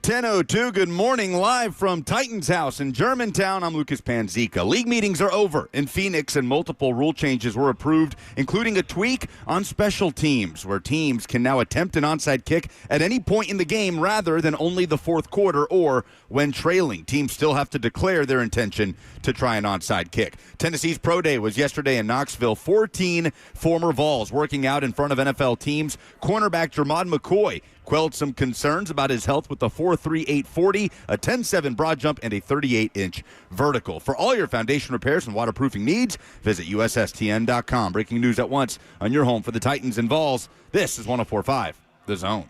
10:02, good morning, live from Titan's house in Germantown. I'm Lucas Panzica. League meetings are over in Phoenix, and multiple rule changes were approved, including a tweak on special teams, where teams can now attempt an onside kick at any point in the game rather than only the fourth quarter or when trailing. Teams still have to declare their intention to try an onside kick. Tennessee's Pro Day was yesterday in Knoxville. 14 former Vols working out in front of NFL teams. Cornerback Jermod McCoy quelled some concerns about his health with a 4.38 40, a 10.7 broad jump, and a 38-inch vertical. For all your foundation repairs and waterproofing needs, visit USSTN.com. Breaking news at once on your home for the Titans and Vols. This is 104.5 The Zone.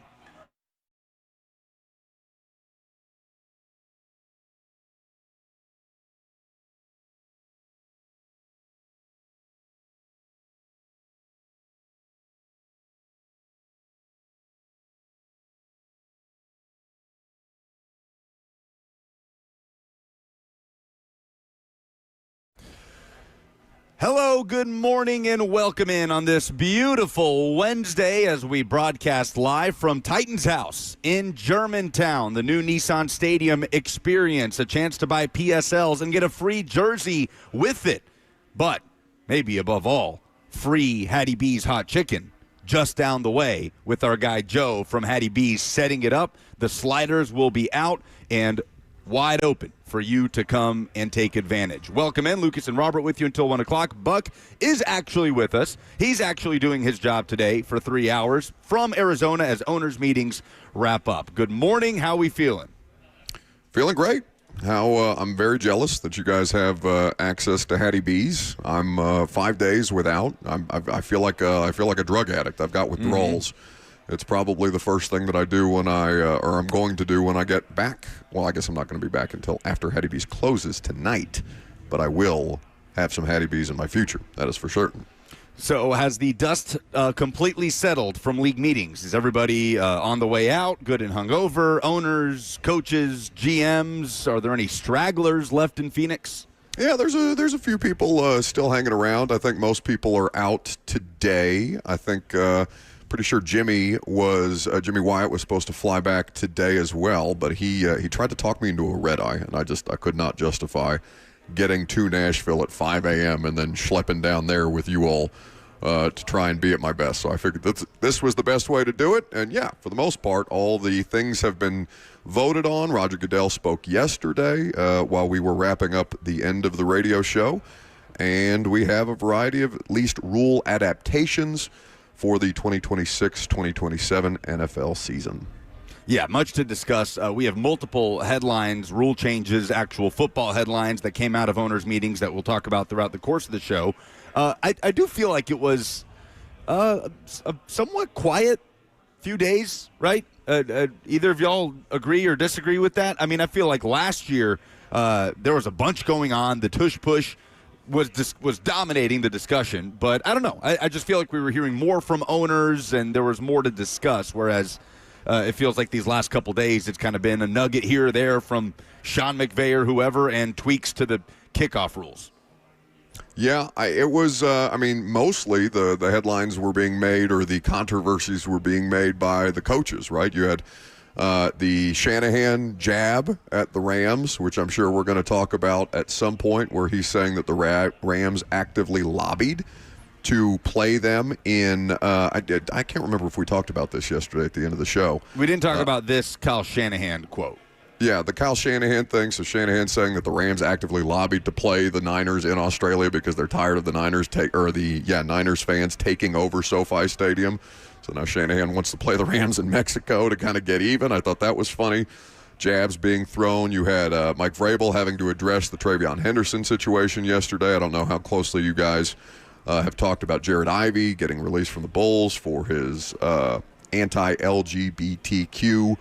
Hello, good morning, and welcome in on this beautiful Wednesday as we broadcast live from Titan's house in Germantown, the new Nissan Stadium experience, a chance to buy PSLs and get a free jersey with it. But maybe above all, free Hattie B's hot chicken just down the way with our guy Joe from Hattie B's setting it up. The sliders will be out and wide open for you to come and take advantage. Welcome in. Lucas and Robert with you until 1 o'clock. Buck is actually with us. He's actually doing his job today for 3 hours from Arizona as owners' meetings wrap up. Good morning. How are we feeling? Feeling great. I'm very jealous that you guys have access to Hattie B's. I'm 5 days without. I feel like a drug addict. I've got withdrawals. It's probably the first thing that I do when I'm going to do when I get back. Well, I guess I'm not going to be back until after Hattie B's closes tonight, but I will have some Hattie B's in my future. That is for certain. So has the dust completely settled from league meetings? Is everybody on the way out, good and hungover? Owners, coaches, GMs? Are there any stragglers left in Phoenix? Yeah, there's a few people still hanging around. I think most people are out today. I think pretty sure Jimmy Wyatt was supposed to fly back today as well, but he tried to talk me into a red eye, and I could not justify getting to Nashville at 5 a.m. and then schlepping down there with you all to try and be at my best. So I figured this was the best way to do it, and yeah, for the most part, all the things have been voted on. Roger Goodell spoke yesterday while we were wrapping up the end of the radio show, and we have a variety of at least rule adaptations for the 2026-2027 NFL season. Yeah, much to discuss. We have multiple headlines, rule changes, actual football headlines that came out of owners' meetings that we'll talk about throughout the course of the show. I do feel like it was a somewhat quiet few days, right? Either of y'all agree or disagree with that? I mean, I feel like last year there was a bunch going on. The tush-push was dominating the discussion, but I don't know. I just feel like we were hearing more from owners and there was more to discuss, whereas it feels like these last couple days it's kind of been a nugget here or there from Sean McVay or whoever and tweaks to the kickoff rules. Yeah, it was, mostly the headlines were being made or the controversies were being made by the coaches, right? You had the Shanahan jab at the Rams, which I'm sure we're going to talk about at some point, where he's saying that the Rams actively lobbied to play them in I can't remember if we talked about this yesterday at the end of the show. We didn't talk about this Kyle Shanahan quote. Yeah, the Kyle Shanahan thing. So Shanahan saying that the Rams actively lobbied to play the Niners in Australia because they're tired of the Niners fans taking over SoFi Stadium. So now Shanahan wants to play the Rams in Mexico to kind of get even. I thought that was funny. Jabs being thrown. You had Mike Vrabel having to address the Travion Henderson situation yesterday. I don't know how closely you guys have talked about Jared Ivey getting released from the Bulls for his anti-LGBTQ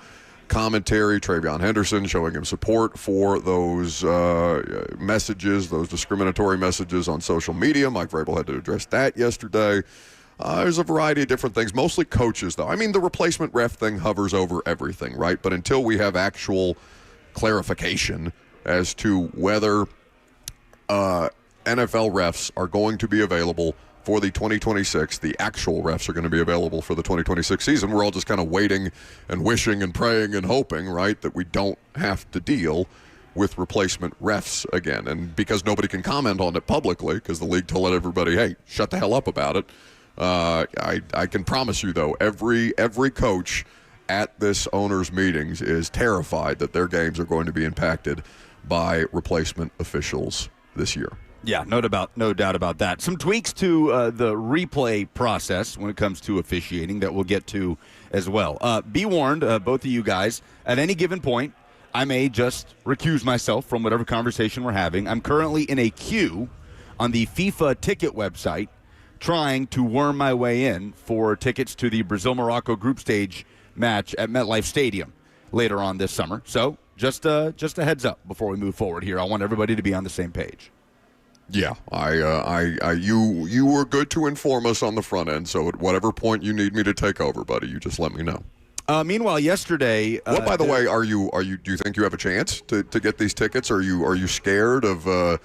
commentary. Travion Henderson showing him support for those messages, those discriminatory messages on social media. Mike Vrabel had to address that yesterday. There's a variety of different things, mostly coaches, though. I mean, the replacement ref thing hovers over everything, right? But until we have actual clarification as to whether NFL refs are going to be available for the 2026. The actual refs are going to be available for the 2026 season. We're all just kind of waiting and wishing and praying and hoping, right, that we don't have to deal with replacement refs again. And because nobody can comment on it publicly, because the league told everybody, hey, shut the hell up about it, I can promise you, though, every coach at this owners' meetings is terrified that their games are going to be impacted by replacement officials this year. Yeah, no doubt about that. Some tweaks to the replay process when it comes to officiating that we'll get to as well. Be warned, both of you guys, at any given point, I may just recuse myself from whatever conversation we're having. I'm currently in a queue on the FIFA ticket website trying to worm my way in for tickets to the Brazil-Morocco group stage match at MetLife Stadium later on this summer. So just a heads up before we move forward here. I want everybody to be on the same page. Yeah, you were good to inform us on the front end, so at whatever point you need me to take over, buddy, you just let me know. Meanwhile, yesterday, what, by the way, do you think you have a chance to get these tickets? Are you scared of the,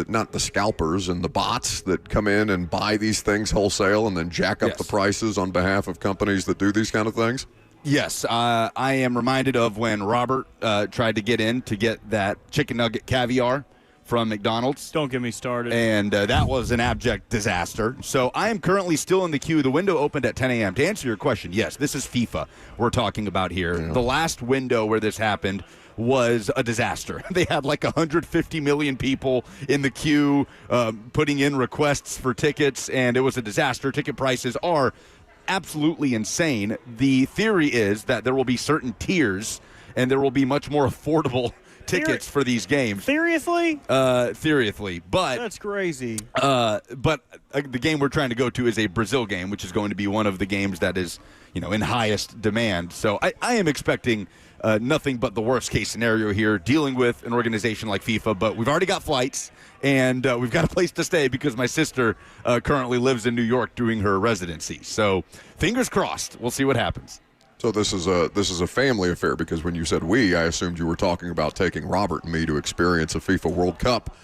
not the scalpers and the bots that come in and buy these things wholesale and then jack up the prices on behalf of companies that do these kind of things? Yes, I am reminded of when Robert tried to get in to get that chicken nugget caviar from McDonald's. Don't get me started. And that was an abject disaster. So I am currently still in the queue. The window opened at 10 a.m. To answer your question, yes, this is FIFA we're talking about here. Yeah. The last window where this happened was a disaster. They had like 150 million people in the queue putting in requests for tickets, and it was a disaster. Ticket prices are absolutely insane. The theory is that there will be certain tiers, and there will be much more affordable tickets for these games. Seriously? Seriously. But that's crazy. But the game we're trying to go to is a Brazil game, which is going to be one of the games that is, in highest demand. So I am expecting nothing but the worst case scenario here, dealing with an organization like FIFA. But we've already got flights, and we've got a place to stay because my sister currently lives in New York doing her residency. So fingers crossed. We'll see what happens. So this is a family affair, because when you said we, I assumed you were talking about taking Robert and me to experience a FIFA World Cup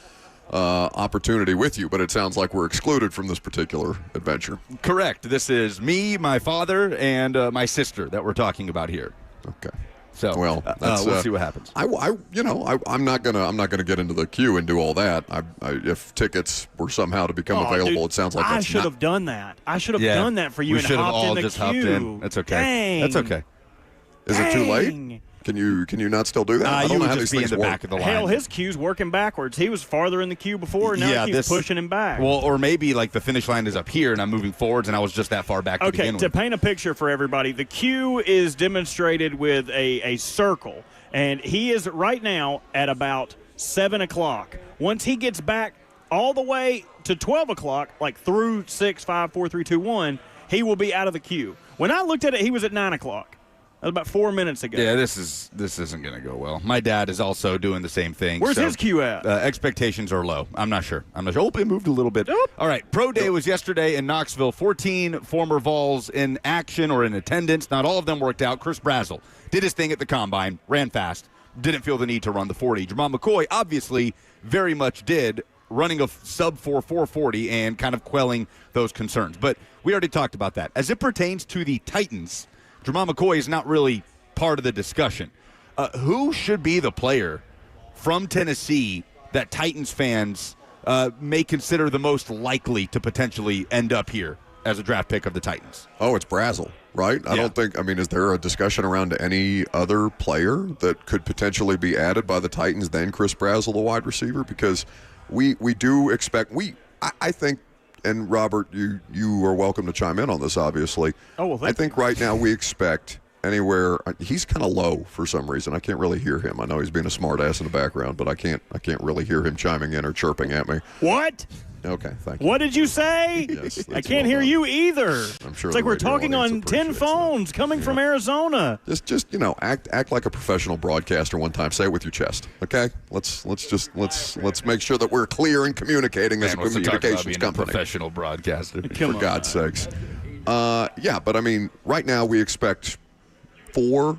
opportunity with you, but it sounds like we're excluded from this particular adventure. Correct. This is me, my father, and my sister that we're talking about here. Okay. So we'll see what happens. I'm not gonna get into the queue and do all that. If tickets were somehow to become available, dude, it sounds like I should have done that. I should have done that for you. We and should have all in the just queue. hopped in. That's okay. Dang. That's okay. Is it too late? Can you not still do that? I don't know how these things in the work. back of the line. Hell, his queue's working backwards. He was farther in the queue before, and now he's pushing him back. Well, or maybe like the finish line is up here, and I'm moving forwards, and I was just that far back to begin with. To paint a picture for everybody, the queue is demonstrated with a circle, and he is right now at about 7 o'clock. Once he gets back all the way to 12 o'clock, like through 6, 5, 4, 3, 2, 1, he will be out of the queue. When I looked at it, he was at 9 o'clock. That was about 4 minutes ago. Yeah, this isn't going to go well. My dad is also doing the same thing. Where's his queue at? Expectations are low. I'm not sure. Oh, it moved a little bit. Oop. All right, Pro Day was yesterday in Knoxville. 14 former Vols in action or in attendance. Not all of them worked out. Chris Brazzell did his thing at the Combine, ran fast, didn't feel the need to run the 40. Jamal McCoy obviously very much did, running a sub-4 440 and kind of quelling those concerns. But we already talked about that. As it pertains to the Titans, Jamal McCoy is not really part of the discussion. Who should be the player from Tennessee that Titans fans may consider the most likely to potentially end up here as a draft pick of the Titans? Oh, it's Brazzell, right? I don't think, is there a discussion around any other player that could potentially be added by the Titans than Chris Brazzell, the wide receiver? Because we do expect, I think, and Robert, you are welcome to chime in on this, obviously. Oh, well, I think right now we expect anywhere. He's kind of low for some reason. I can't really hear him. I know he's being a smart ass in the background, but I can't really hear him chiming in or chirping at me. What? Okay, thank you. What did you say? Yes, I can't hear you either. I'm sure it's like we're talking on 10 phones coming from Arizona. Just act like a professional broadcaster one time. Say it with your chest, okay? Let's make sure that we're clear in communicating as a communications company. Professional broadcaster. For God's sakes. But right now we expect 4.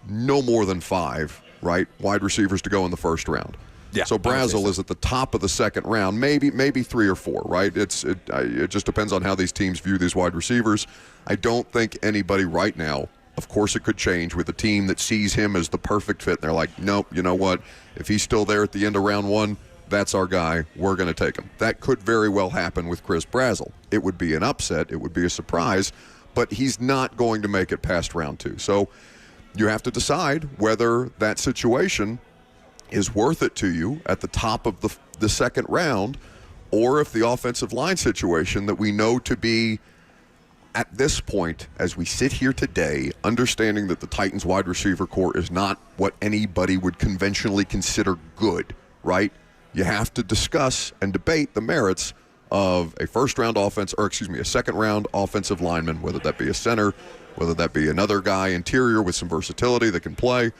No more than 5, right? Wide receivers to go in the first round. Yeah, So Brazel is at the top of the second round, maybe 3 or 4, right? It just depends on how these teams view these wide receivers. I don't think anybody right now, of course it could change with a team that sees him as the perfect fit. And they're like, nope, you know what? If he's still there at the end of round 1, that's our guy. We're going to take him. That could very well happen with Chris Brazel. It would be an upset. It would be a surprise. But he's not going to make it past round 2. So you have to decide whether that situation is worth it to you at the top of the second round, or if the offensive line situation that we know to be, at this point, as we sit here today, understanding that the Titans wide receiver core is not what anybody would conventionally consider good, right? You have to discuss and debate the merits of a second-round offensive lineman, whether that be a center, whether that be another guy interior with some versatility that can play,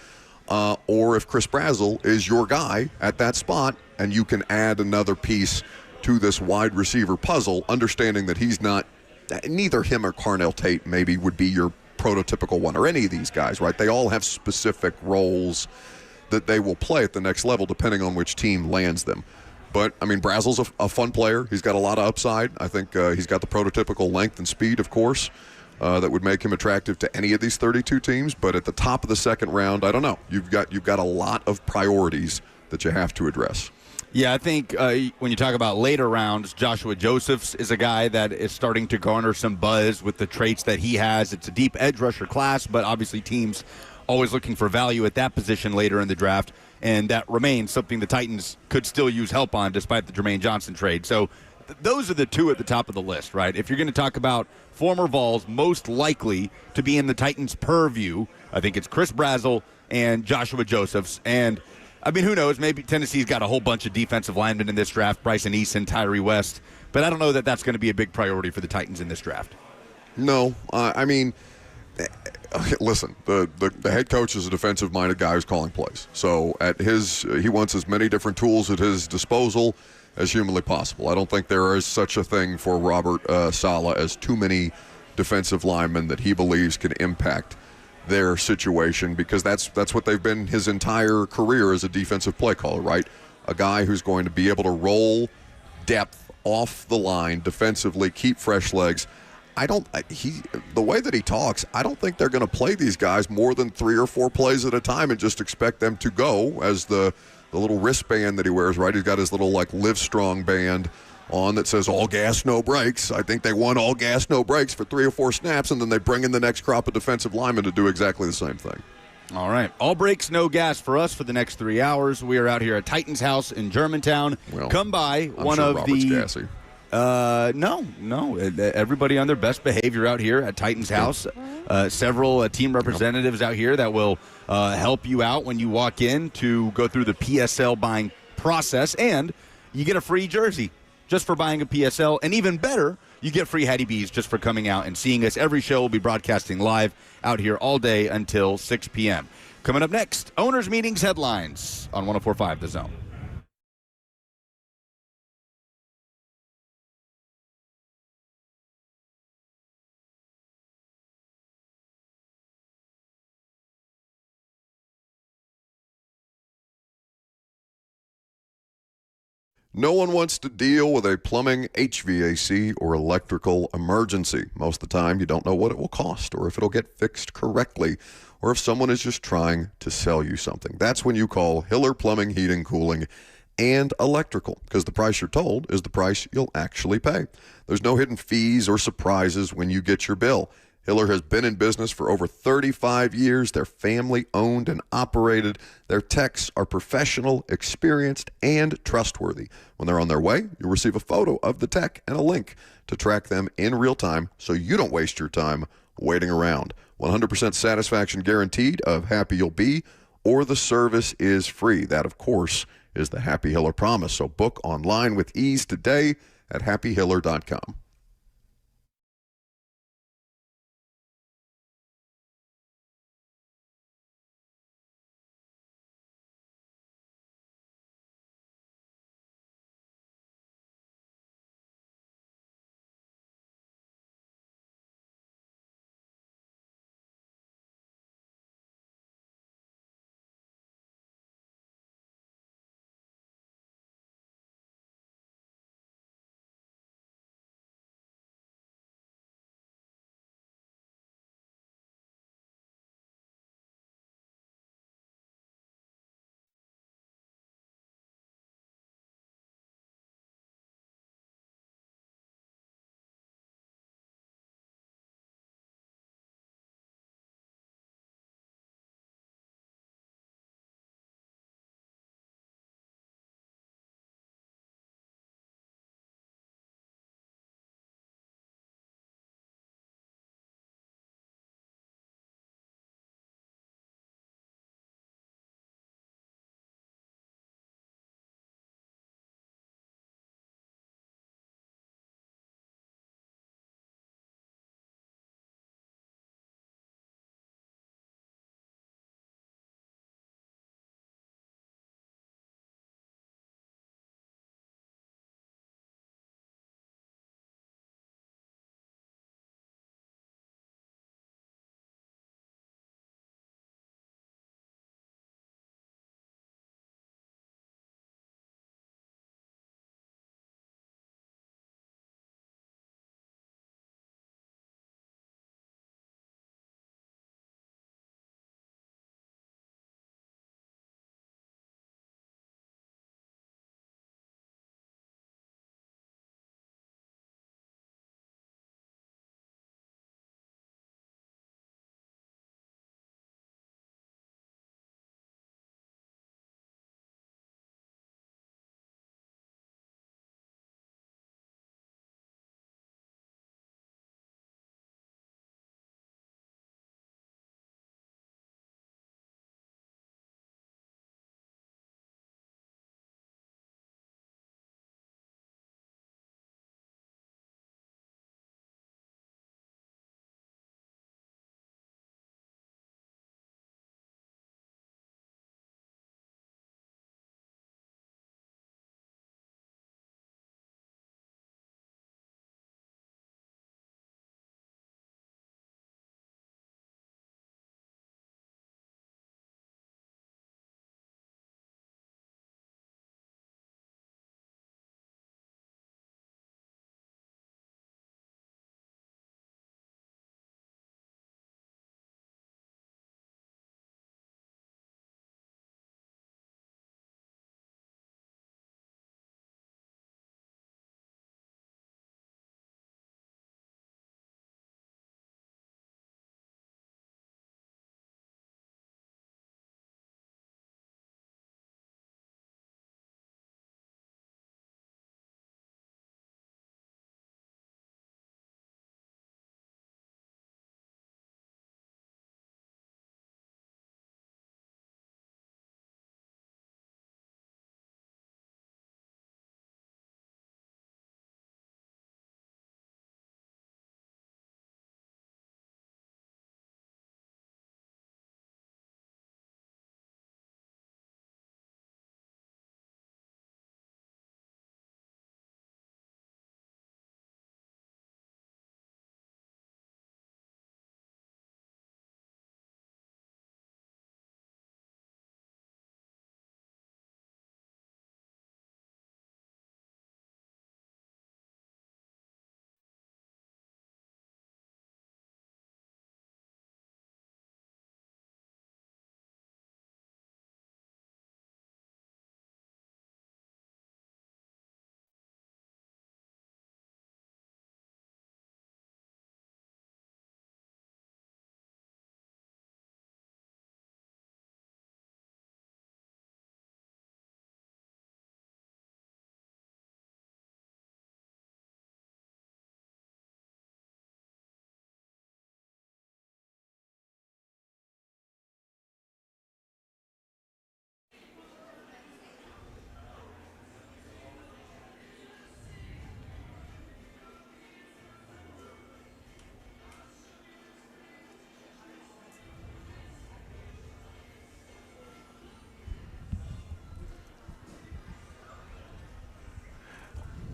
or if Chris Brazel is your guy at that spot and you can add another piece to this wide receiver puzzle, understanding that he's not, neither him or Carnell Tate maybe would be your prototypical one, or any of these guys, right? They all have specific roles that they will play at the next level depending on which team lands them. But, I mean, Brazel's a fun player. He's got a lot of upside. I think he's got the prototypical length and speed, of course, that would make him attractive to any of these 32 teams. But at the top of the second round, I don't know. You've got a lot of priorities that you have to address. Yeah, I think when you talk about later rounds, Joshua Josephs is a guy that is starting to garner some buzz with the traits that he has. It's a deep edge rusher class, but obviously teams always looking for value at that position later in the draft, and that remains something the Titans could still use help on despite the Jermaine Johnson trade. So those are the two at the top of the list, right? If you're going to talk about former Vols most likely to be in the Titans' purview, I think it's Chris Brazel and Joshua Josephs. And, I mean, who knows? Maybe Tennessee's got a whole bunch of defensive linemen in this draft, Bryson Eason, Tyree West. But I don't know that that's going to be a big priority for the Titans in this draft. No. I mean, listen, the head coach is a defensive-minded guy who's calling plays. So he wants as many different tools at his disposal as humanly possible. I don't think there is such a thing for Robert Saleh as too many defensive linemen that he believes can impact their situation, because that's what they've been his entire career as a defensive play caller, right? A guy who's going to be able to roll depth off the line defensively, keep fresh legs. The way that he talks, I don't think they're going to play these guys more than 3 or 4 plays at a time and just expect them to go as the little wristband that he wears, right? He's got his little Live Strong band on that says all gas, no brakes. I think they won all gas, no brakes for 3 or 4 snaps, and then they bring in the next crop of defensive linemen to do exactly the same thing. All right. All brakes, no gas for us for the next 3 hours. We are out here at Titans House in Germantown. Well, come by. I'm sure Robert's gassy. No. Everybody on their best behavior out here at Titans House. Several team representatives out here that will help you out when you walk in to go through the PSL buying process. And you get a free jersey just for buying a PSL. And even better, you get free Hattie B's just for coming out and seeing us. Every show will be broadcasting live out here all day until 6 p.m. Coming up next, Owners Meetings Headlines on 104.5 The Zone. No one wants to deal with a plumbing, HVAC, or electrical emergency. Most of the time, you don't know what it will cost, or if it'll get fixed correctly, or if someone is just trying to sell you something. That's when you call Hiller Plumbing, Heating, Cooling, and Electrical, because the price you're told is the price you'll actually pay. There's no hidden fees or surprises when you get your bill. Hiller has been in business for over 35 years. They're family-owned and operated. Their techs are professional, experienced, and trustworthy. When they're on their way, you'll receive a photo of the tech and a link to track them in real time so you don't waste your time waiting around. 100% satisfaction guaranteed of Happy You'll Be, or the service is free. That, of course, is the Happy Hiller promise. So book online with ease today at happyhiller.com.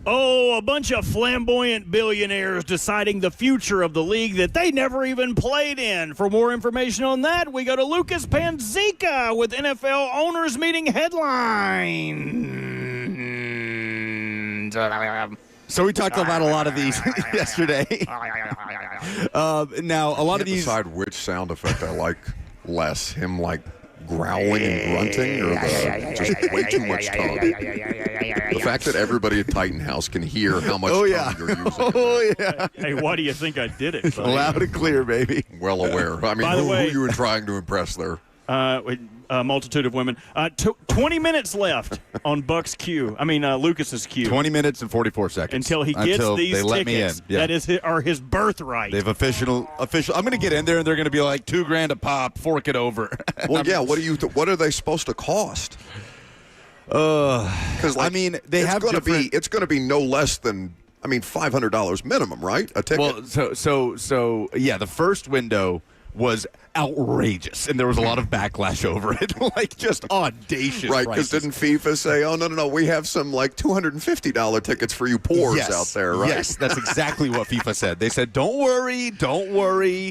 Oh, a bunch of flamboyant billionaires deciding the future of the league that they never even played in. For more information on that, we go to Lucas Panzica with NFL Owners Meeting headlines. So we talked about a lot of these yesterday. Now, a lot of these. Decide which sound effect I like less. Him like growling and grunting, or just way too much tongue. The fact that everybody at Titan House can hear how much tongue you're using. Oh, yeah. Hey, why do you think I did it, buddy? Loud and clear, baby. Well aware. I mean, who you were trying to impress there? A multitude of women. 20 minutes left on Lucas's queue. 20 minutes and 44 seconds. Until he gets these they tickets. let me in. Yeah. That are his birthright. They've official. I'm going to get in there, and they're going to be like $2,000 a pop. Fork it over. Well, yeah. What are they supposed to cost? Because it's going to be no less than $500 minimum, right? A ticket. Well, so yeah. The first window was outrageous, and there was a lot of backlash over it, like just audacious. Right, because didn't FIFA say, "Oh no, we have some like $250 tickets for you poors out there"? Right? Yes, that's exactly what FIFA said. They said, "Don't worry."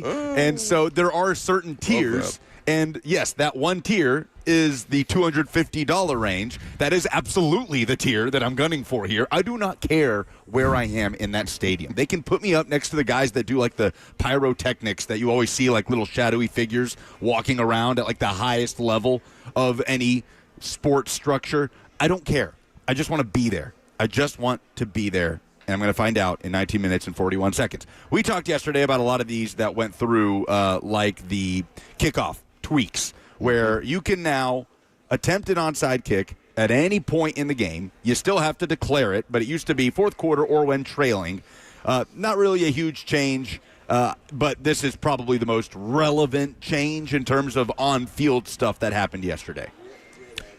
Oh, and so there are certain tiers. And yes, that one tier is the $250 range. That is absolutely the tier that I'm gunning for here. I do not care where I am in that stadium. They can put me up next to the guys that do like the pyrotechnics that you always see, like little shadowy figures walking around at like the highest level of any sports structure. I don't care. I just want to be there. I just want to be there. And I'm going to find out in 19 minutes and 41 seconds. We talked yesterday about a lot of these that went through, like the kickoff tweaks, where you can now attempt an onside kick at any point in the game. You still have to declare it, but it used to be fourth quarter or when trailing. Not really a huge change, but this is probably the most relevant change in terms of on-field stuff that happened yesterday.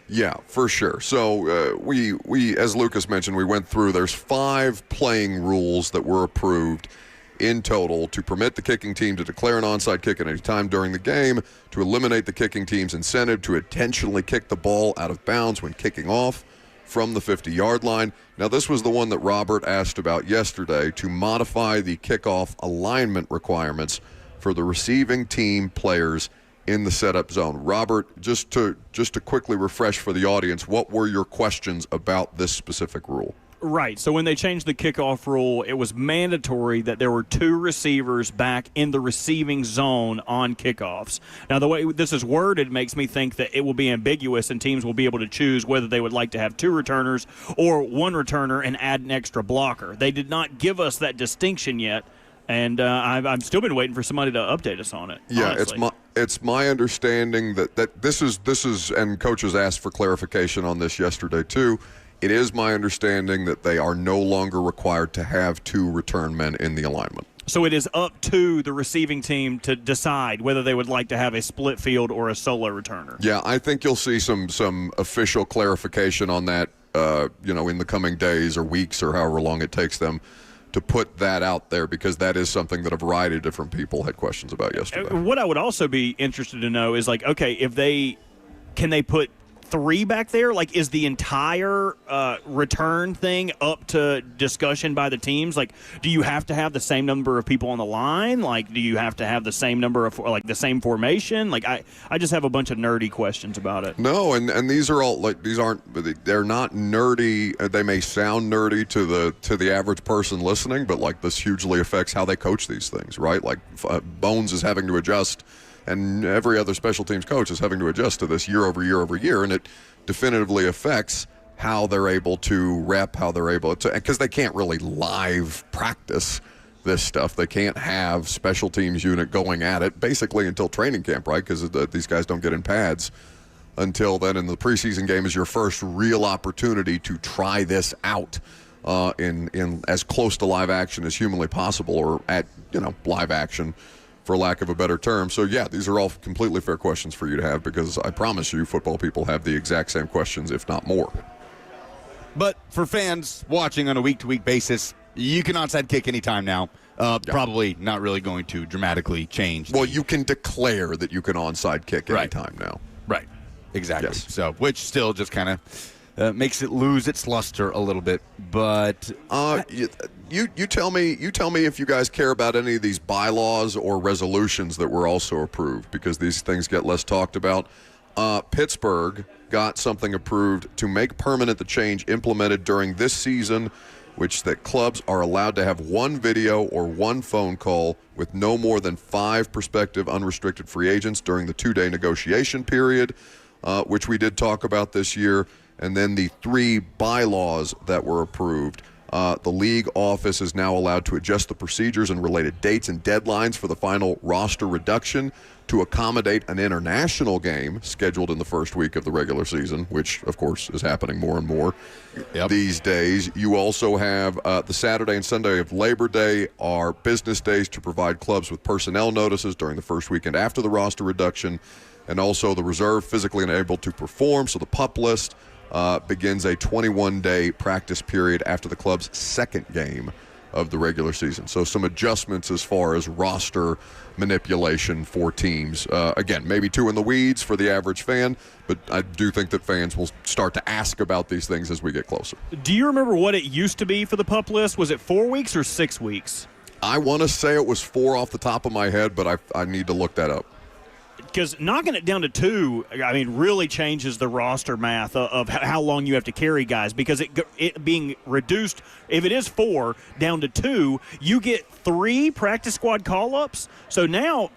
Yeah, for sure. So we, as Lucas mentioned, we went through. There's 5 playing rules that were approved in total to permit the kicking team to declare an onside kick at any time during the game, to eliminate the kicking team's incentive to intentionally kick the ball out of bounds when kicking off from the 50-yard line. Now, this was the one that Robert asked about yesterday, to modify the kickoff alignment requirements for the receiving team players in the setup zone. Robert, just to quickly refresh for the audience, what were your questions about this specific rule? Right. So when they changed the kickoff rule, it was mandatory that there were 2 receivers back in the receiving zone on kickoffs. Now, the way this is worded makes me think that it will be ambiguous and teams will be able to choose whether they would like to have 2 returners or 1 returner and add an extra blocker. They did not give us that distinction yet, and I've still been waiting for somebody to update us on it. Yeah, honestly. it's my understanding that this is, and coaches asked for clarification on this yesterday too. It is my understanding that they are no longer required to have 2 return men in the alignment. So it is up to the receiving team to decide whether they would like to have a split field or a solo returner. Yeah, I think you'll see some official clarification on that, in the coming days or weeks or however long it takes them to put that out there, because that is something that a variety of different people had questions about yesterday. What I would also be interested to know is, like, okay, can they put 3 back there? Like, is the entire return thing up to discussion by the teams? Like, do you have to have the same number of people on the line? Like, do you have to have the same number of, like, the same formation? Like, I just have a bunch of nerdy questions about it. No, and these are all, like, they're not nerdy. They may sound nerdy to the average person listening, but, like, this hugely affects how they coach these things, right? Like, Bones is having to adjust, and every other special teams coach is having to adjust to this year over year over year, and it definitively affects how they're able to rep, how they're able to, because they can't really live practice this stuff. They can't have special teams unit going at it basically until training camp, right? Because these guys don't get in pads until then, and the preseason game is your first real opportunity to try this out in as close to live action as humanly possible, or at live action, for lack of a better term. So, yeah, these are all completely fair questions for you to have, because I promise you football people have the exact same questions, if not more. But for fans watching on a week-to-week basis, you can onside kick anytime now. Probably not really going to dramatically change. Well, you can declare that you can onside kick anytime now. Right. Exactly. Yes. So, which still just kind of makes it lose its luster a little bit. But you tell me if you guys care about any of these bylaws or resolutions that were also approved, because these things get less talked about. Pittsburgh got something approved to make permanent the change implemented during this season, which that clubs are allowed to have one video or one phone call with no more than 5 prospective unrestricted free agents during the 2-day negotiation period, which we did talk about this year. And then the 3 bylaws that were approved. The league office is now allowed to adjust the procedures and related dates and deadlines for the final roster reduction to accommodate an international game scheduled in the first week of the regular season, which, of course, is happening more and more these days. You also have the Saturday and Sunday of Labor Day are business days to provide clubs with personnel notices during the first weekend after the roster reduction, and also the reserve physically unable to perform, so the PUP list begins a 21-day practice period after the club's second game of the regular season. So some adjustments as far as roster manipulation for teams. Again, maybe too in the weeds for the average fan, but I do think that fans will start to ask about these things as we get closer. Do you remember what it used to be for the PUP list? Was it 4 weeks or 6 weeks? I want to say it was 4 off the top of my head, but I need to look that up. Because knocking it down to 2, I mean, really changes the roster math of how long you have to carry guys. Because it being reduced, if it is 4 down to 2, you get 3 practice squad call-ups. So now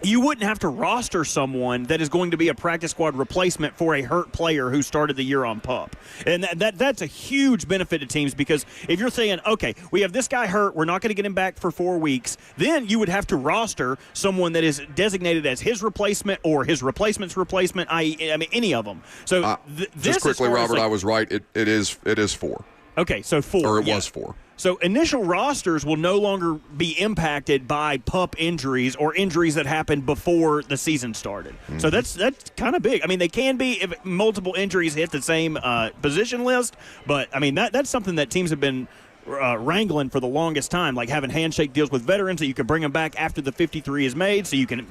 you wouldn't have to roster someone that is going to be a practice squad replacement for a hurt player who started the year on PUP. And that's a huge benefit to teams, because if you're saying, okay, we have this guy hurt, we're not going to get him back for 4 weeks, then you would have to roster someone that is designated as his replacement or his replacement's replacement, i.e., I mean, any of them. So this just quickly, Robert, I was right. It is 4. Okay, so 4. Or it was 4. So initial rosters will no longer be impacted by PUP injuries or injuries that happened before the season started. Mm-hmm. So that's kind of big. I mean, they can be if multiple injuries hit the same position list, but I mean that's something that teams have been wrangling for the longest time, like having handshake deals with veterans that you can bring them back after the 53 is made, so you can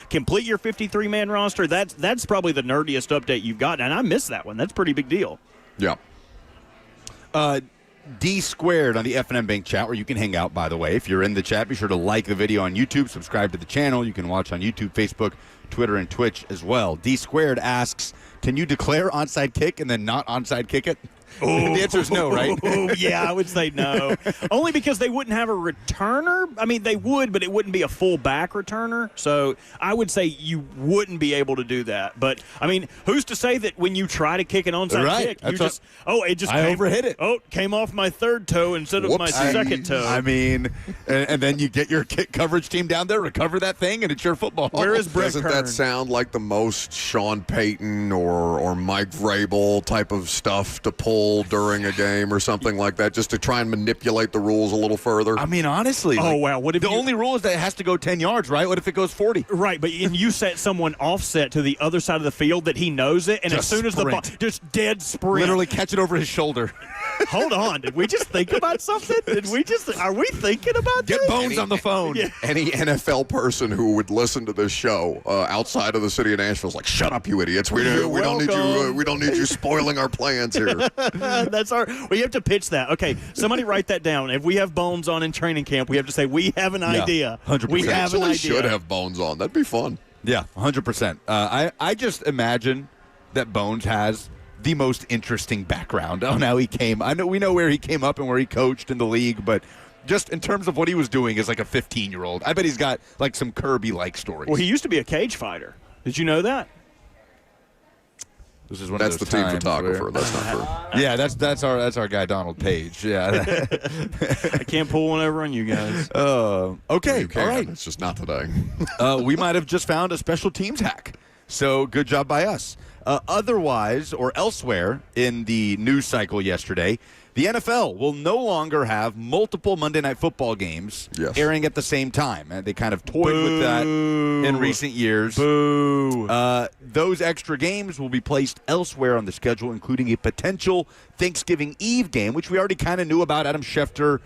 complete your 53-man roster. That's probably the nerdiest update you've got, and I missed that one. That's a pretty big deal. Yeah. D Squared on the F&M Bank chat, where you can hang out, by the way. If you're in the chat, be sure to like the video on YouTube, subscribe to the channel. You can watch on YouTube, Facebook, Twitter, and Twitch as well. D Squared asks, can you declare onside kick and then not onside kick it? The answer is no, right? Yeah, I would say no. Only because they wouldn't have a returner. I mean, they would, but it wouldn't be a full back returner. So I would say you wouldn't be able to do that. But, I mean, who's to say that when you try to kick an onside kick, you just – overhit it. Oh, came off my third toe instead of my second toe. I mean, and then you get your kick coverage team down there, recover that thing, and it's your football. Where is Brett Doesn't Kern? that sound like the most Sean Payton or Mike Vrabel type of stuff to pull during a game or something like that, just to try and manipulate the rules a little further? I mean, honestly. Wow. What if the only rule is that it has to go 10 yards, right? What if it goes 40? Right, but you set someone offset to the other side of the field that he knows it, and Just as soon as sprint. the ball, just dead sprint. Literally catch it over his shoulder. Hold on. Did we just think about something? Are we thinking about Get this? Bones on the phone. Yeah. Any NFL person who would listen to this show outside of the city of Nashville is like, "Shut up, you idiots! We don't need you. We don't need you spoiling our plans here." We have to pitch that. Okay, somebody write that down. If we have Bones on in training camp, we have to say we have an idea. 100%. We have an idea. Should have Bones on. That'd be fun. Yeah, 100%. I just imagine that Bones has the most interesting background on how he came. We know where he came up and where he coached in the league, but just in terms of what he was doing as like a 15-year-old, I bet he's got like some Kirby-like stories. Well, he used to be a cage fighter. Did you know that? This is one That's of the those team times photographer. where- That's not her. Yeah, that's our guy Donald Page. Yeah. I can't pull one over on you guys. Okay. You can. All right. It's just not today. We might have just found a special teams hack. So good job by us. Otherwise, or elsewhere in the news cycle yesterday, the NFL will no longer have multiple Monday Night Football games airing at the same time. And they kind of toyed with that in recent years. Boo. Those extra games will be placed elsewhere on the schedule, including a potential Thanksgiving Eve game, which we already kind of knew about. Adam Schefter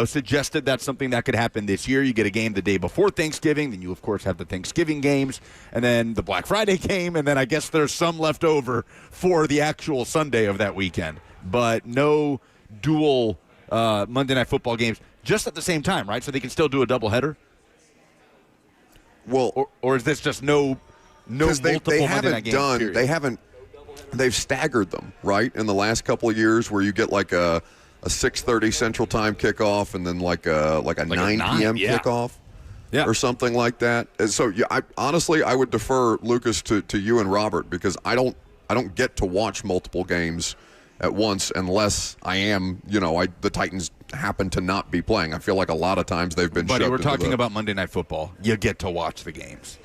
suggested that's something that could happen this year. You get a game the day before Thanksgiving, then you, of course, have the Thanksgiving games, and then the Black Friday game, and then I guess there's some left over for the actual Sunday of that weekend. But no dual Monday Night Football games just at the same time, right? So they can still do a doubleheader? Well, or is this just no multiple Monday Night games, period? They've staggered them, right, in the last couple of years where you get like a 6:30 Central Time kickoff and then like a 9 p.m. kickoff or something like that. And so, honestly, I would defer, Lucas, to you and Robert, because I don't get to watch multiple games at once unless I am, the Titans happen to not be playing. I feel like a lot of times they've been Buddy, we're talking about Monday Night Football. You get to watch the games.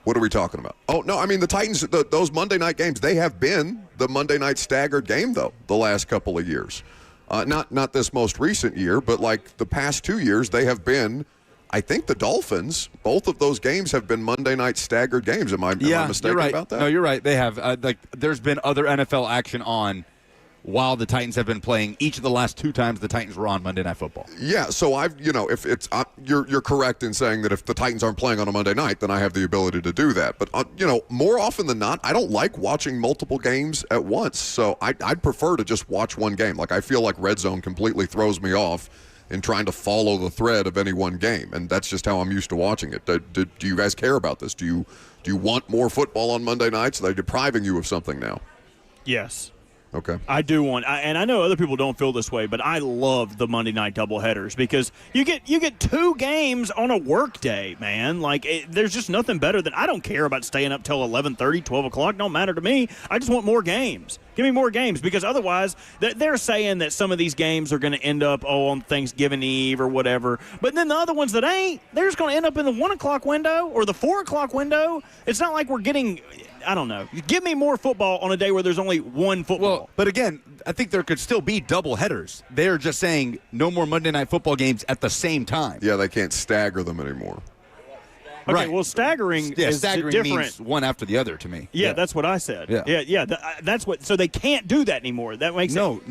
What are we talking about? Oh, no, I mean, the Titans, those Monday night games, they have been the Monday night staggered game, though, the last couple of years. Not this most recent year, but like the past 2 years, they have been, I think the Dolphins, both of those games have been Monday night staggered games. Am I mistaken right. about that? No, you're right. They have. There's been other NFL action on while the Titans have been playing each of the last 2 times the Titans were on Monday Night Football. Yeah, so if it's you're correct in saying that if the Titans aren't playing on a Monday night, then I have the ability to do that. But more often than not, I don't like watching multiple games at once. So I'd prefer to just watch one game. Like, I feel like Red Zone completely throws me off in trying to follow the thread of any one game, and that's just how I'm used to watching it. Do you guys care about this? Do you want more football on Monday nights? Are they depriving you of something now? Yes. Okay. I do want, and I know other people don't feel this way, but I love the Monday night doubleheaders because you get 2 games on a work day, man. Like, there's just nothing better than, I don't care about staying up till 11:30, 12 o'clock. Don't matter to me. I just want more games. Give me more games, because otherwise they're saying that some of these games are going to end up on Thanksgiving Eve or whatever. But then the other ones that ain't, they're just going to end up in the 1 o'clock window or the 4 o'clock window. It's not like we're getting, I don't know. Give me more football on a day where there's only one football. Well, but again, I think there could still be double headers. They're just saying no more Monday Night Football games at the same time. Yeah, they can't stagger them anymore. Okay, right. Well, staggering is different. Means one after the other to me. Yeah, that's what I said. Yeah. That's what. So they can't do that anymore. That makes No.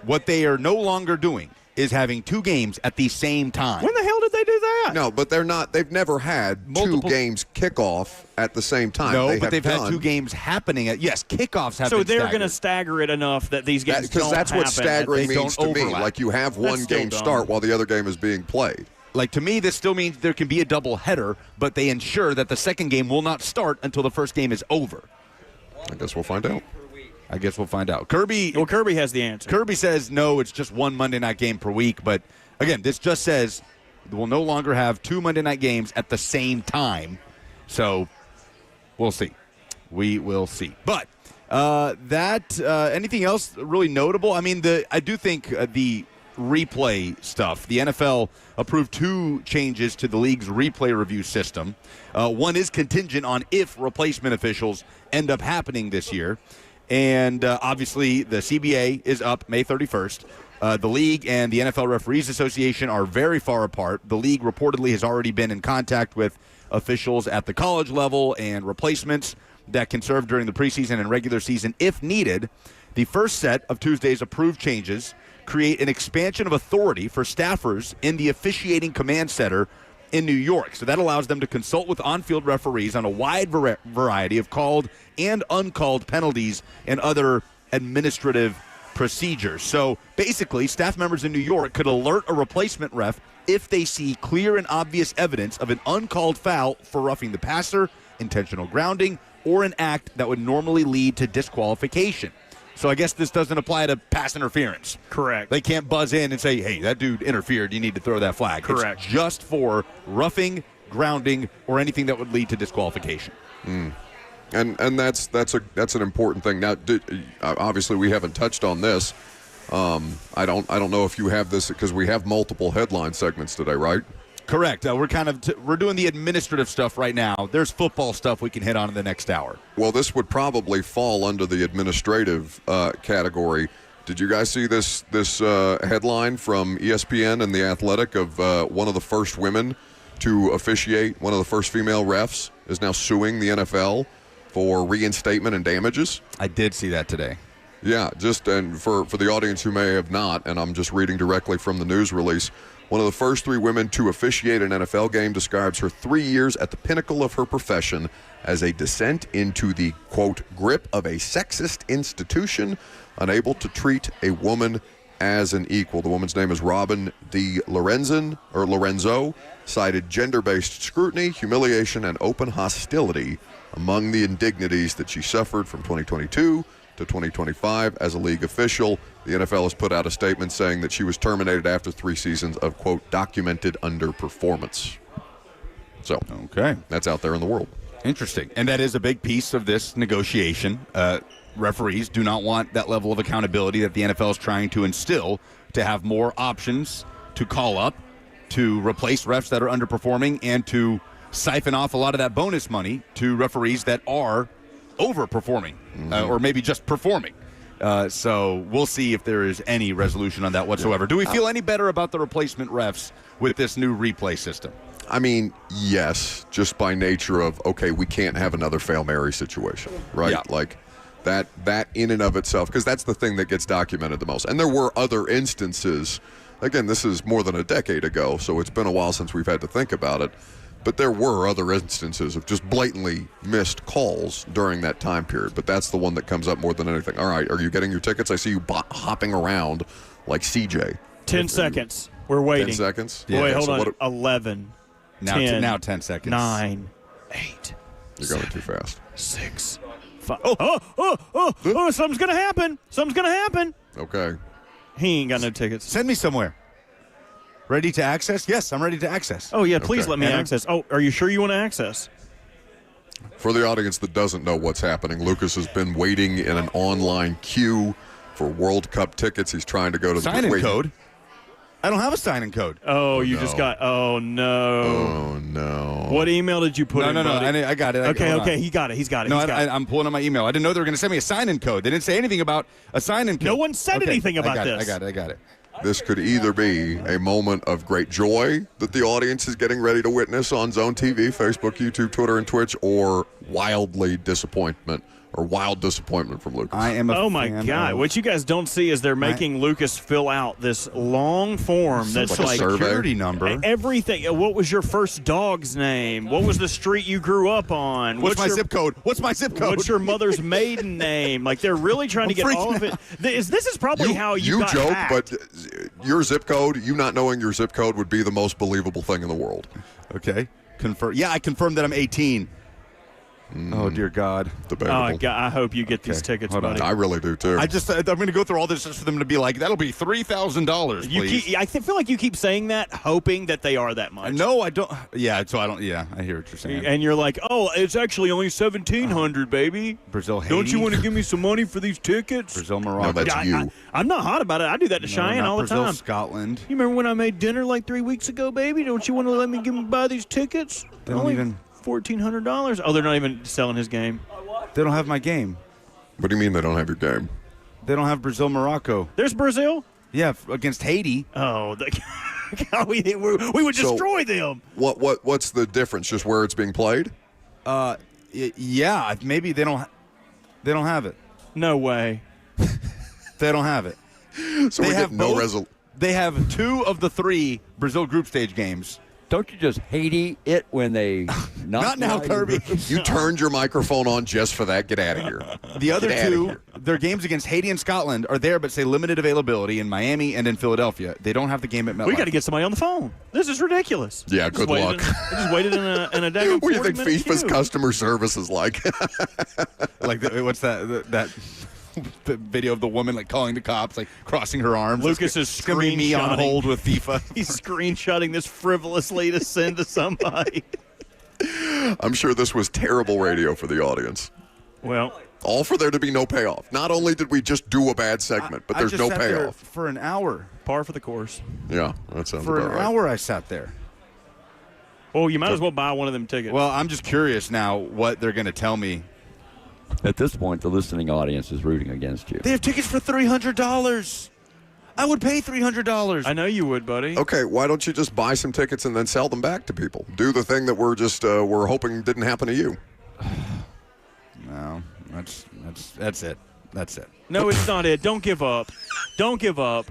What they are no longer doing is having 2 games at the same time. When the hell did they do that? No, but they're not. They've never had Multiple 2 games kickoff at the same time. No, but they've had 2 games happening. Kickoffs have. So they're going to stagger it enough that these games don't happen. Because that's what staggering means to me. Like, you have one game start while the other game is being played. Like, to me, this still means there can be a double header, but they ensure that the second game will not start until the first game is over. I guess we'll find out. Kirby has the answer. Kirby says no, it's just 1 Monday night game per week. But again, this just says we'll no longer have 2 Monday night games at the same time. So we'll see. We will see. But anything else really notable? I mean, I do think the replay stuff. The NFL approved 2 changes to the league's replay review system. One is contingent on if replacement officials end up happening this year. And obviously the CBA is up May 31st. The league and the NFL Referees Association are very far apart. The league reportedly has already been in contact with officials at the college level and replacements that can serve during the preseason and regular season if needed. The first set of Tuesday's approved changes create an expansion of authority for staffers in the officiating command center in New York. So that allows them to consult with on-field referees on a wide variety of called and uncalled penalties and other administrative procedures. So basically, staff members in New York could alert a replacement ref if they see clear and obvious evidence of an uncalled foul for roughing the passer, intentional grounding, or an act that would normally lead to disqualification. So I guess this doesn't apply to pass interference. Correct. They can't buzz in and say, hey, that dude interfered. You need to throw that flag. Correct. It's just for roughing, grounding, or anything that would lead to disqualification. And that's an important thing. Now, obviously, we haven't touched on this. I don't know if you have this because we have multiple headline segments today, right? Correct. We're doing the administrative stuff right now. There's football stuff we can hit on in the next hour. Well, this would probably fall under the administrative category. Did you guys see this headline from ESPN and The Athletic of one of the first women to officiate, one of the first female refs, is now suing the NFL for reinstatement and damages? I did see that today. Yeah, and for the audience who may have not, and I'm just reading directly from the news release, one of the first 3 women to officiate an NFL game describes her 3 years at the pinnacle of her profession as a descent into the, quote, grip of a sexist institution, unable to treat a woman as an equal. The woman's name is Robin Lorenzo, cited gender-based scrutiny, humiliation, and open hostility among the indignities that she suffered from 2022 to 2025 as a league official. The NFL has put out a statement saying that she was terminated after 3 seasons of, quote, documented underperformance. So, okay, that's out there in the world. Interesting. And that is a big piece of this negotiation. Referees do not want that level of accountability that the NFL is trying to instill, to have more options to call up, to replace refs that are underperforming, and to siphon off a lot of that bonus money to referees that are overperforming, or maybe just performing. So we'll see if there is any resolution on that whatsoever. Do we feel any better about the replacement refs with this new replay system? I mean, yes, just by nature of, okay, we can't have another Fail Mary situation, right? Yeah. Like that in and of itself, because that's the thing that gets documented the most. And there were other instances. Again, this is more than a decade ago, so it's been a while since we've had to think about it. But there were other instances of just blatantly missed calls during that time period. But that's the one that comes up more than anything. All right, are you getting your tickets? I see you hopping around like CJ. 10 seconds. We're waiting. 10 seconds? Yeah. Wait, hold on. 11. Now 10 seconds. 9. 8. You're going too fast. 6. 5. Oh, something's going to happen. Something's going to happen. Okay. He ain't got no tickets. Send me somewhere. Ready to access? Yes, I'm ready to access. Oh, yeah, please Okay. let me access. Oh, are you sure you want to access? For the audience that doesn't know what's happening, Lucas has been waiting in an online queue for World Cup tickets. He's trying to go to the Sign-in code. I don't have a sign-in code. Oh, you just got. Oh no. Oh no. What email did you put in? No. buddy? I got it. Okay. He got it. He's got it. No, He's got it. I'm pulling up my email. I didn't know they were going to send me a sign-in code. They didn't say anything about a sign-in code. No one said anything about this. I got it. This could either be a moment of great joy that the audience is getting ready to witness on Zone TV, Facebook, YouTube, Twitter, and Twitch, or wild disappointment from Lucas. I am a Oh my fan God! of- What you guys don't see is they're making Lucas fill out this long form that's like a survey. security number. everything. What was your first dog's name? What was the street you grew up on? What's my your, zip code? What's my zip code? What's your mother's maiden name? Like they're really trying to get freaking all of it. This is probably how you got joke, hacked. but your zip code, you not knowing your zip code would be the most believable thing in the world. Okay. Confirm. Yeah, I confirmed that I'm 18. Oh dear God. Debatable. Oh God! I hope you get these Okay, tickets, hold on. buddy. I really do too. I'm going to go through all this just for them to be like, that'll be $3,000, please. I feel like you keep saying that, hoping that they are that much. No, I don't. Yeah, so I don't. Yeah, I hear what you're saying. And you're like, oh, it's actually only $1,700, baby. Brazil, Haiti. Don't you want to give me some money for these tickets? Brazil, No, Morocco. that's you. I'm not hot about it. I do that to Cheyenne not all the Brazil, time. Scotland. You remember when I made dinner like 3 weeks ago, baby? Don't you want to let me buy these tickets? They don't Only even- $1,400. Oh, they're not even selling his game. They don't have my game. What do you mean they don't have your game? They don't have Brazil, Morocco. There's Brazil. Yeah, against Haiti. Oh, we would So- destroy them. What's the difference? Just where it's being played? Yeah, maybe they don't have it. No way. They don't have it. So They we have get no both. resolution. They have 2 of the 3 Brazil group stage games. Don't you just hate it when they Not now, Kirby. You turned your microphone on just for that. Get out of here. The other Get outta 2, here. their games against Haiti and Scotland are there, but say limited availability in Miami and in Philadelphia. They don't have the game at MetLife. We got to get somebody on the phone. This is ridiculous. Yeah, good luck. I just waited in a daggone What do you think 40-minute FIFA's queue. customer service is like? Like what's that the video of the woman like calling the cops, like crossing her arms. Lucas It's is gonna be me on screenshotting. hold with FIFA. He's screenshotting this frivolously to send to somebody. I'm sure this was terrible radio for the audience. Well, All for there to be no payoff. Not only did we just do a bad segment, but I there's just no sat there payoff. for an hour. par for the course. Yeah, that sounds For about an right. hour, I sat there. Oh, you might as well buy one of them tickets. Well, I'm just curious now what they're going to tell me. At this point, the listening audience is rooting against you. They have tickets for $300. I would pay $300. I know you would, buddy. Okay, why don't you just buy some tickets and then sell them back to people? Do the thing that we're hoping didn't happen to you. No, that's it. That's it. No, it's not it. Don't give up. Don't give up.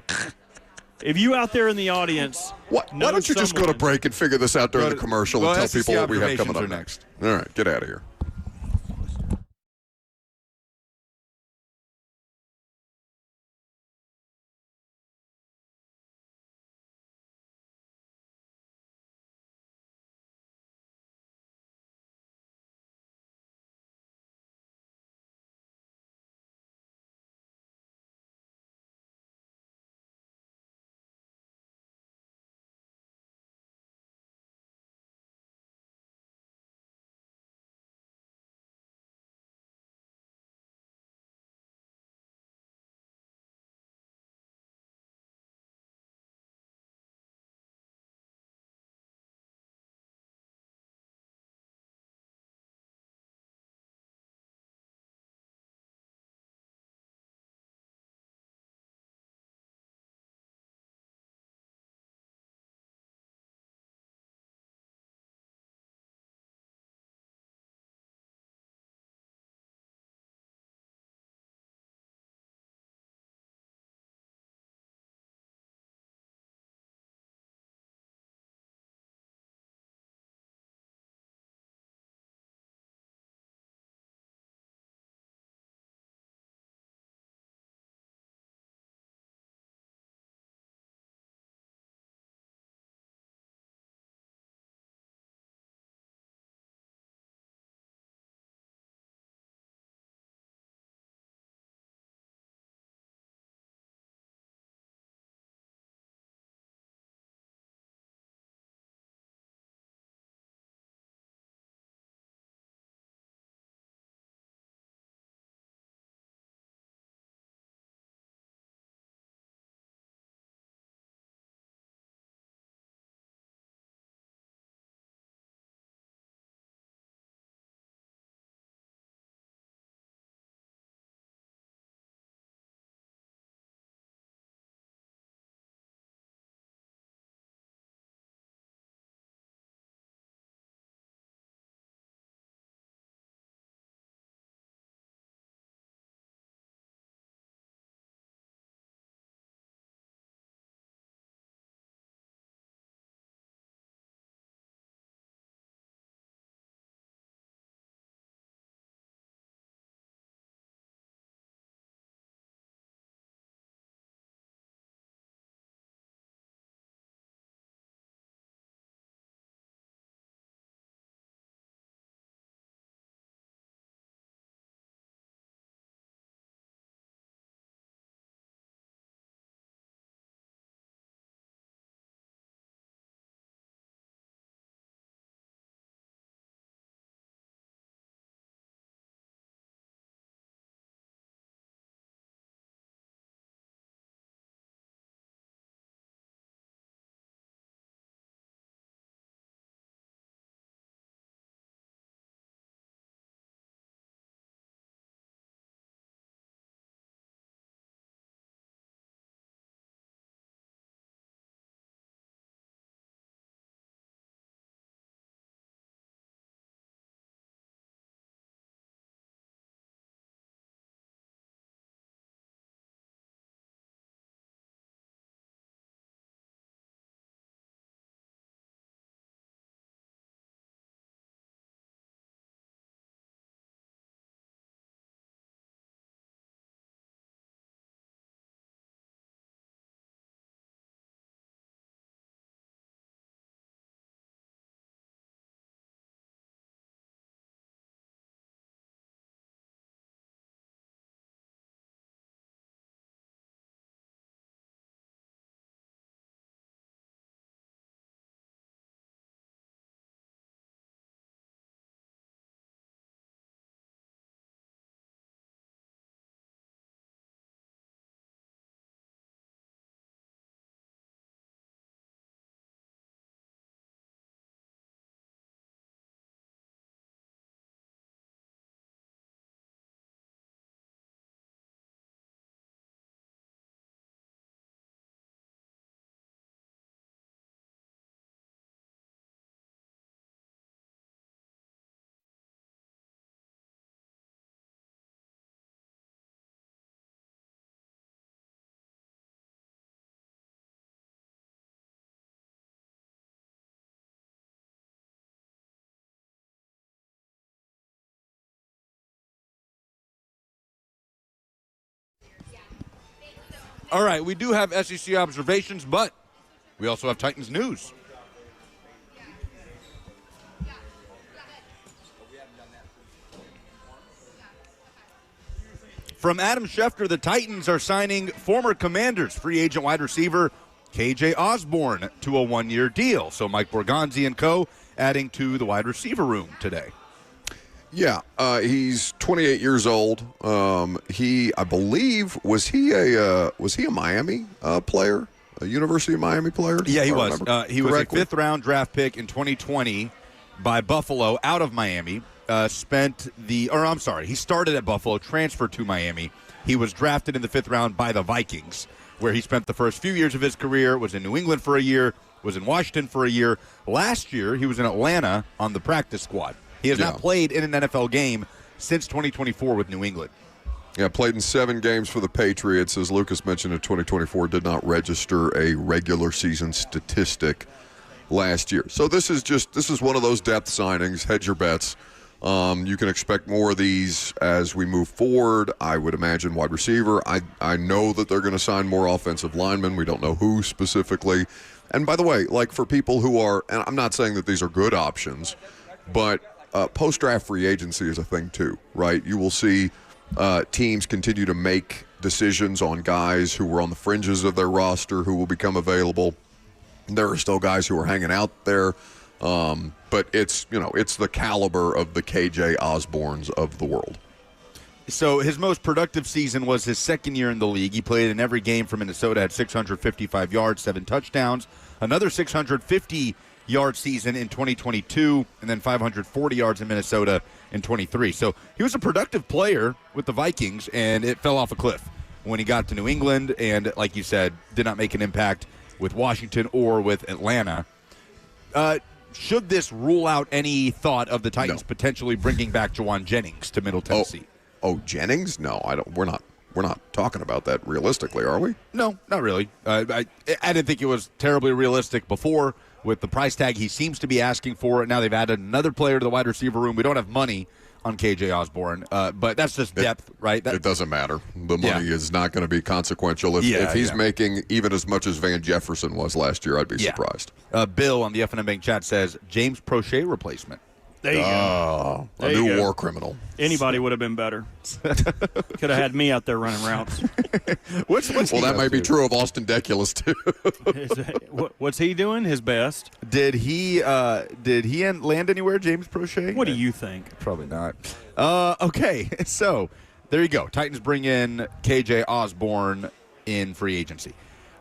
If you out there in the audience, Why don't you just go to break and figure this out during the commercial and tell people what we have coming up next? All right, get out of here. All right, we do have SEC observations, but we also have Titans news. From Adam Schefter, the Titans are signing former Commanders free agent wide receiver KJ Osborne to a one-year deal. So Mike Borgonzi and co. adding to the wide receiver room today. Yeah, he's 28 years old. I believe, was he a Miami player, a University of Miami player? Yeah, he was. He was a correctly. fifth-round draft pick in 2020 by Buffalo out of Miami. He started at Buffalo, transferred to Miami. He was drafted in the fifth round by the Vikings, where he spent the first few years of his career, was in New England for a year, was in Washington for a year. Last year, he was in Atlanta on the practice squad. He has not played in an NFL game since 2024 with New England. Yeah, played in 7 games for the Patriots. As Lucas mentioned, in 2024, did not register a regular season statistic last year. So this is one of those depth signings. Hedge your bets. You can expect more of these as we move forward. I would imagine wide receiver. I know that they're going to sign more offensive linemen. We don't know who specifically. And by the way, like for people who are, and I'm not saying that these are good options, but post-draft free agency is a thing too, right? You will see teams continue to make decisions on guys who were on the fringes of their roster who will become available. There are still guys who are hanging out there. But it's the caliber of the KJ Osbornes of the world. So his most productive season was his second year in the league. He played in every game for Minnesota, had 655 yards, 7 touchdowns, another 650-yard season in 2022, and then 540 yards in Minnesota in 23. So he was a productive player with the Vikings, and it fell off a cliff when he got to New England and, like you said, did not make an impact with Washington or with Atlanta. Should this rule out any thought of the Titans potentially bringing back Jawan Jennings to Middle Tennessee? Oh, Jennings? No, I don't. We're not talking about that realistically, are we? No, not really. I didn't think it was terribly realistic before with the price tag he seems to be asking for. Now they've added another player to the wide receiver room. We don't have money on KJ Osborne, but that's just depth, right? It doesn't matter. The money is not going to be consequential. If he's making even as much as Van Jefferson was last year, I'd be surprised. Bill on the FNM Bank chat says James Prochet replacement. There you go. A new war criminal. Anybody would have been better. Could have had me out there running routes. That might be true of Austin Deculus too. What's he doing? His best. Did he land anywhere, James Prochet? What do you think? Probably not. Okay, so there you go. Titans bring in KJ Osborne in free agency.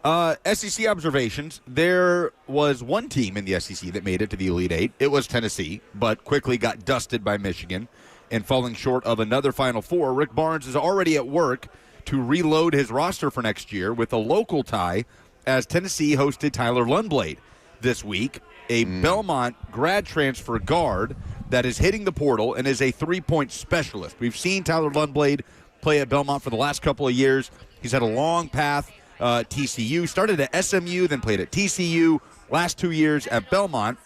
SEC observations. There was one team in the SEC that made it to the Elite Eight. It was Tennessee, but quickly got dusted by Michigan and falling short of another Final Four. Rick Barnes is already at work to reload his roster for next year with a local tie as Tennessee hosted Tyler Lundblade this week, a Belmont grad transfer guard that is hitting the portal and is a three-point specialist. We've seen Tyler Lundblade play at Belmont for the last couple of years. He's had a long path. TCU, started at SMU, then played at TCU, last 2 years at Belmont.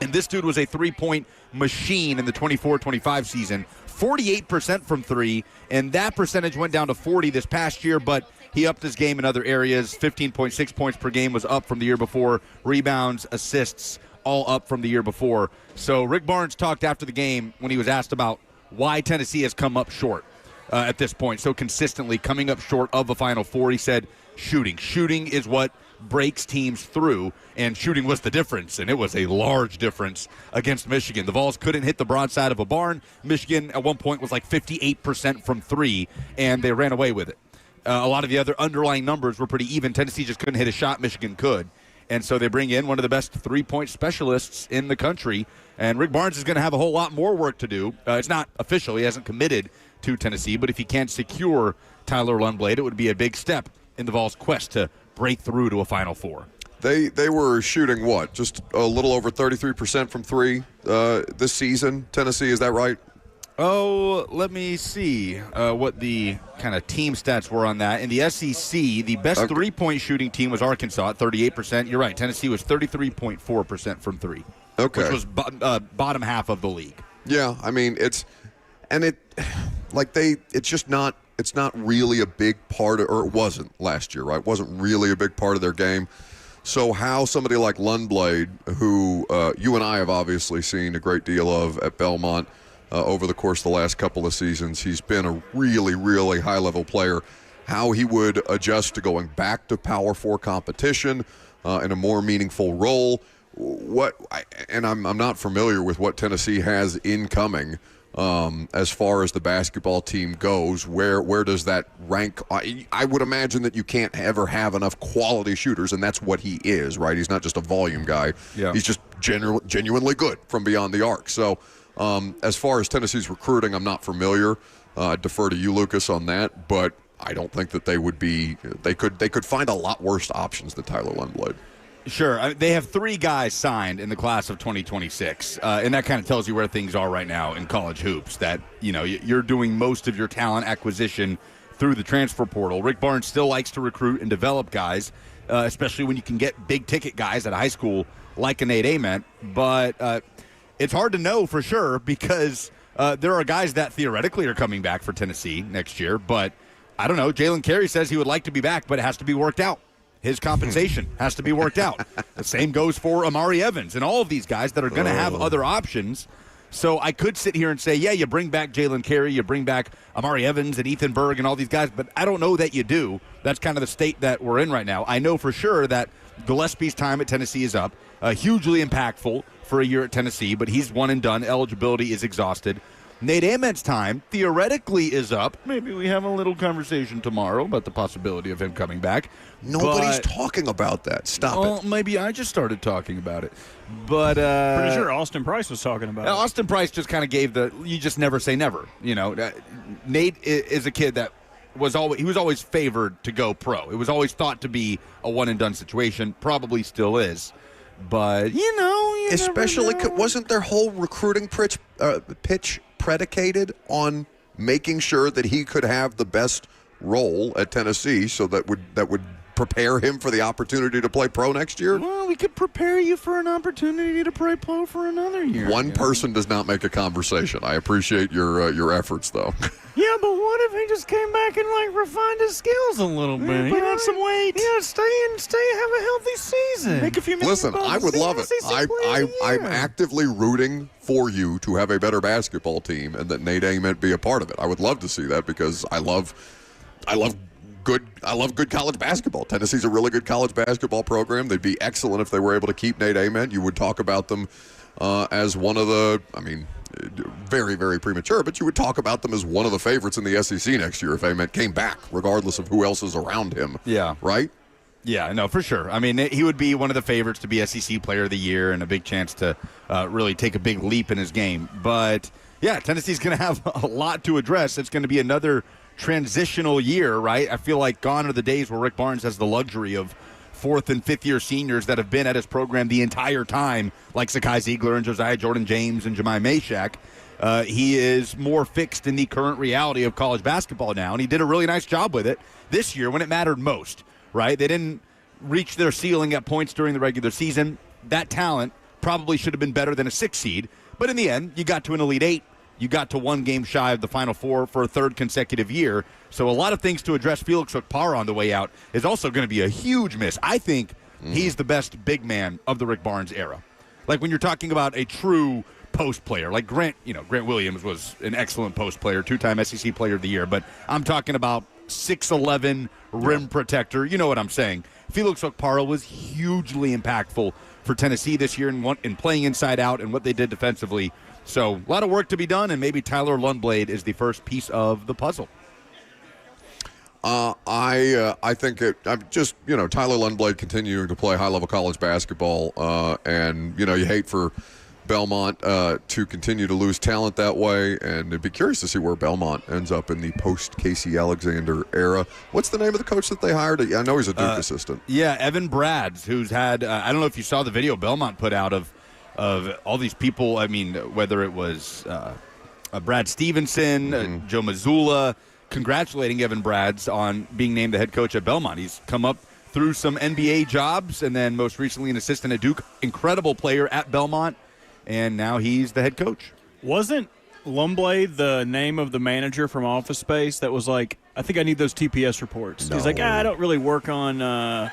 And this dude was a three-point machine in the 24-25 season, 48% from three, and that percentage went down to 40 this past year, but he upped his game in other areas. 15.6 points per game was up from the year before. Rebounds, assists, all up from the year before. So Rick Barnes talked after the game when he was asked about why Tennessee has come up short at this point, so consistently coming up short of the Final Four. He said, Shooting is what breaks teams through, and shooting was the difference, and it was a large difference against Michigan. The Vols couldn't hit the broadside of a barn. Michigan at one point was like 58% from three, and they ran away with it. A lot of the other underlying numbers were pretty even. Tennessee just couldn't hit a shot. Michigan could. And so they bring in one of the best three-point specialists in the country, and Rick Barnes is going to have a whole lot more work to do. It's not official. He hasn't committed to Tennessee, but if he can't secure Tyler Lundblade, it would be a big step in the Vols' quest to break through to a Final Four. They were shooting what? Just a little over 33% from three this season. Tennessee, is that right? Oh, let me see what the kind of team stats were on that. In the SEC, the best three-point shooting team was Arkansas at 38%. You're right. Tennessee was 33.4% from three, which was bottom half of the league. Yeah, I mean it's just not it's not really a big part of, or it wasn't last year, right? It wasn't really a big part of their game. So how somebody like Lundblad, who you and I have obviously seen a great deal of at Belmont over the course of the last couple of seasons, he's been a really, really high-level player, how he would adjust to going back to Power 4 competition in a more meaningful role. I'm not familiar with what Tennessee has incoming as far as the basketball team goes. Where does that rank? I would imagine that you can't ever have enough quality shooters, and that's what he is, right? He's not just a volume guy. Yeah. He's just genuinely good from beyond the arc. So as far as Tennessee's recruiting, I'm not familiar. I defer to you, Lucas, on that, but I don't think that they would be. They could find a lot worse options than Tyler Lundblad. Sure. They have 3 guys signed in the class of 2026, and that kind of tells you where things are right now in college hoops, that you're doing most of your talent acquisition through the transfer portal. Rick Barnes still likes to recruit and develop guys, especially when you can get big-ticket guys at a high school like a Nate Ament, but it's hard to know for sure because there are guys that theoretically are coming back for Tennessee next year, but I don't know. Jalen Carey says he would like to be back, but it has to be worked out. His compensation has to be worked out. The same goes for Amari Evans and all of these guys that are going to have other options. So I could sit here and say, yeah, you bring back Jalen Carey, you bring back Amari Evans and Ethan Berg and all these guys, but I don't know that you do. That's kind of the state that we're in right now. I know for sure that Gillespie's time at Tennessee is up, hugely impactful for a year at Tennessee, but he's one and done. Eligibility is exhausted. Nate Ament's time theoretically is up. Maybe we have a little conversation tomorrow about the possibility of him coming back. Nobody's talking about that. Stop it. Maybe I just started talking about it. But pretty sure Austin Price was talking about it. Austin Price just kind of gave you just never say never. Nate is a kid that was always favored to go pro. It was always thought to be a one and done situation. Probably still is. But especially wasn't their whole recruiting pitch predicated on making sure that he could have the best role at Tennessee, so that would prepare him for the opportunity to play pro next year? Well, we could prepare you for an opportunity to play pro for another year. One person does not make a conversation. I appreciate your efforts, though. Yeah, but what if he just came back and refined his skills a little bit? Put on some weight. Yeah, stay, have a healthy season. Make a few minutes. Listen, I would love it. I'm actively rooting for you to have a better basketball team, and that Nate Ament be a part of it. I would love to see that because I love good college basketball. Tennessee's a really good college basketball program. They'd be excellent if they were able to keep Nate Ament. You would talk about them as one of the, very, very premature, but you would talk about them as one of the favorites in the SEC next year if Ament came back, regardless of who else is around him. Yeah. Right? Yeah, no, for sure. He would be one of the favorites to be SEC Player of the Year and a big chance to really take a big leap in his game. But, yeah, Tennessee's going to have a lot to address. It's going to be another transitional year, right? I feel like gone are the days where Rick Barnes has the luxury of 4th and 5th year seniors that have been at his program the entire time, like Sakai Ziegler and Josiah Jordan-James and Jemai Meshack. He is more fixed in the current reality of college basketball now, and he did a really nice job with it this year when it mattered most, right? They didn't reach their ceiling at points during the regular season. That talent probably should have been better than a 6 seed, but in the end, you got to an Elite 8. You got to one game shy of the Final Four for a 3rd consecutive year. So a lot of things to address. Felix Okpara on the way out is also going to be a huge miss. I think he's the best big man of the Rick Barnes era. Like when you're talking about a true post player, like Grant Williams was an excellent post player, 2-time SEC Player of the Year. But I'm talking about 6'11" rim protector. You know what I'm saying. Felix Okpara was hugely impactful for Tennessee this year in playing inside out and what they did defensively. So a lot of work to be done, and maybe Tyler Lundblad is the first piece of the puzzle. I think I'm just Tyler Lundblad continuing to play high-level college basketball, and you hate for Belmont to continue to lose talent that way, and I'd be curious to see where Belmont ends up in the post-Casey Alexander era. What's the name of the coach that they hired? I know he's a Duke assistant. Yeah, Evan Brads, who's had I don't know if you saw the video Belmont put out of all these people. Whether it was Brad Stevenson, Joe Mazzulla, congratulating Evan Brads on being named the head coach at Belmont. He's come up through some NBA jobs and then most recently an assistant at Duke. Incredible player at Belmont, and now he's the head coach. Wasn't Lumblade the name of the manager from Office Space that was like, I think I need those TPS reports? He's like, I don't really work on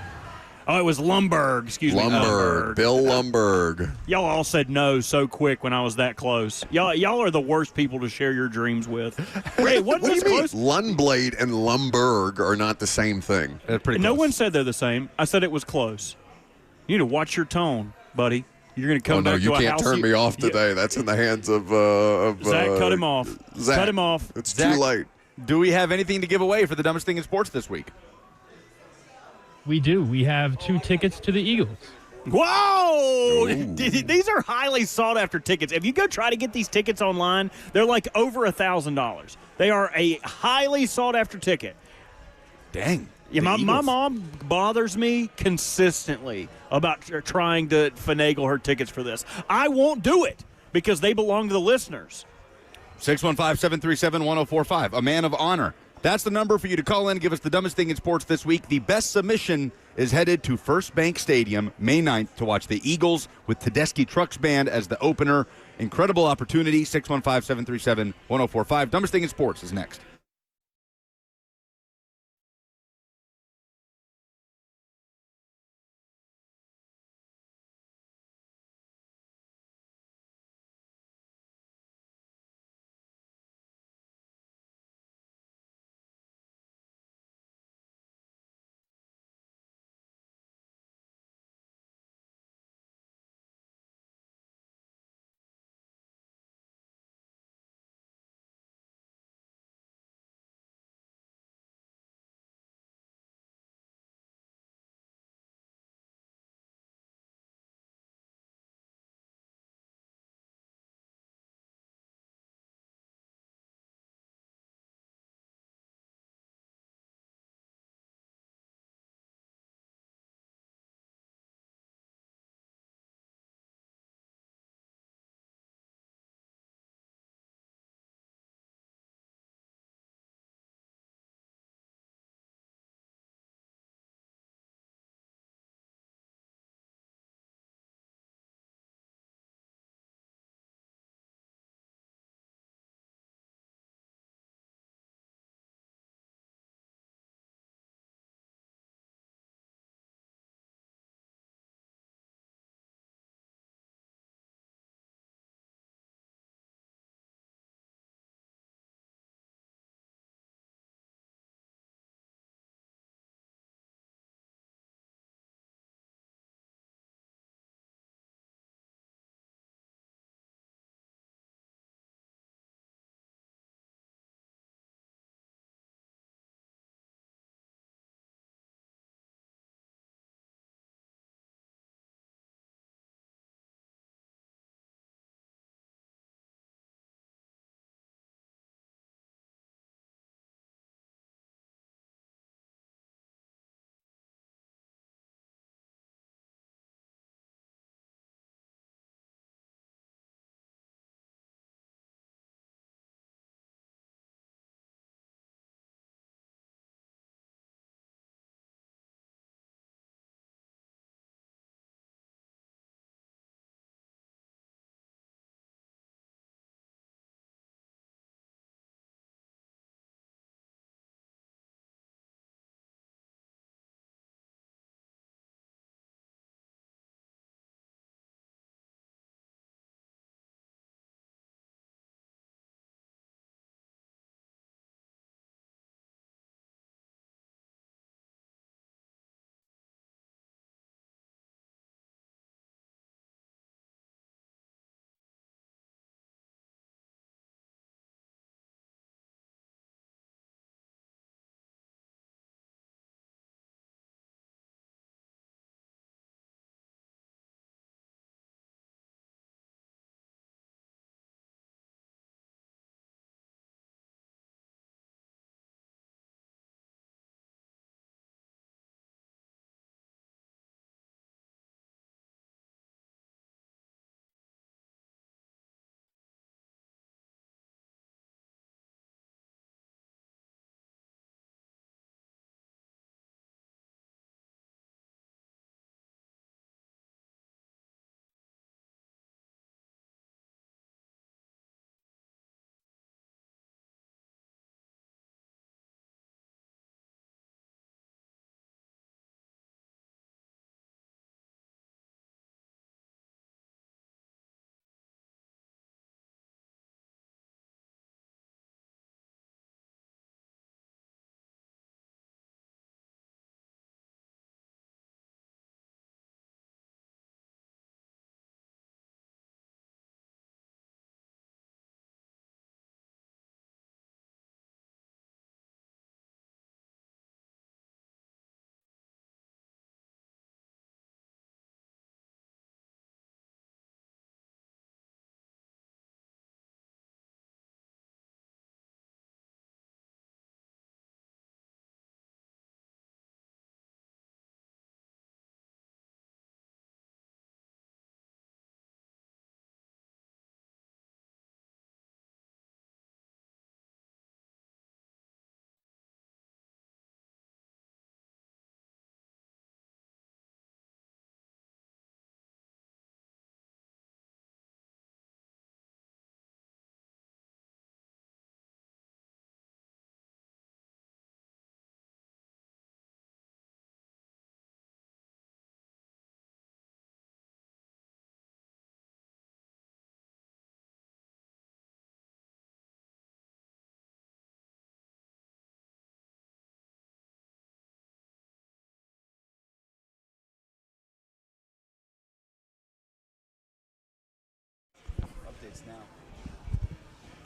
it was Lumberg. Excuse me. Lumberg. Bill Lumberg. Y'all all said no so quick when I was that close. Y'all are the worst people to share your dreams with. Hey, What do you mean? Lundblade and Lumberg are not the same thing. Pretty No close. one said they're the same. I said it was close. You need to watch your tone, buddy. You're going to come back you to a can't house. turn me off today. That's in the hands of Zach, cut him off. Zach. Cut him off. It's Zach, too late. Do we have anything to give away for the dumbest thing in sports this week? We do. We have 2 tickets to the Eagles. Whoa! Ooh. These are highly sought after tickets. If you go try to get these tickets online, they're like over $1,000. They are a highly sought after ticket. Dang. Yeah, The my Eagles. mom bothers me consistently about trying to finagle her tickets for this. I won't do it because they belong to the listeners. 615-737-1045, a man of honor. That's the number for you to call in and give us the dumbest thing in sports this week. The best submission is headed to First Bank Stadium May 9th to watch the Eagles with Tedeschi Trucks Band as the opener. Incredible opportunity. 615-737-1045. Dumbest thing in sports is next.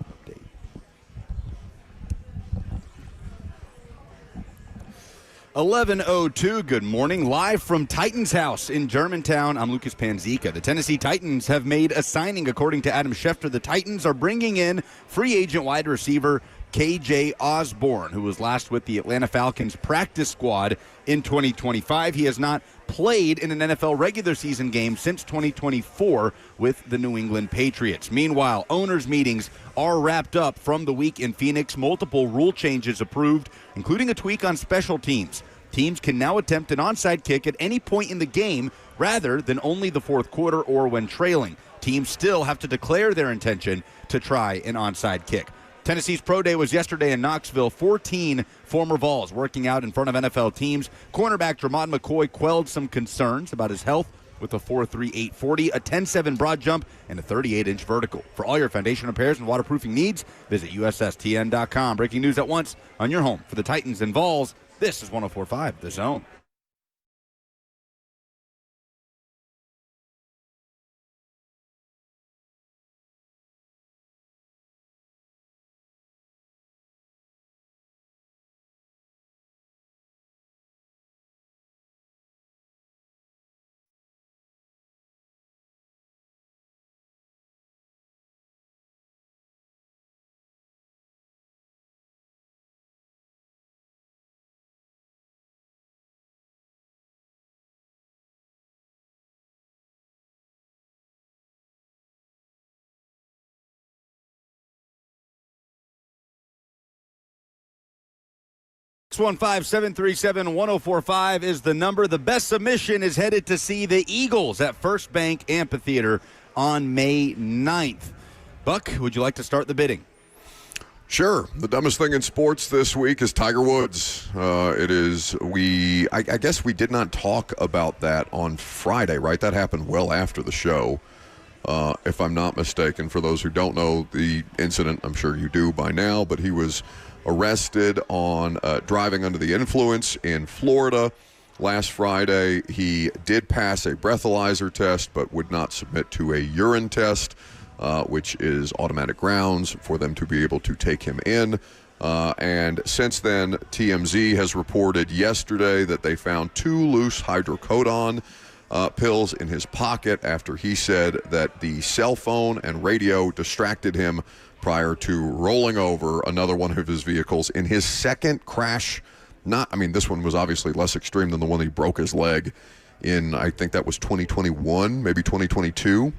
Update. 11:02. Good morning. Live from Titans House in Germantown, I'm Lucas Panzica. The Tennessee Titans have made a signing. According to Adam Schefter, the Titans are bringing in free agent wide receiver KJ Osborne, who was last with the Atlanta Falcons practice squad in 2025. He has not played in an NFL regular season game since 2024 with the New England Patriots. Meanwhile, owners' meetings are wrapped up from the week in Phoenix. Multiple rule changes approved, including a tweak on special teams. Teams can now attempt an onside kick at any point in the game rather than only the fourth quarter or when trailing. Teams still have to declare their intention to try an onside kick. Tennessee's Pro Day was yesterday in Knoxville. 14 former Vols working out in front of NFL teams. Cornerback Dramon McCoy quelled some concerns about his health with a 4.38 40, a 10.7 broad jump, and a 38-inch vertical. For all your foundation repairs and waterproofing needs, visit USSTN.com. Breaking news at once on your home for the Titans and Vols. This is 104.5 The Zone. One 737-1045 is the number. The best submission is headed to see the Eagles at First Bank Amphitheater on May 9th. Buck, would you like to start the bidding? Sure. The dumbest thing in sports this week is Tiger Woods. I guess we did not talk about that on Friday, right? That happened well after the show, if I'm not mistaken. For those who don't know the incident, I'm sure you do by now, but he was arrested on driving under the influence in Florida last Friday. He did pass a breathalyzer test but would not submit to a urine test, which is automatic grounds for them to be able to take him in. And since then, TMZ has reported yesterday that they found 2 loose hydrocodone pills in his pocket after he said that the cell phone and radio distracted him prior to rolling over another one of his vehicles in his second crash. This one was obviously less extreme than the one he broke his leg in, I think that was 2021, maybe 2022,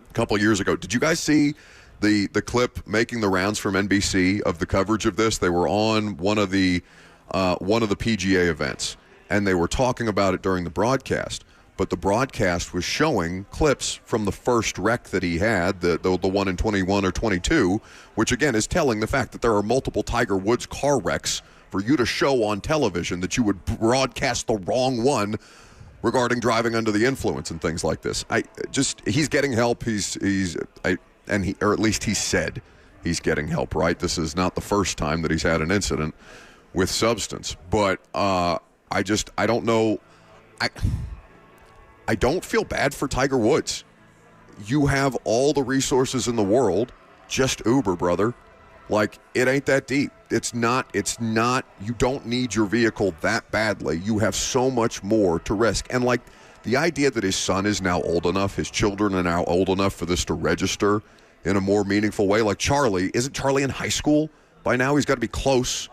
a couple of years ago. Did you guys see the clip making the rounds from NBC of the coverage of this? They were on one of the PGA events, and they were talking about it during the broadcast. But the broadcast was showing clips from the first wreck that he had, the one in 21 or 22, which again is telling the fact that there are multiple Tiger Woods car wrecks for you to show on television, that you would broadcast the wrong one regarding driving under the influence and things like this. He's getting help. Or at least he said he's getting help, right? This is not the first time that he's had an incident with substance. But I don't know. I don't feel bad for Tiger Woods. You have all the resources in the world. Just Uber, brother. Like, it ain't that deep. It's not, you don't need your vehicle that badly. You have so much more to risk. And, like, the idea that his son is now old enough, his children are now old enough for this to register in a more meaningful way. Like Charlie, isn't Charlie in high school by now? He's got to be close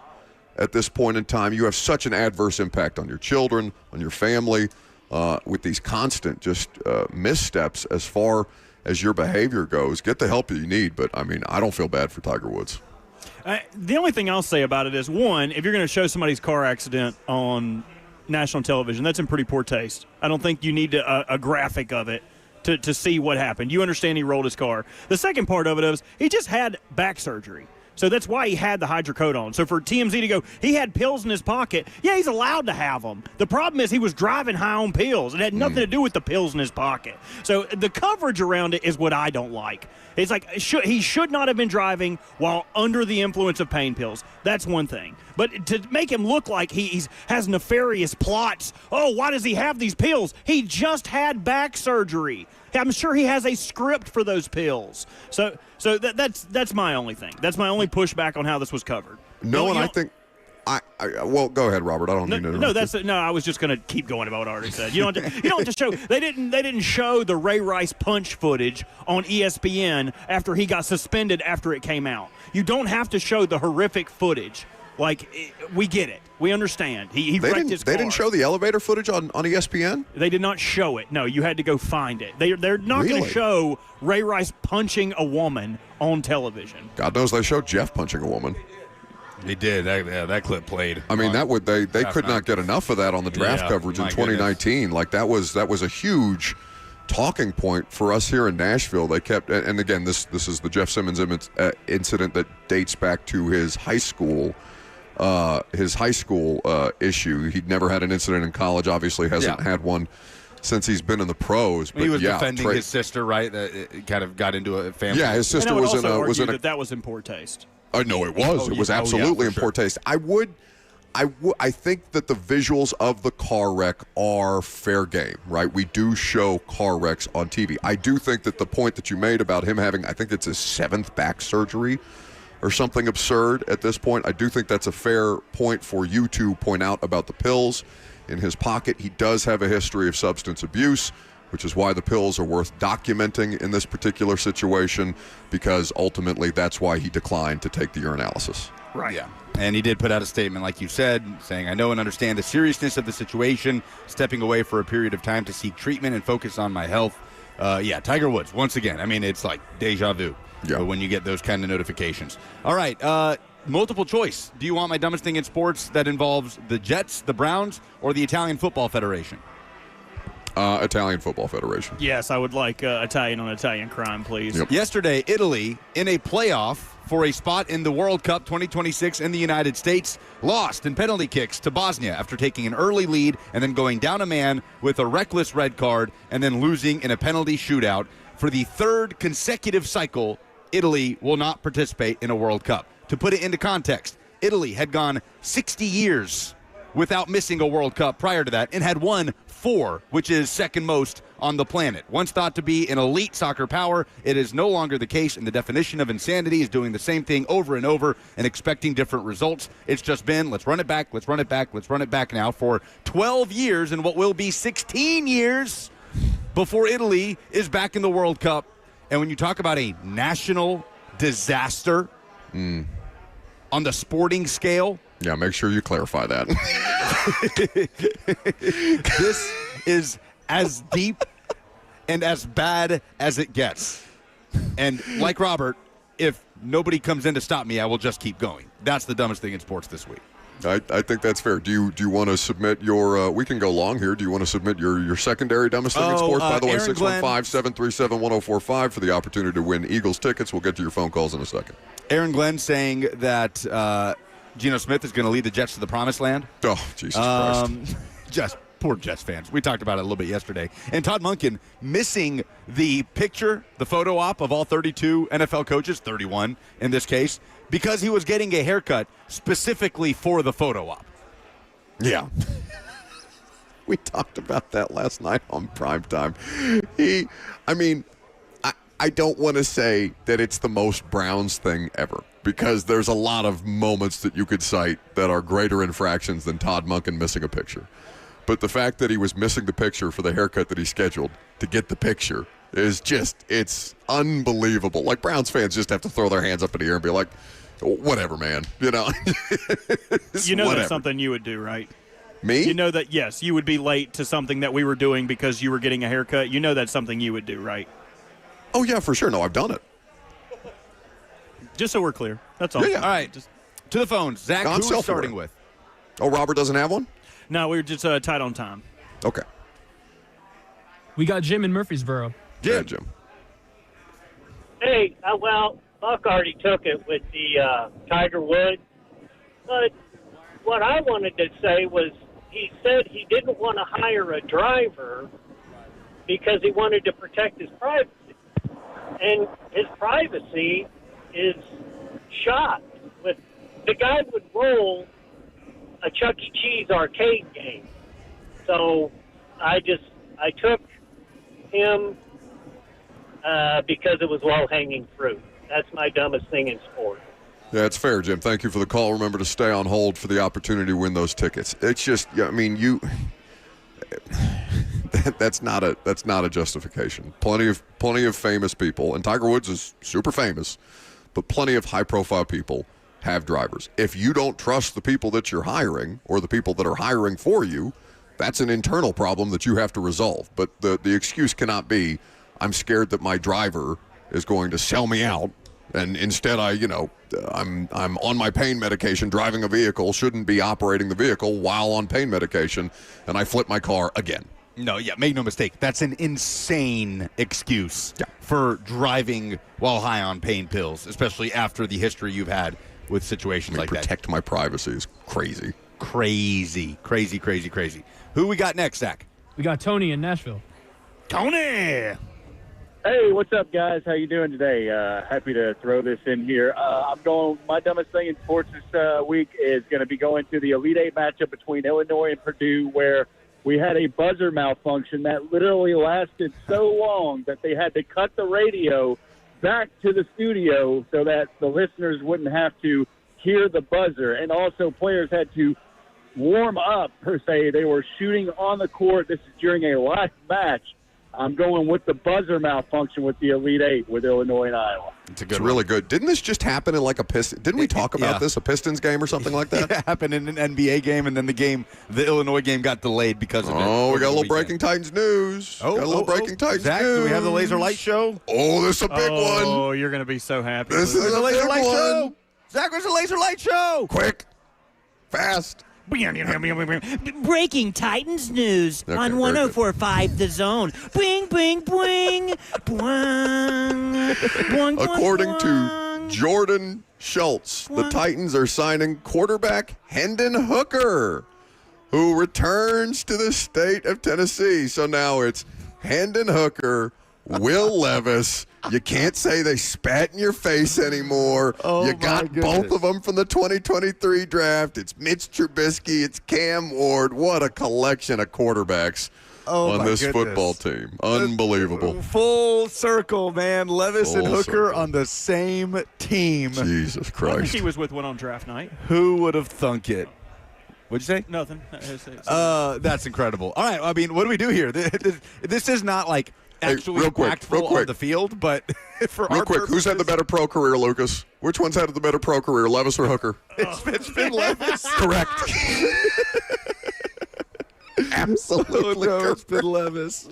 at this point in time. You have such an adverse impact on your children, on your family, with these constant missteps as far as your behavior goes. Get the help you need, but I don't feel bad for Tiger Woods. The only thing I'll say about it is, one, if you're going to show somebody's car accident on national television, that's in pretty poor taste. I don't think you need a graphic of it to see what happened. You understand he rolled his car. The second part of it is he just had back surgery. So that's why he had the hydrocodone. So for TMZ to go, he had pills in his pocket. Yeah, he's allowed to have them. The problem is he was driving high on pills. It had nothing to do with the pills in his pocket. So the coverage around it is what I don't like. It's like he should not have been driving while under the influence of pain pills. That's one thing. But to make him look like he has nefarious plots, why does he have these pills? He just had back surgery. I'm sure he has a script for those pills. So that's my only thing. That's my only pushback on how this was covered. No, and I think. Well, go ahead, Robert. I don't mean to interrupt. I was just going to keep going about what I already said. You don't have to show. They didn't show the Ray Rice punch footage on ESPN after he got suspended after it came out. You don't have to show the horrific footage. Like, we get it. We understand. He wrecked his car. They didn't show the elevator footage on ESPN? They did not show it. No, you had to go find it. They're not going to show Ray Rice punching a woman on television. God knows they showed Jeff punching a woman. They did. That clip played. I mean, they could not get enough of that on the draft coverage in 2019. Goodness. Like that was a huge talking point for us here in Nashville. They kept, and again, this is the Jeff Simmons incident that dates back to his high school issue. He'd never had an incident in college. Obviously, hasn't had one since he's been in the pros. But he was defending his sister, right? That it kind of got into a family. Yeah, his sister was in a. That was in poor taste. No, it was. It was absolutely in poor taste. I think that the visuals of the car wreck are fair game, right? We do show car wrecks on TV. I do think that the point that you made about him having, I think it's his 7th back surgery or something absurd at this point, I do think that's a fair point for you to point out about the pills in his pocket. He does have a history of substance abuse, which is why the pills are worth documenting in this particular situation, because ultimately that's why he declined to take the urinalysis. Right. Yeah. And he did put out a statement, like you said, saying, "I know and understand the seriousness of the situation, stepping away for a period of time to seek treatment and focus on my health." Tiger Woods, once again. I mean, it's like deja vu when you get those kind of notifications. All right. Multiple choice. Do you want my dumbest thing in sports that involves the Jets, the Browns, or the Italian Football Federation? Italian Football Federation. Yes, I would like Italian on Italian crime, please. Yep. Yesterday, Italy, in a playoff for a spot in the World Cup 2026 in the United States, lost in penalty kicks to Bosnia after taking an early lead and then going down a man with a reckless red card and then losing in a penalty shootout. For the 3rd consecutive cycle, Italy will not participate in a World Cup. To put it into context, Italy had gone 60 years without missing a World Cup prior to that and had won 4, which is second most on the planet. Once thought to be an elite soccer power, it is no longer the case, and the definition of insanity is doing the same thing over and over and expecting different results. It's just been, let's run it back, let's run it back, let's run it back now for 12 years and what will be 16 years before Italy is back in the World Cup. And when you talk about a national disaster on the sporting scale, yeah, make sure you clarify that. This is as deep and as bad as it gets. And like Robert, if nobody comes in to stop me, I will just keep going. That's the dumbest thing in sports this week. I think that's fair. Do you want to submit your we can go long here. Do you want to submit your secondary dumbest thing in sports? By the way, 615-737-1045 for the opportunity to win Eagles tickets. We'll get to your phone calls in a second. Aaron Glenn saying that Geno Smith is going to lead the Jets to the promised land. Oh, Jesus Christ. Just poor Jets fans. We talked about it a little bit yesterday. And Todd Monken missing the picture, the photo op of all 32 NFL coaches, 31 in this case, because he was getting a haircut specifically for the photo op. Yeah. We talked about that last night on Primetime. I don't want to say that it's the most Browns thing ever, because there's a lot of moments that you could cite that are greater infractions than Todd Monken missing a picture. But the fact that he was missing the picture for the haircut that he scheduled to get the picture is just, it's unbelievable. Like, Browns fans just have to throw their hands up in the air and be like, whatever, man. You know? That's something you would do, right? Me? You know that, yes, you would be late to something that we were doing because you were getting a haircut. You know that's something you would do, right? Oh, yeah, for sure. No, I've done it. Just so we're clear. That's all. Yeah. All right. Just to the phones. Zach, who are we starting with? Oh, Robert doesn't have one? No, we were just tight on time. Okay. We got Jim in Murfreesboro. Yeah, Jim. Hey, well, Buck already took it with the Tiger Woods. But what I wanted to say was he said he didn't want to hire a driver because he wanted to protect his privacy. And his privacy is shot. With the guy would roll a Chuck E. Cheese arcade game. So I took him because it was low-hanging fruit. That's my dumbest thing in sport. Yeah, it's fair, Jim. Thank you for the call. Remember to stay on hold for the opportunity to win those tickets. It's just, I mean, that's not a justification. Plenty of famous people, and Tiger Woods is super famous, but plenty of high-profile people have drivers. If you don't trust the people that you're hiring or the people that are hiring for you, that's an internal problem that you have to resolve. But the excuse cannot be, I'm scared that my driver is going to sell me out, and instead I'm on my pain medication driving a vehicle, shouldn't be operating the vehicle while on pain medication, and I flip my car again. No, yeah, make no mistake. That's an insane excuse for driving while high on pain pills, especially after the history you've had with situations like that. Protect my privacy is crazy. Crazy. Who we got next, Zach? We got Tony in Nashville. Tony! Hey, what's up, guys? How you doing today? Happy to throw this in here. My dumbest thing in sports this week is going to be going to the Elite Eight matchup between Illinois and Purdue, where we had a buzzer malfunction that literally lasted so long that they had to cut the radio back to the studio so that the listeners wouldn't have to hear the buzzer. And also players had to warm up, per se. They were shooting on the court. This is during a live match. I'm going with the buzzer malfunction with the Elite Eight with Illinois and Iowa. It's really good. Didn't this just happen in like a Pistons? Didn't we talk about this, a Pistons game or something like that? It happened in an NBA game, and then the Illinois game got delayed because of it. Oh, we got a little breaking Titans news. Got a little breaking Titans Zach, news. do we have the Laser Light Show? Oh, this is a big one. Oh, you're going to be so happy. This is a Laser big Light one. Show. Zach, where's the Laser Light Show? Quick, fast. Breaking Titans news on 104.5 The Zone. Bing, bing, bing. Boing, boing, According boing, to boing. Jordan Schultz, the Titans are signing quarterback Henden Hooker, who returns to the state of Tennessee. So now it's Henden Hooker, Will Levis. You can't say they spat in your face anymore. Oh, you got both of them from the 2023 draft. It's Mitch Trubisky. It's Cam Ward. What a collection of quarterbacks on this football team. Unbelievable. Full circle, man. Levis and Hooker circle. on the same team. Jesus I think Christ. he was with one on draft night. Who would have thunk it? What'd you say? Nothing. That's incredible. All right, I mean, what do we do here? This is not like actually real quick, impactful on the field, but for Real our quick, who's had the better pro career, Lucas? Which one's had the better pro career, Levis or Hooker? It's been Levis. Correct. Absolutely correct. It's been Levis.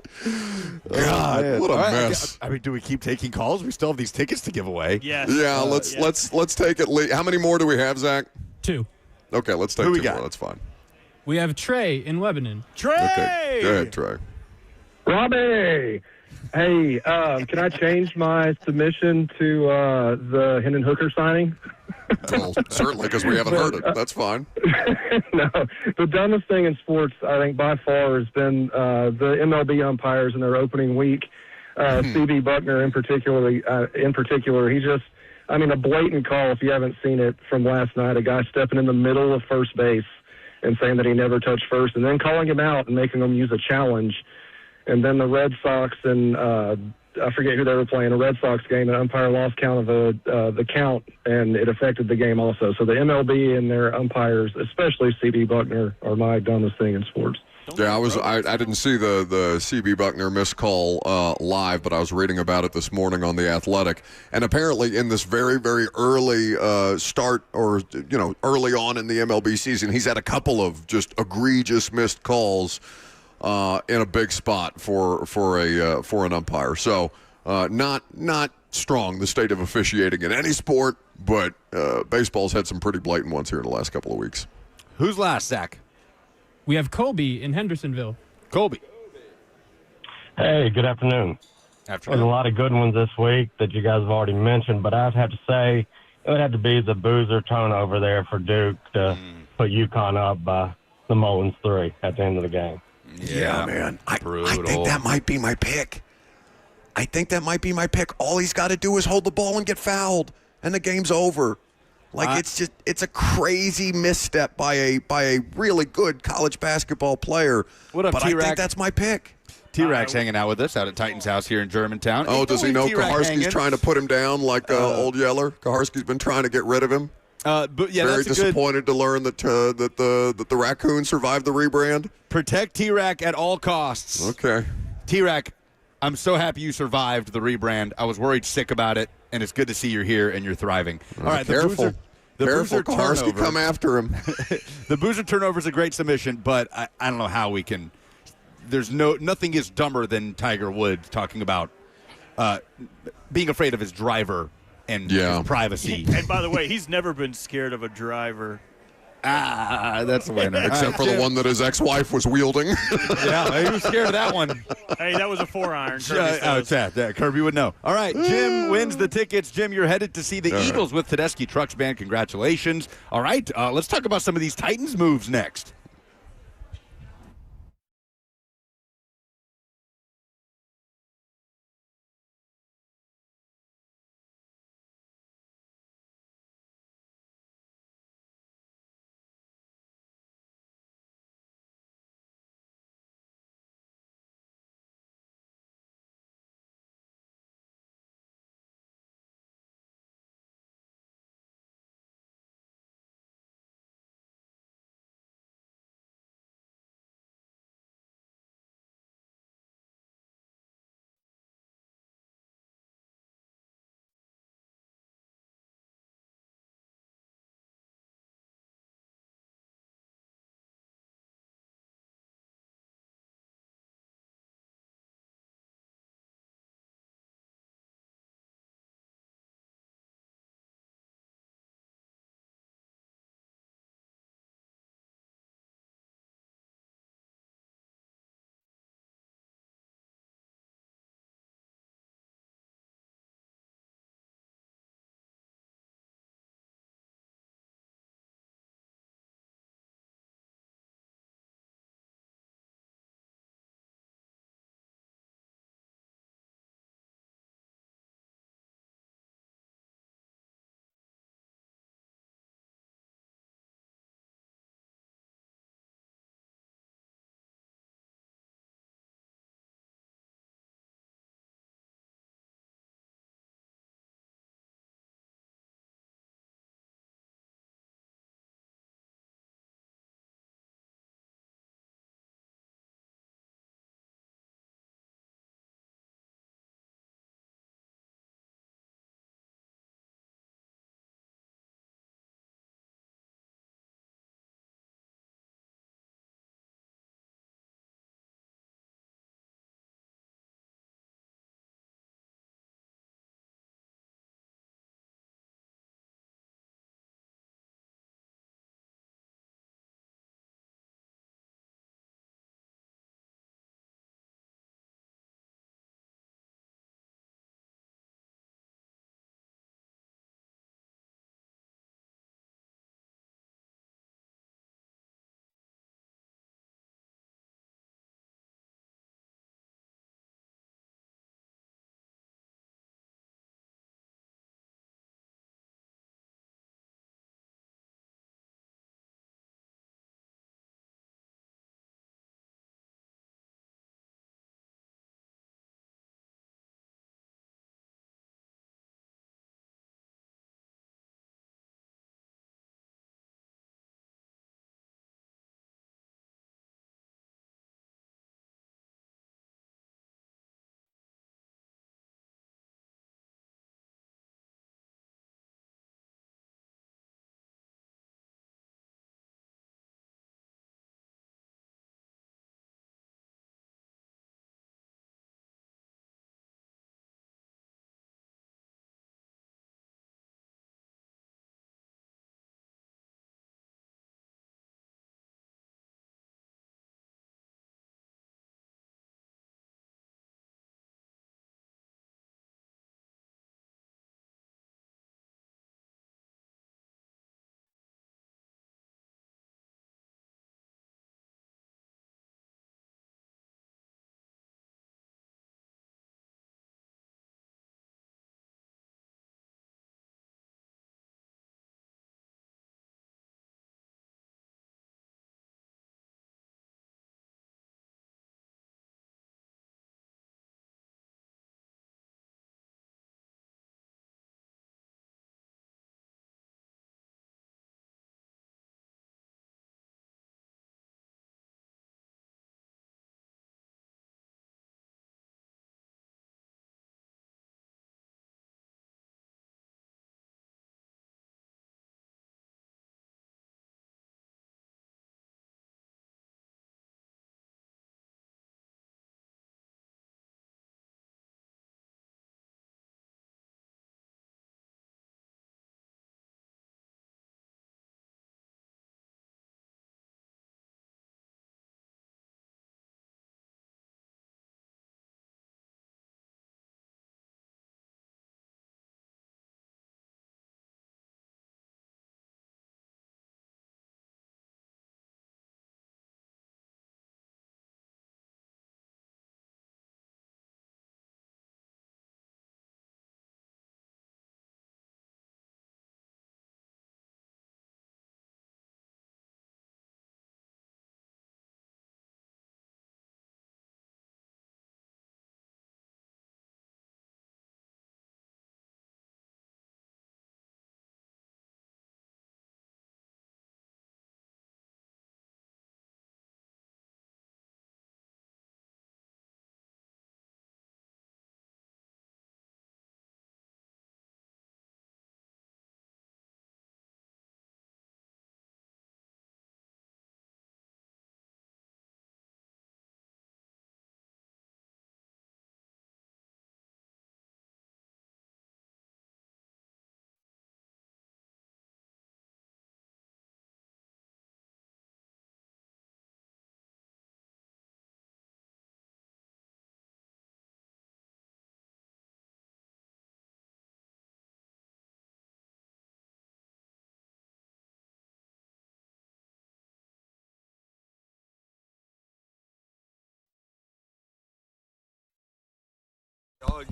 God, what a mess. I mean, do we keep taking calls? We still have these tickets to give away. Yes. Yeah, let's take it. How many more do we have, Zach? 2. Okay, let's take Who we 2 got? more. That's fine. We have Trey in Lebanon. Trey! Okay, go ahead, Trey. Robbie! Hey, can I change my submission to the Henden Hooker signing? Well, certainly, because we haven't heard it. That's fine. No, the dumbest thing in sports, I think, by far has been the MLB umpires in their opening week. C.B. Buckner in particular, he just, I mean, a blatant call, if you haven't seen it from last night, a guy stepping in the middle of first base and saying that he never touched first, and then calling him out and making him use a challenge. And then the Red Sox and I forget who they were playing, a Red Sox game, an umpire lost count of the count, and it affected the game also. So the MLB and their umpires, especially C.B. Buckner, are my dumbest thing in sports. Yeah, I didn't see the C.B. Buckner missed call live, but I was reading about it this morning on The Athletic. And apparently in this very, very early start or, early on in the MLB season, he's had a couple of just egregious missed calls in a big spot for an umpire. So not strong, the state of officiating in any sport, but baseball's had some pretty blatant ones here in the last couple of weeks. Who's last, Zach? We have Colby in Hendersonville. Colby. Hey, good afternoon. There's a lot of good ones this week that you guys have already mentioned, but I'd have to say it would have to be the Boozer turnover there for Duke to put UConn up by the Mullins 3 at the end of the game. Yeah, man. I think that might be my pick. All he's got to do is hold the ball and get fouled, and the game's over. It's a crazy misstep by a really good college basketball player. What up, but I T-Rack? think that's my pick. T-Rac's hanging out with us out at Titan's house here in Germantown. Oh, does he know T-Rac Kaharski's hanging. trying to put him down like Old Yeller? Kaharski's been trying to get rid of him. But yeah, Very that's disappointed to learn that that the raccoon survived the rebrand. Protect T-Rac at all costs. Okay. T-Rac, I'm so happy you survived the rebrand. I was worried sick about it, and it's good to see you're here and you're thriving. All right, careful. Boozer Kaharski turnover. come after him. The Boozer turnover is a great submission, but I don't know how we can. There's nothing is dumber than Tiger Woods talking about being afraid of his driver and his privacy. And by the way, he's never been scared of a driver. That's the winner. Except for the one that his ex-wife was wielding. Yeah, he was scared of that one. Hey, that was a 4-iron. Kirby would know. All right, Jim wins the tickets. Jim, you're headed to see the Eagles with Tedeschi Trucks Band. Congratulations. All right, let's talk about some of these Titans moves next.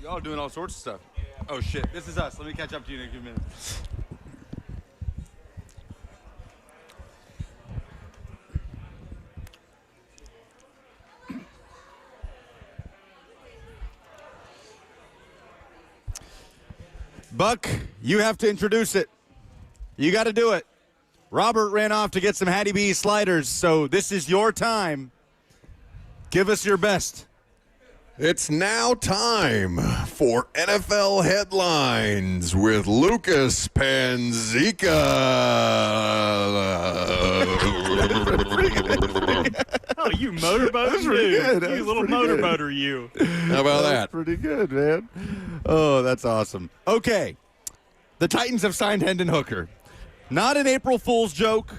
Y'all doing all sorts of stuff. Oh, shit. This is us. Let me catch up to you in a few minutes. Buck, you have to introduce it. You got to do it. Robert ran off to get some Hattie B sliders, so this is your time. Give us your best. It's now time for NFL headlines with Lucas Panzica. Oh, you motorboat dude. You little motorboater, you. How about that? Pretty good, man. Oh, that's awesome. Okay. The Titans have signed Henden Hooker. Not an April Fool's joke.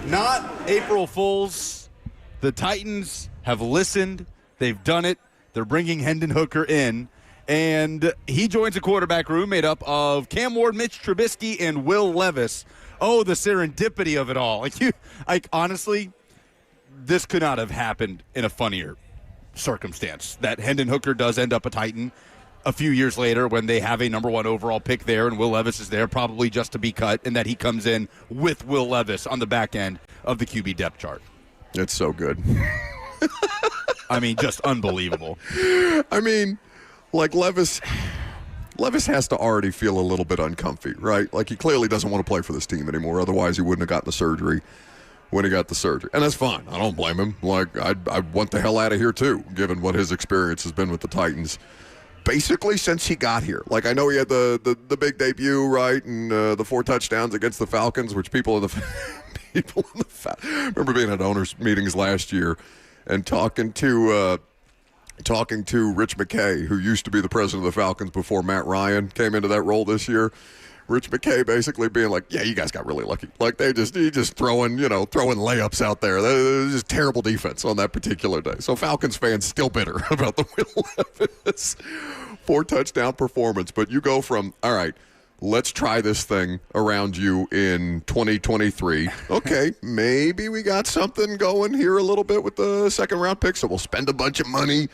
Not April Fool's. The Titans have listened. They've done it. They're bringing Henden Hooker in, and he joins a quarterback room made up of Cam Ward, Mitch Trubisky, and Will Levis. Oh, the serendipity of it all. Honestly, this could not have happened in a funnier circumstance, that Henden Hooker does end up a Titan a few years later when they have a number 1 overall pick there, and Will Levis is there probably just to be cut, and that he comes in with Will Levis on the back end of the QB depth chart. It's so good. I mean, just unbelievable. I mean, like Levis has to already feel a little bit uncomfy, right? Like he clearly doesn't want to play for this team anymore. Otherwise, he wouldn't have gotten the surgery when he got the surgery. And that's fine. I don't blame him. Like, I want the hell out of here, too, given what his experience has been with the Titans. Basically, since he got here. Like, I know he had the big debut, right, and the 4 touchdowns against the Falcons, which people in the remember being at owners' meetings last year and talking to Rich McKay, who used to be the president of the Falcons before Matt Ryan came into that role this year. Rich McKay basically being like, yeah, you guys got really lucky. Like he just throwing layups out there. That was just terrible defense on that particular day. So Falcons fans still bitter about the Will Levis 4 touchdown performance. But you go from, all right, let's try this thing around you in 2023. Okay, maybe we got something going here a little bit with the second-round pick, so we'll spend a bunch of money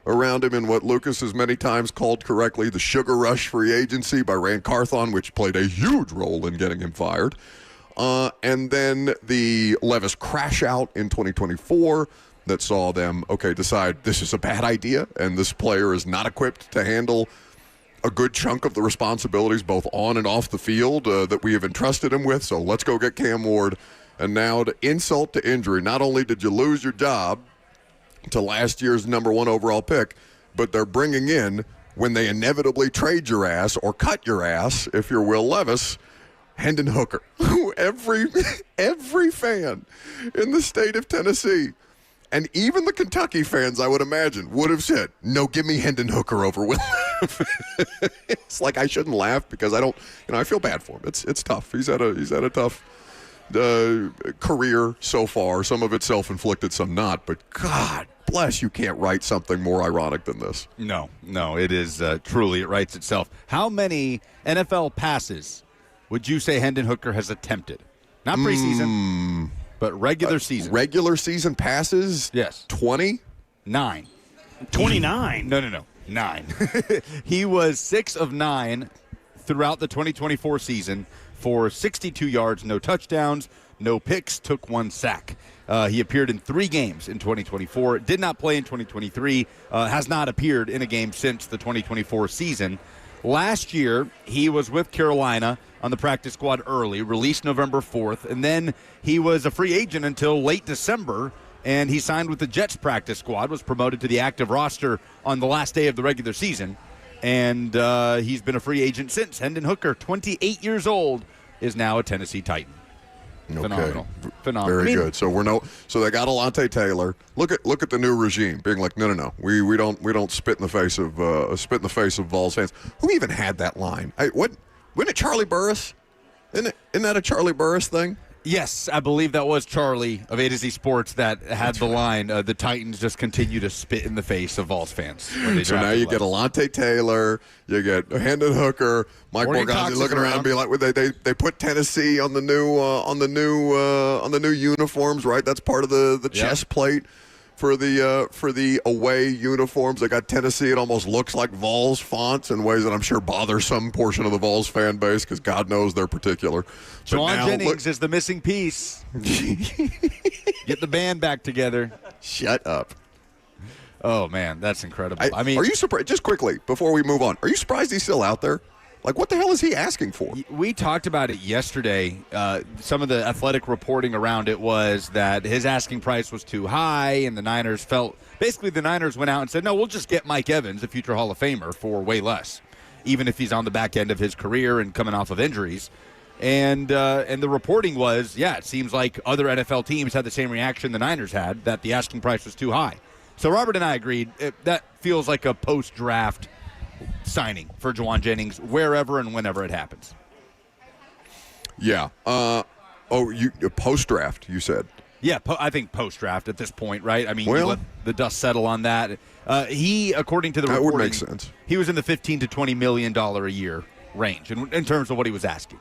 around him in what Lucas has many times called correctly the sugar rush free agency by Rand Carthon, which played a huge role in getting him fired. And then the Levis crash out in 2024 that saw them, decide this is a bad idea and this player is not equipped to handle a good chunk of the responsibilities both on and off the field that we have entrusted him with. So let's go get Cam Ward. And now to insult to injury, not only did you lose your job to last year's number 1 overall pick, but they're bringing in, when they inevitably trade your ass or cut your ass, if you're Will Levis, Henden Hooker, who every fan in the state of Tennessee, and even the Kentucky fans, I would imagine, would have said, no, give me Henden Hooker over Will Levis. It's like I shouldn't laugh because I feel bad for him. It's tough. He's had a tough career so far. Some of it self-inflicted, some not. But God bless, you can't write something more ironic than this. No, it is truly, it writes itself. How many NFL passes would you say Henden Hooker has attempted? Not preseason, but regular season. Regular season passes? Yes. 20? 9. 29? No. 9. He was 6 of 9 throughout the 2024 season for 62 yards, no touchdowns, no picks, took 1 sack. He appeared in 3 games in 2024, did not play in 2023, has not appeared in a game since the 2024 season. Last year, he was with Carolina on the practice squad early, released November 4th, and then he was a free agent until late December, and he signed with the Jets practice squad, was promoted to the active roster on the last day of the regular season, and he's been a free agent since. Henden Hooker, 28 years old, is now a Tennessee Titan. Okay. Phenomenal. Very good. So they got Alontae Taylor. Look at the new regime being like, no. We don't spit in the face of Vols fans. Who even had that line? Wasn't it Charlie Burris? Isn't that a Charlie Burris thing? Yes, I believe that was Charlie of A to Z Sports that had the line, the Titans just continue to spit in the face of Vols fans. So now you get Alontae Taylor, you get Henden Hooker, Mike Borgazzi looking around and be like, they put Tennessee on the new uniforms, right? That's part of the chest plate for the away uniforms. They got Tennessee. It almost looks like Vols fonts in ways that I'm sure bother some portion of the Vols fan base because God knows they're particular. Juwan Jennings is the missing piece. Get the band back together. Shut up. Oh, man, that's incredible. I mean, are you surprised? Just quickly before we move on, are you surprised he's still out there? Like, what the hell is he asking for? We talked about it yesterday. Some of the athletic reporting around it was that his asking price was too high, and the Niners the Niners went out and said, no, we'll just get Mike Evans, a future Hall of Famer, for way less, even if he's on the back end of his career and coming off of injuries. And the reporting was, it seems like other NFL teams had the same reaction the Niners had, that the asking price was too high. So Robert and I agreed that feels like a post-draft signing for Juwan Jennings wherever and whenever it happens. Yeah. You post-draft, you said? Yeah, I think post-draft at this point, right? I mean, you let the dust settle on that. He, according to the reporting, that would make sense. He was in the $15 to $20 million a year range in terms of what he was asking.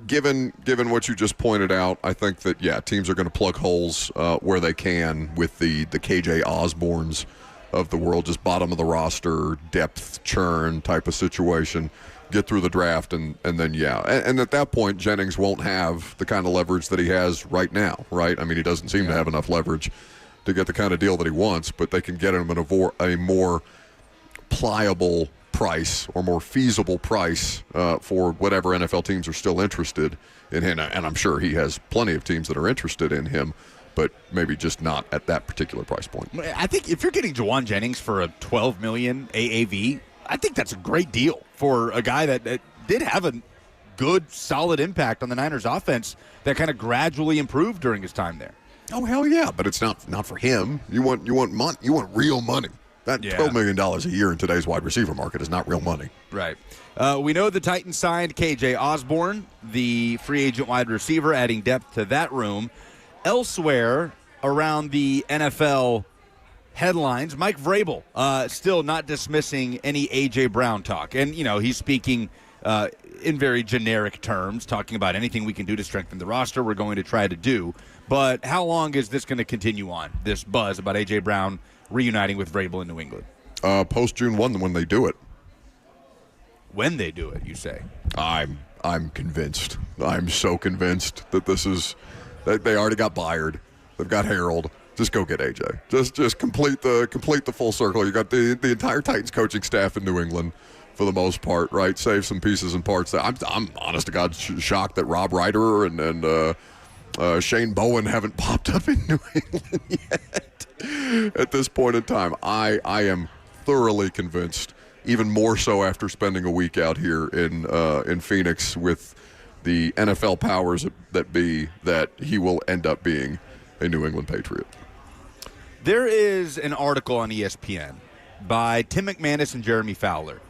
Given what you just pointed out, I think that, teams are going to plug holes where they can with the KJ Osbornes of the world, just bottom of the roster, depth churn type of situation, get through the draft, and then, And at that point, Jennings won't have the kind of leverage that he has right now, right? I mean, he doesn't seem to have enough leverage to get the kind of deal that he wants, but they can get him at a more pliable price or more feasible price for whatever NFL teams are still interested in him. And I'm sure he has plenty of teams that are interested in him, but maybe just not at that particular price point. I think if you're getting Juwan Jennings for a $12 million AAV, I think that's a great deal for a guy that did have a good, solid impact on the Niners offense that kind of gradually improved during his time there. Oh, hell yeah, but it's not for him. You want money. You want real money. That $12 million a year in today's wide receiver market is not real money. Right. We know the Titans signed KJ Osborne, the free agent wide receiver, adding depth to that room. Elsewhere around the NFL headlines, Mike Vrabel still not dismissing any A.J. Brown talk. And, he's speaking in very generic terms, talking about anything we can do to strengthen the roster, we're going to try to do. But how long is this going to continue on, this buzz about A.J. Brown reuniting with Vrabel in New England? Post June 1 when they do it. When they do it, you say? I'm convinced. I'm so convinced that this is that they already got Byard. They've got Harold. Just go get AJ. Just complete the full circle. You got the entire Titans coaching staff in New England for the most part, right? Save some pieces and parts. I'm honest to God shocked that Rob Ryder and Shane Bowen haven't popped up in New England yet. At this point in time, I am thoroughly convinced, even more so after spending a week out here in Phoenix with the NFL powers that be, that he will end up being a New England Patriot. There is an article on ESPN by Tim McManus and Jeremy Fowler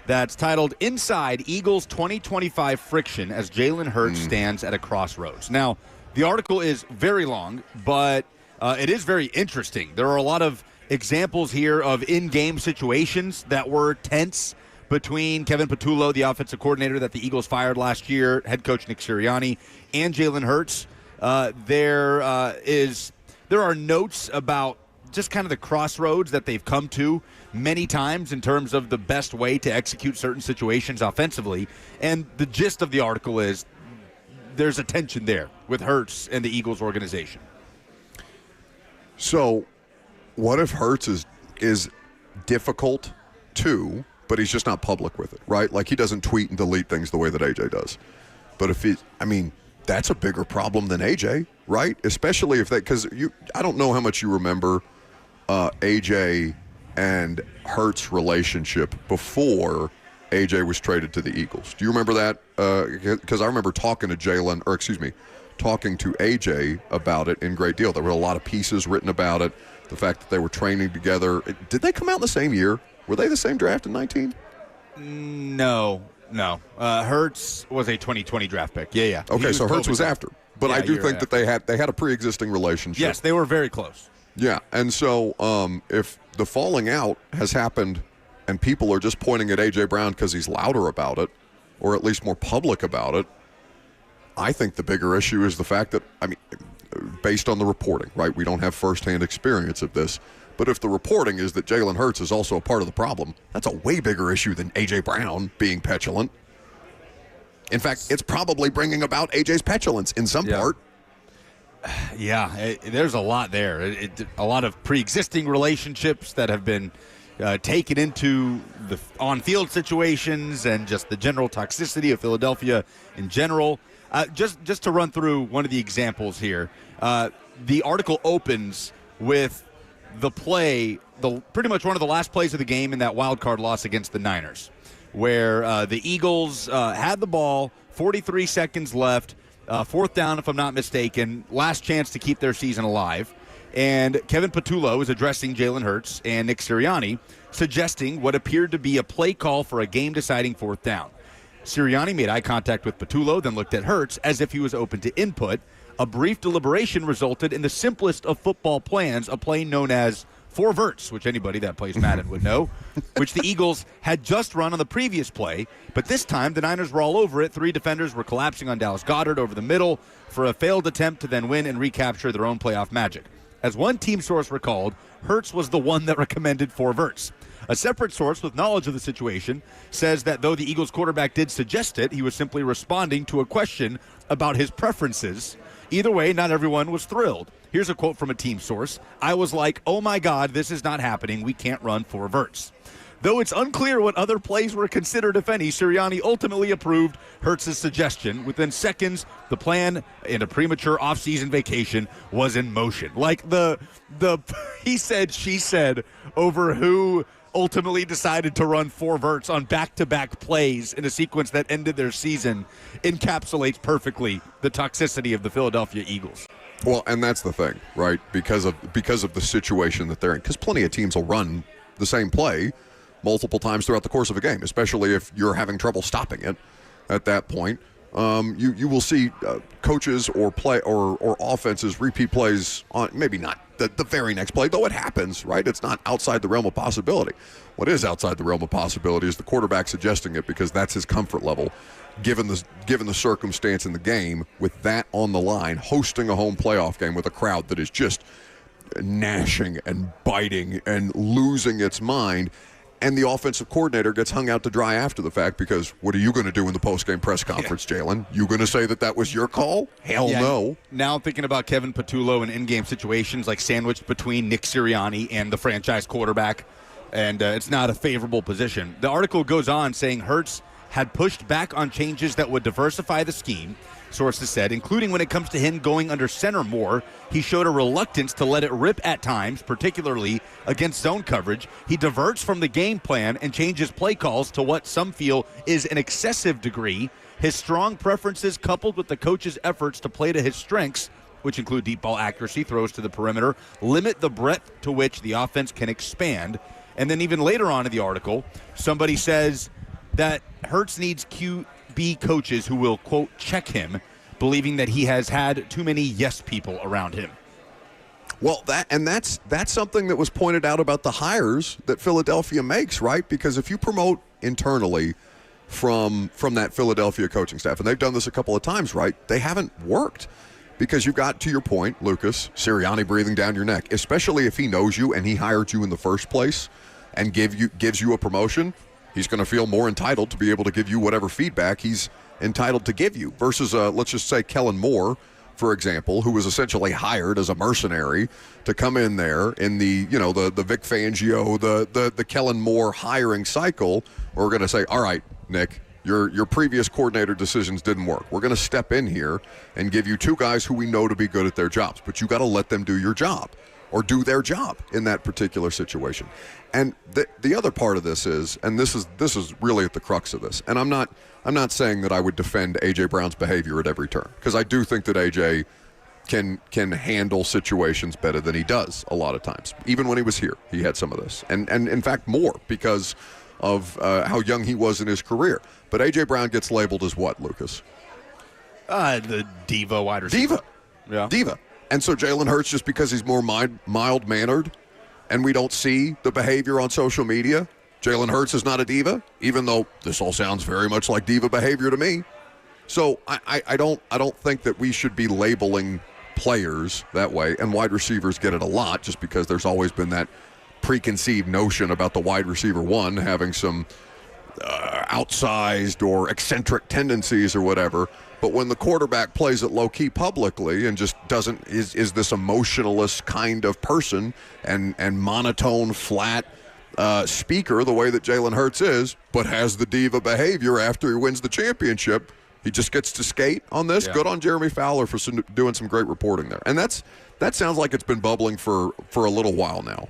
that's titled "Inside Eagles 2025 Friction as Jalen Hurts Stands at a Crossroads." Now, the article is very long, but it is very interesting. There are a lot of examples here of in-game situations that were tense between Kevin Patullo, the offensive coordinator that the Eagles fired last year, head coach Nick Sirianni, and Jalen Hurts. There are notes about just kind of the crossroads that they've come to many times in terms of the best way to execute certain situations offensively. And the gist of the article is there's a tension there with Hurts and the Eagles organization. So what if Hurts is difficult too, but he's just not public with it, right? Like, he doesn't tweet and delete things the way that AJ does. But that's a bigger problem than AJ, right? Especially if because I don't know how much you remember AJ and Hurts' relationship before AJ was traded to the Eagles. Do you remember that? Because I remember talking to AJ about it in great deal. There were a lot of pieces written about it. The fact that they were training together. Did they come out in the same year? Were they the same draft in 19? No. Hurts was a 2020 draft pick. Yeah. Okay, so Hurts was after. But I do think that they had a pre-existing relationship. Yes, they were very close. Yeah, and so if the falling out has happened and people are just pointing at A.J. Brown because he's louder about it, or at least more public about it, I think the bigger issue is the fact that, based on the reporting, right? We don't have firsthand experience of this. But if the reporting is that Jalen Hurts is also a part of the problem, that's a way bigger issue than A.J. Brown being petulant. In fact, it's probably bringing about A.J.'s petulance in some part. Yeah, there's a lot there. A lot of pre-existing relationships that have been taken into the on-field situations and just the general toxicity of Philadelphia in general. Just to run through one of the examples here, the article opens with the play, pretty much one of the last plays of the game in that wild card loss against the Niners, where the Eagles had the ball, 43 seconds left, fourth down if I'm not mistaken, last chance to keep their season alive. And Kevin Patullo is addressing Jalen Hurts and Nick Sirianni, suggesting what appeared to be a play call for a game-deciding fourth down. Sirianni made eye contact with Patullo, then looked at Hurts as if he was open to input. A brief deliberation resulted in the simplest of football plans, a play known as four verts, which anybody that plays Madden would know, which the Eagles had just run on the previous play. But this time, the Niners were all over it. Three defenders were collapsing on Dallas Goedert over the middle for a failed attempt to then win and recapture their own playoff magic. As one team source recalled, Hurts was the one that recommended four verts. A separate source with knowledge of the situation says that though the Eagles quarterback did suggest it, he was simply responding to a question about his preferences. Either way, not everyone was thrilled. Here's a quote from a team source. "I was like, oh my God, this is not happening. We can't run four verts." Though it's unclear what other plays were considered, if any, Sirianni ultimately approved Hurts' suggestion. Within seconds, the plan and a premature off-season vacation was in motion. Like the he said, she said over who ultimately decided to run four verts on back-to-back plays in a sequence that ended their season encapsulates perfectly the toxicity of the Philadelphia Eagles. Well, and that's the thing, right? Because of the situation that they're in. Because plenty of teams will run the same play multiple times throughout the course of a game, especially if you're having trouble stopping it at that point. You will see coaches or offenses repeat plays on maybe not the very next play, though it happens, right? It's not outside the realm of possibility. What is outside the realm of possibility is the quarterback suggesting it because that's his comfort level, given the circumstance in the game, with that on the line, hosting a home playoff game with a crowd that is just gnashing and biting and losing its mind. And the offensive coordinator gets hung out to dry after the fact because what are you going to do in the post-game press conference, Jalen? You going to say that was your call? Hell no. Now I'm thinking about Kevin Patullo in in-game situations like sandwiched between Nick Sirianni and the franchise quarterback, and it's not a favorable position. The article goes on saying Hurts had pushed back on changes that would diversify the scheme, sources said, including when it comes to him going under center more. He showed a reluctance to let it rip at times, particularly against zone coverage. He diverts from the game plan and changes play calls to what some feel is an excessive degree. His strong preferences coupled with the coach's efforts to play to his strengths, which include deep ball accuracy, throws to the perimeter, limit the breadth to which the offense can expand. And then even later on in the article, somebody says that Hurts needs QB coaches who will, quote, check him, believing that he has had too many yes people around him. Well, that's something that was pointed out about the hires that Philadelphia makes, right? Because if you promote internally from that Philadelphia coaching staff, and they've done this a couple of times, right, they haven't worked. Because you've got, to your point, Lucas, Sirianni breathing down your neck, especially if he knows you and he hired you in the first place and gives you a promotion. He's going to feel more entitled to be able to give you whatever feedback he's entitled to give you versus, let's just say, Kellen Moore, for example, who was essentially hired as a mercenary to come in there in the Vic Fangio, the Kellen Moore hiring cycle. We're going to say, all right, Nick, your previous coordinator decisions didn't work. We're going to step in here and give you two guys who we know to be good at their jobs, but you got to let them do your job or do their job in that particular situation. And the other part of this is, and this is really at the crux of this, and I'm not saying that I would defend A.J. Brown's behavior at every turn, because I do think that A.J. can handle situations better than he does a lot of times. Even when he was here, he had some of this. And in fact, more because of how young he was in his career. But A.J. Brown gets labeled as what, Lucas? The diva wide receiver. Diva. And so Jalen Hurts, just because he's more mild-mannered and we don't see the behavior on social media, Jalen Hurts is not a diva, even though this all sounds very much like diva behavior to me. So I don't think that we should be labeling players that way, and wide receivers get it a lot just because there's always been that preconceived notion about the wide receiver one having some outsized or eccentric tendencies or whatever. But when the quarterback plays it low-key publicly and just is this emotionalist kind of person and monotone, flat speaker the way that Jalen Hurts is, but has the diva behavior after he wins the championship, he just gets to skate on this. Yeah. Good on Jeremy Fowler for doing some great reporting there. And that sounds like it's been bubbling for a little while now.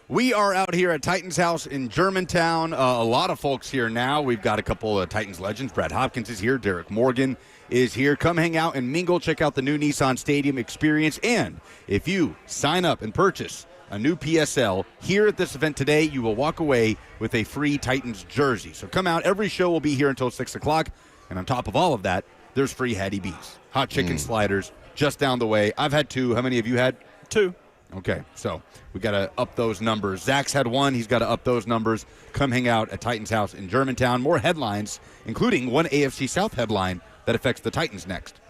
We are out here at Titans House in Germantown. A lot of folks here now. We've got a couple of Titans legends. Brad Hopkins is here. Derek Morgan is here. Come hang out and mingle. Check out the new Nissan Stadium experience. And if you sign up and purchase a new PSL here at this event today, you will walk away with a free Titans jersey. So come out. Every show will be here until 6 o'clock. And on top of all of that, there's free Hattie B's. Hot chicken sliders just down the way. I've had 2. How many have you had? 2. Okay, so we got to up those numbers. Zach's had 1. He's got to up those numbers. Come hang out at Titans House in Germantown. More headlines, including one AFC South headline that affects the Titans next.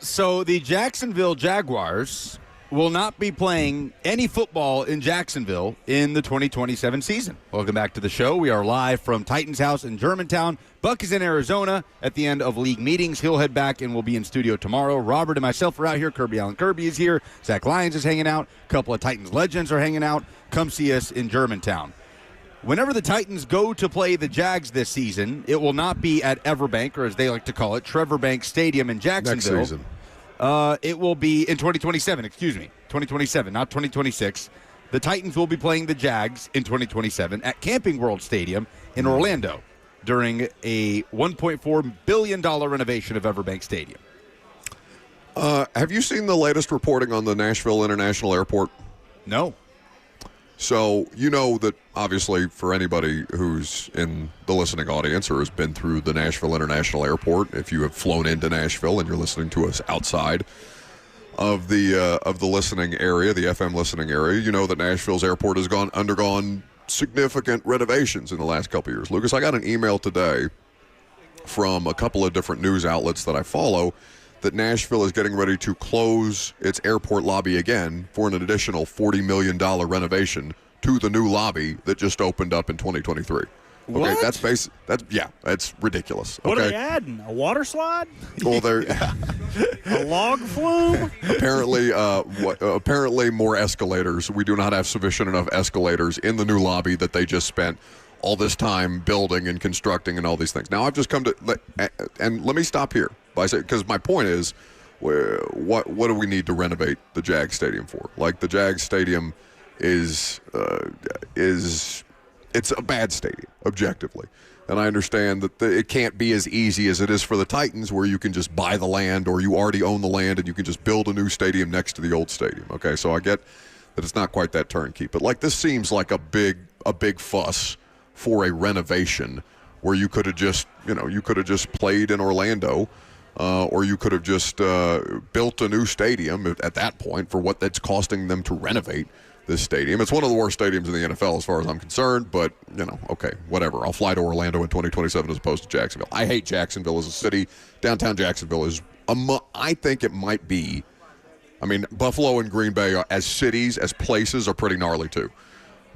So the Jacksonville Jaguars will not be playing any football in Jacksonville in the 2027 season. Welcome back to the show. We are live from Titans House in Germantown. Buck is in Arizona at the end of league meetings. He'll head back and we'll be in studio tomorrow. Robert and myself are out here. Kirby Allen Kirby is here. Zach Lyons is hanging out. A couple of Titans legends are hanging out. Come see us in Germantown. Whenever the Titans go to play the Jags this season, it will not be at Everbank, or as they like to call it, Trevor Bank Stadium in Jacksonville. Next season. It will be in 2027, 2027, not 2026. The Titans will be playing the Jags in 2027 at Camping World Stadium in Orlando during a $1.4 billion renovation of Everbank Stadium. Have you seen the latest reporting on the Nashville International Airport? No. So you know that obviously for anybody who's in the listening audience or has been through the Nashville International Airport, if you have flown into Nashville and you're listening to us outside of the listening area, the FM listening area, you know that Nashville's airport has undergone significant renovations in the last couple of years. Lucas, I got an email today from a couple of different news outlets that I follow that Nashville is getting ready to close its airport lobby again for an additional $40 million renovation to the new lobby that just opened up in 2023. What? Okay, that's ridiculous. What okay? are they adding? A water slide? Well, they're A log flume? apparently more escalators. We do not have sufficient enough escalators in the new lobby that they just spent all this time building and constructing and all these things. Now I've just come to, and let me stop here by saying, because my point is, what do we need to renovate the Jags Stadium for? Like, the Jags Stadium is it's a bad stadium objectively, and I understand that it can't be as easy as it is for the Titans, where you can just buy the land or you already own the land and you can just build a new stadium next to the old stadium. Okay, so I get that it's not quite that turnkey, but like, this seems like a big fuss for a renovation where you could have just played in Orlando, or you could have just built a new stadium at that point for what that's costing them to renovate this stadium. It's one of the worst stadiums in the NFL as far as I'm concerned, but, okay, whatever. I'll fly to Orlando in 2027 as opposed to Jacksonville. I hate Jacksonville as a city. Downtown Jacksonville is, I think it might be, Buffalo and Green Bay as cities, as places, are pretty gnarly too.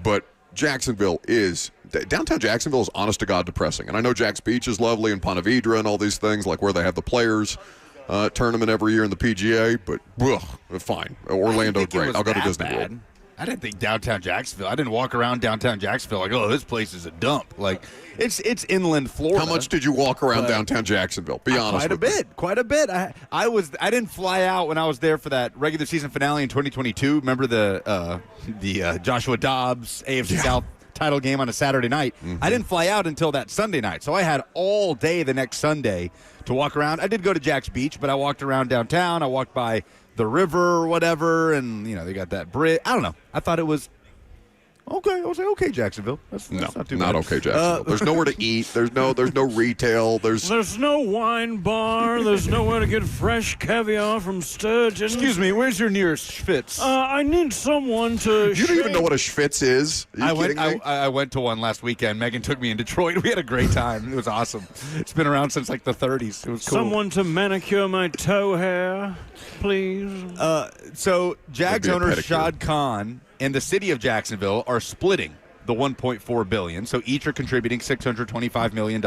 But downtown Jacksonville is honest to God depressing. And I know Jack's Beach is lovely and Ponte Vedra and all these things, like where they have the players tournament every year in the PGA, but fine. Orlando, great. I'll go to Disney World. I didn't think downtown Jacksonville. I didn't walk around downtown Jacksonville like, oh, this place is a dump. Like, it's inland Florida. How much did you walk around downtown Jacksonville? Be honest with me. Quite a bit. I didn't fly out when I was there for that regular season finale in 2022. Remember the Joshua Dobbs AFC South title game on a Saturday night? Mm-hmm. I didn't fly out until that Sunday night, so I had all day the next Sunday to walk around. I did go to Jack's Beach, but I walked around downtown. I walked by the river or whatever, and they got that bridge. I don't know. I thought it was okay. I was like, okay, Jacksonville. That's not too bad. Not okay, Jacksonville. There's nowhere to eat. There's no retail. There's no wine bar. There's nowhere to get fresh caviar from sturgeon. Excuse me, where's your nearest Schvitz? I need someone to. You don't even know what a Schvitz is? Are you kidding me? I went to one last weekend. Megan took me in Detroit. We had a great time. It was awesome. It's been around since like the 30s. It was cool. Someone to manicure my toe hair, please. So Jags owner Shad Khan and the city of Jacksonville are splitting the $1.4 billion, so each are contributing $625 million.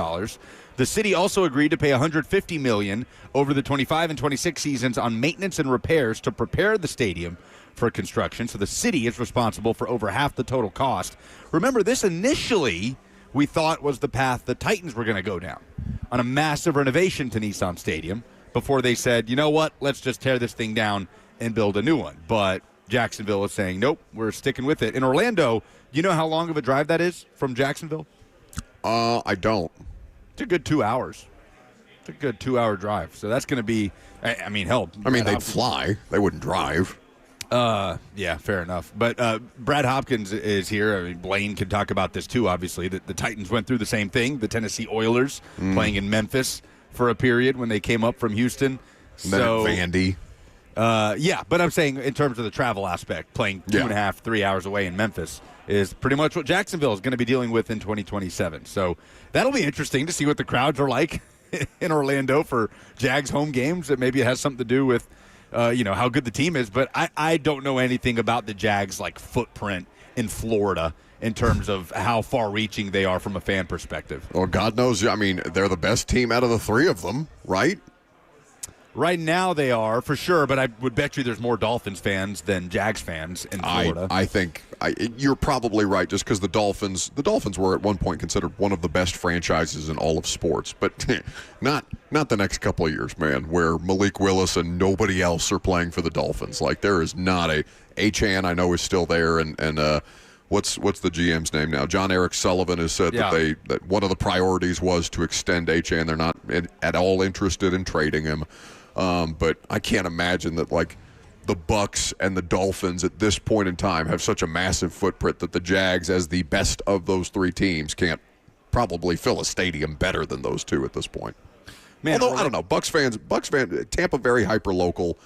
The city also agreed to pay $150 million over the 25 and 26 seasons on maintenance and repairs to prepare the stadium for construction, so the city is responsible for over half the total cost. Remember, this initially we thought was the path the Titans were going to go down, on a massive renovation to Nissan Stadium, before they said, you know what, let's just tear this thing down and build a new one. But Jacksonville is saying, nope, we're sticking with it. In Orlando, do you know how long of a drive that is from Jacksonville? I don't. It's a good 2 hours. It's a good 2-hour drive. So that's going to be, hell. They'd fly. They wouldn't drive. Yeah, fair enough. But Brad Hopkins is here. Blaine can talk about this too, obviously. The Titans went through the same thing. The Tennessee Oilers playing in Memphis for a period when they came up from Houston. And then Vandy. Yeah, but I'm saying in terms of the travel aspect, playing 2.5, 3 hours away in Memphis is pretty much what Jacksonville is going to be dealing with in 2027. So that'll be interesting to see what the crowds are like in Orlando for Jags home games. That maybe it has something to do with how good the team is. But I don't know anything about the Jags footprint in Florida in terms of how far-reaching they are from a fan perspective. Well, God knows. I mean, they're the best team out of the three of them, right? Right now they are, for sure, but I would bet you there's more Dolphins fans than Jags fans in Florida. I think you're probably right, just because the Dolphins were at one point considered one of the best franchises in all of sports, but not the next couple of years, man, where Malik Willis and nobody else are playing for the Dolphins. There is not Achane, I know, is still there, and what's the GM's name now? John Eric Sullivan has said that one of the priorities was to extend Achane. They're not at all interested in trading him. But I can't imagine that the Bucs and the Dolphins at this point in time have such a massive footprint that the Jags, as the best of those three teams, can't probably fill a stadium better than those two at this point. Man, although I don't know, Bucs fans, Tampa very hyper local,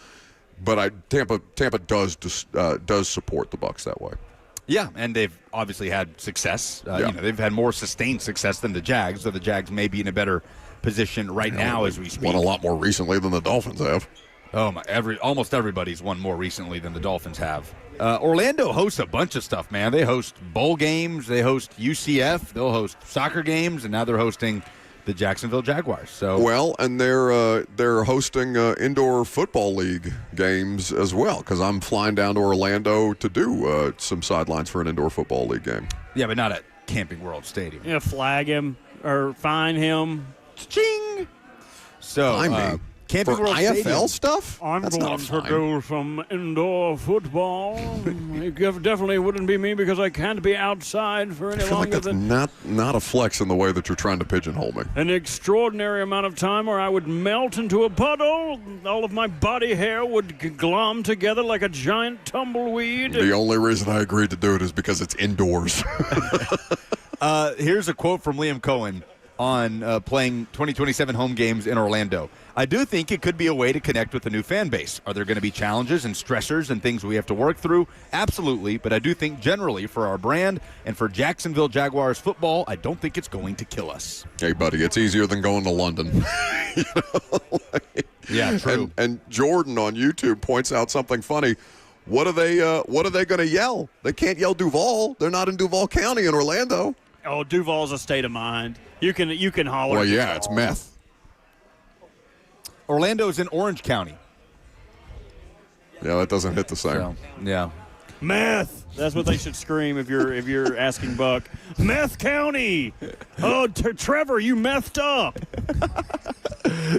but Tampa does support the Bucs that way. Yeah, and they've obviously had success. They've had more sustained success than the Jags, so the Jags may be in a better position right now as we speak. Won a lot more recently than the Dolphins have. Oh my! Almost everybody's won more recently than the Dolphins have. Orlando hosts a bunch of stuff, man. They host bowl games, they host UCF, they'll host soccer games, and now they're hosting the Jacksonville Jaguars. So and they're hosting indoor football league games as well, because I'm flying down to Orlando to do some sidelines for an indoor football league game. Yeah, but not at Camping World Stadium. Yeah, flag him or fine him. Ching. So Camping for World IFL Stadium stuff? I'm That's going to do some indoor football. It definitely wouldn't be me because I can't be outside for any I feel longer that's than not a flex in the way that you're trying to pigeonhole me. an extraordinary amount of time, or I would melt into a puddle. All of my body hair would glom together like a giant tumbleweed. The only reason I agreed to do it is because it's indoors. Here's a quote from Liam Cohen on playing 2027 home games in Orlando. I do think it could be a way to connect with a new fan base. Are there going to be challenges and stressors and things we have to work through? Absolutely, but I do think generally for our brand and for Jacksonville Jaguars football, I don't think it's going to kill us. Hey, buddy, it's easier than going to London. Yeah, true. And Jordan on YouTube points out something funny. What are they going to yell? They can't yell Duval. They're not in Duval County in Orlando. Oh, Duval's a state of mind. You can holler. Well, yeah, it's meth. Orlando's in Orange County. Yeah, that doesn't hit the same. So, yeah. Meth. That's what they should scream if you're asking Buck. Meth County. Oh, Trevor, you methed up.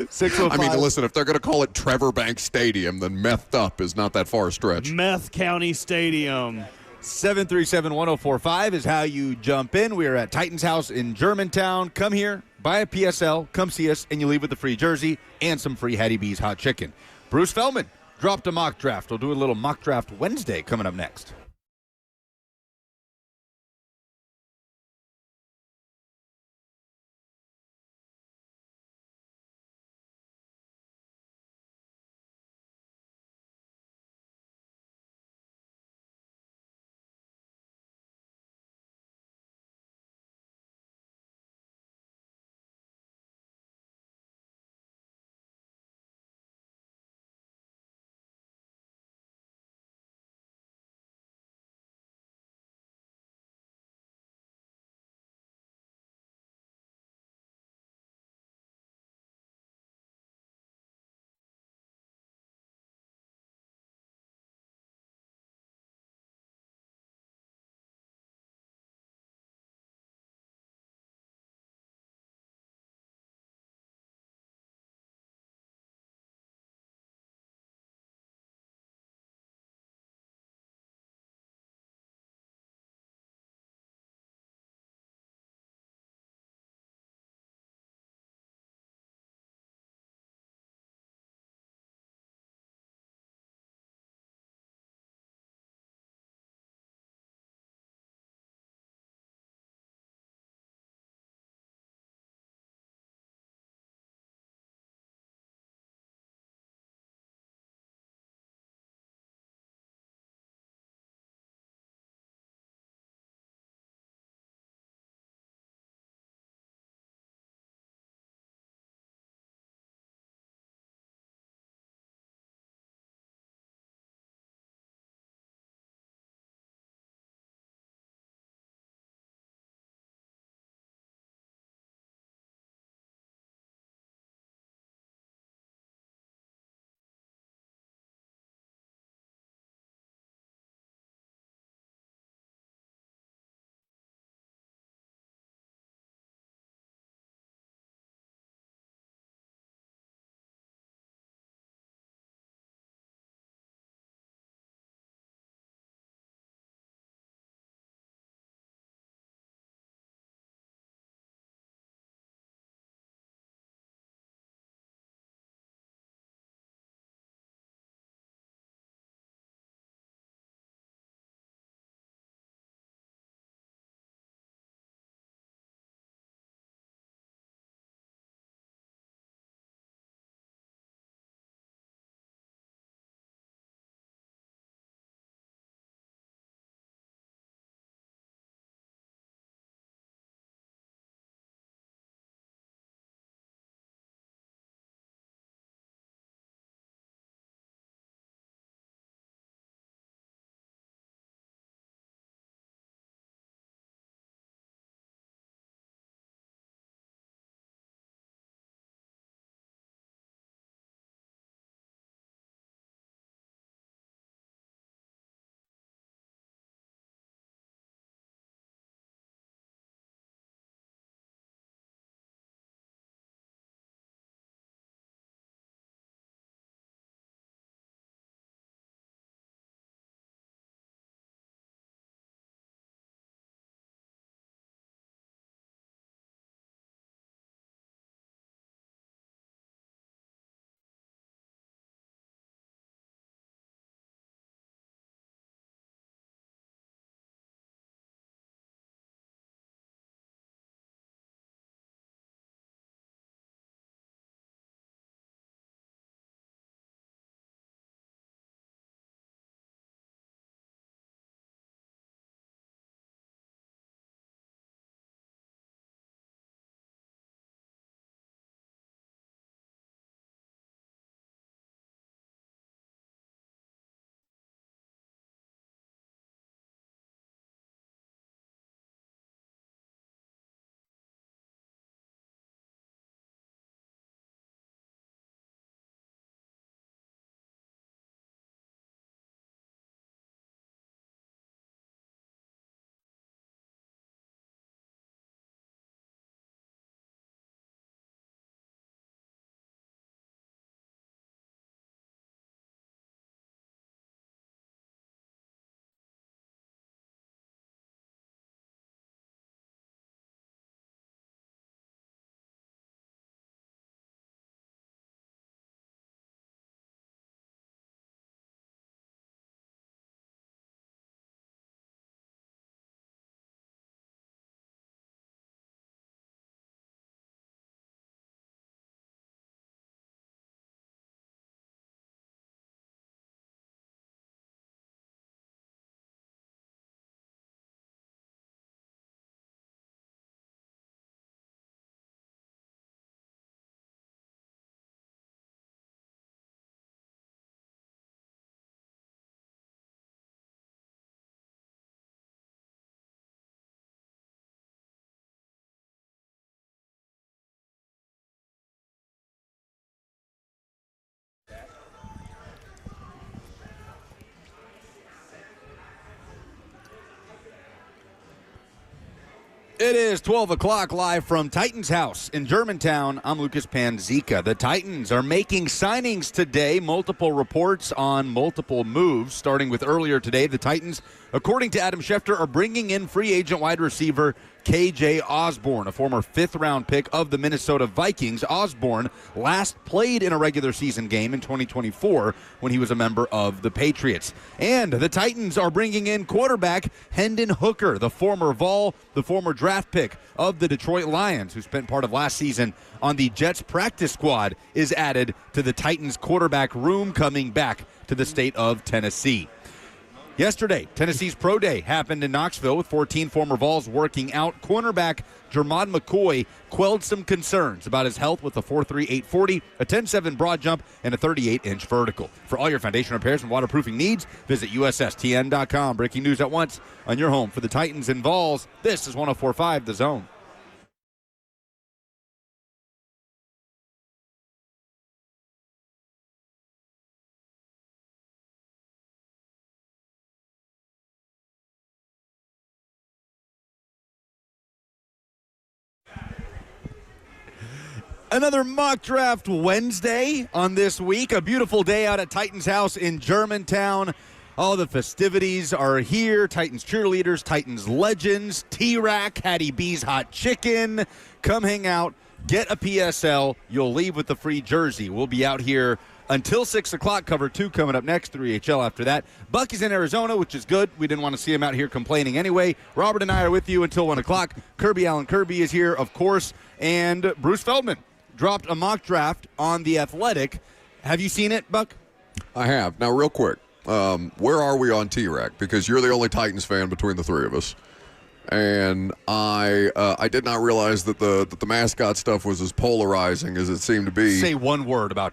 605. I mean, listen, if they're going to call it Trevor Bank Stadium, then methed up is not that far a stretch. Meth County Stadium. 737-1045 is how you jump in. We are at Titan's House in Germantown. Come here, buy a PSL, come see us, and you leave with a free jersey and some free Hattie B's hot chicken. Bruce Feldman dropped a mock draft. We'll do a little mock draft Wednesday coming up next. It is 12 o'clock live from Titans House in Germantown. I'm Lucas Panzica. The Titans are making signings today. Multiple reports on multiple moves. Starting with earlier today, the Titans, according to Adam Schefter, are bringing in free agent wide receiver K.J. Osborne, a former fifth-round pick of the Minnesota Vikings. Osborne last played in a regular season game in 2024 when he was a member of the Patriots. And the Titans are bringing in quarterback Henden Hooker, the former Vol, the former draft pick of the Detroit Lions, who spent part of last season on the Jets practice squad, is added to the Titans quarterback room coming back to the state of Tennessee. Yesterday, Tennessee's Pro Day happened in Knoxville with 14 former Vols working out. Cornerback Jermon McCoy quelled some concerns about his health with a 4.3 840, a 10.7 broad jump, and a 38-inch vertical. For all your foundation repairs and waterproofing needs, visit USSTN.com. Breaking news at once on your home for the Titans and Vols. This is 104.5 The Zone. Another mock draft Wednesday on this week. A beautiful day out at Titans House in Germantown. All the festivities are here. Titans cheerleaders, Titans legends, T-Rack, Hattie B's Hot Chicken. Come hang out, get a PSL. You'll leave with the free jersey. We'll be out here until 6 o'clock. Cover 2 coming up next, 3HL after that. Bucky's in Arizona, which is good. We didn't want to see him out here complaining anyway. Robert and I are with you until 1 o'clock. Allen Kirby is here, of course, and Bruce Feldman dropped a mock draft on The Athletic. Have you seen it, Buck? I have. Now, real quick, where are we on T-Rack? Because you're the only Titans fan between the three of us. And I did not realize that the mascot stuff was as polarizing as it seemed to be. Say one word. Well,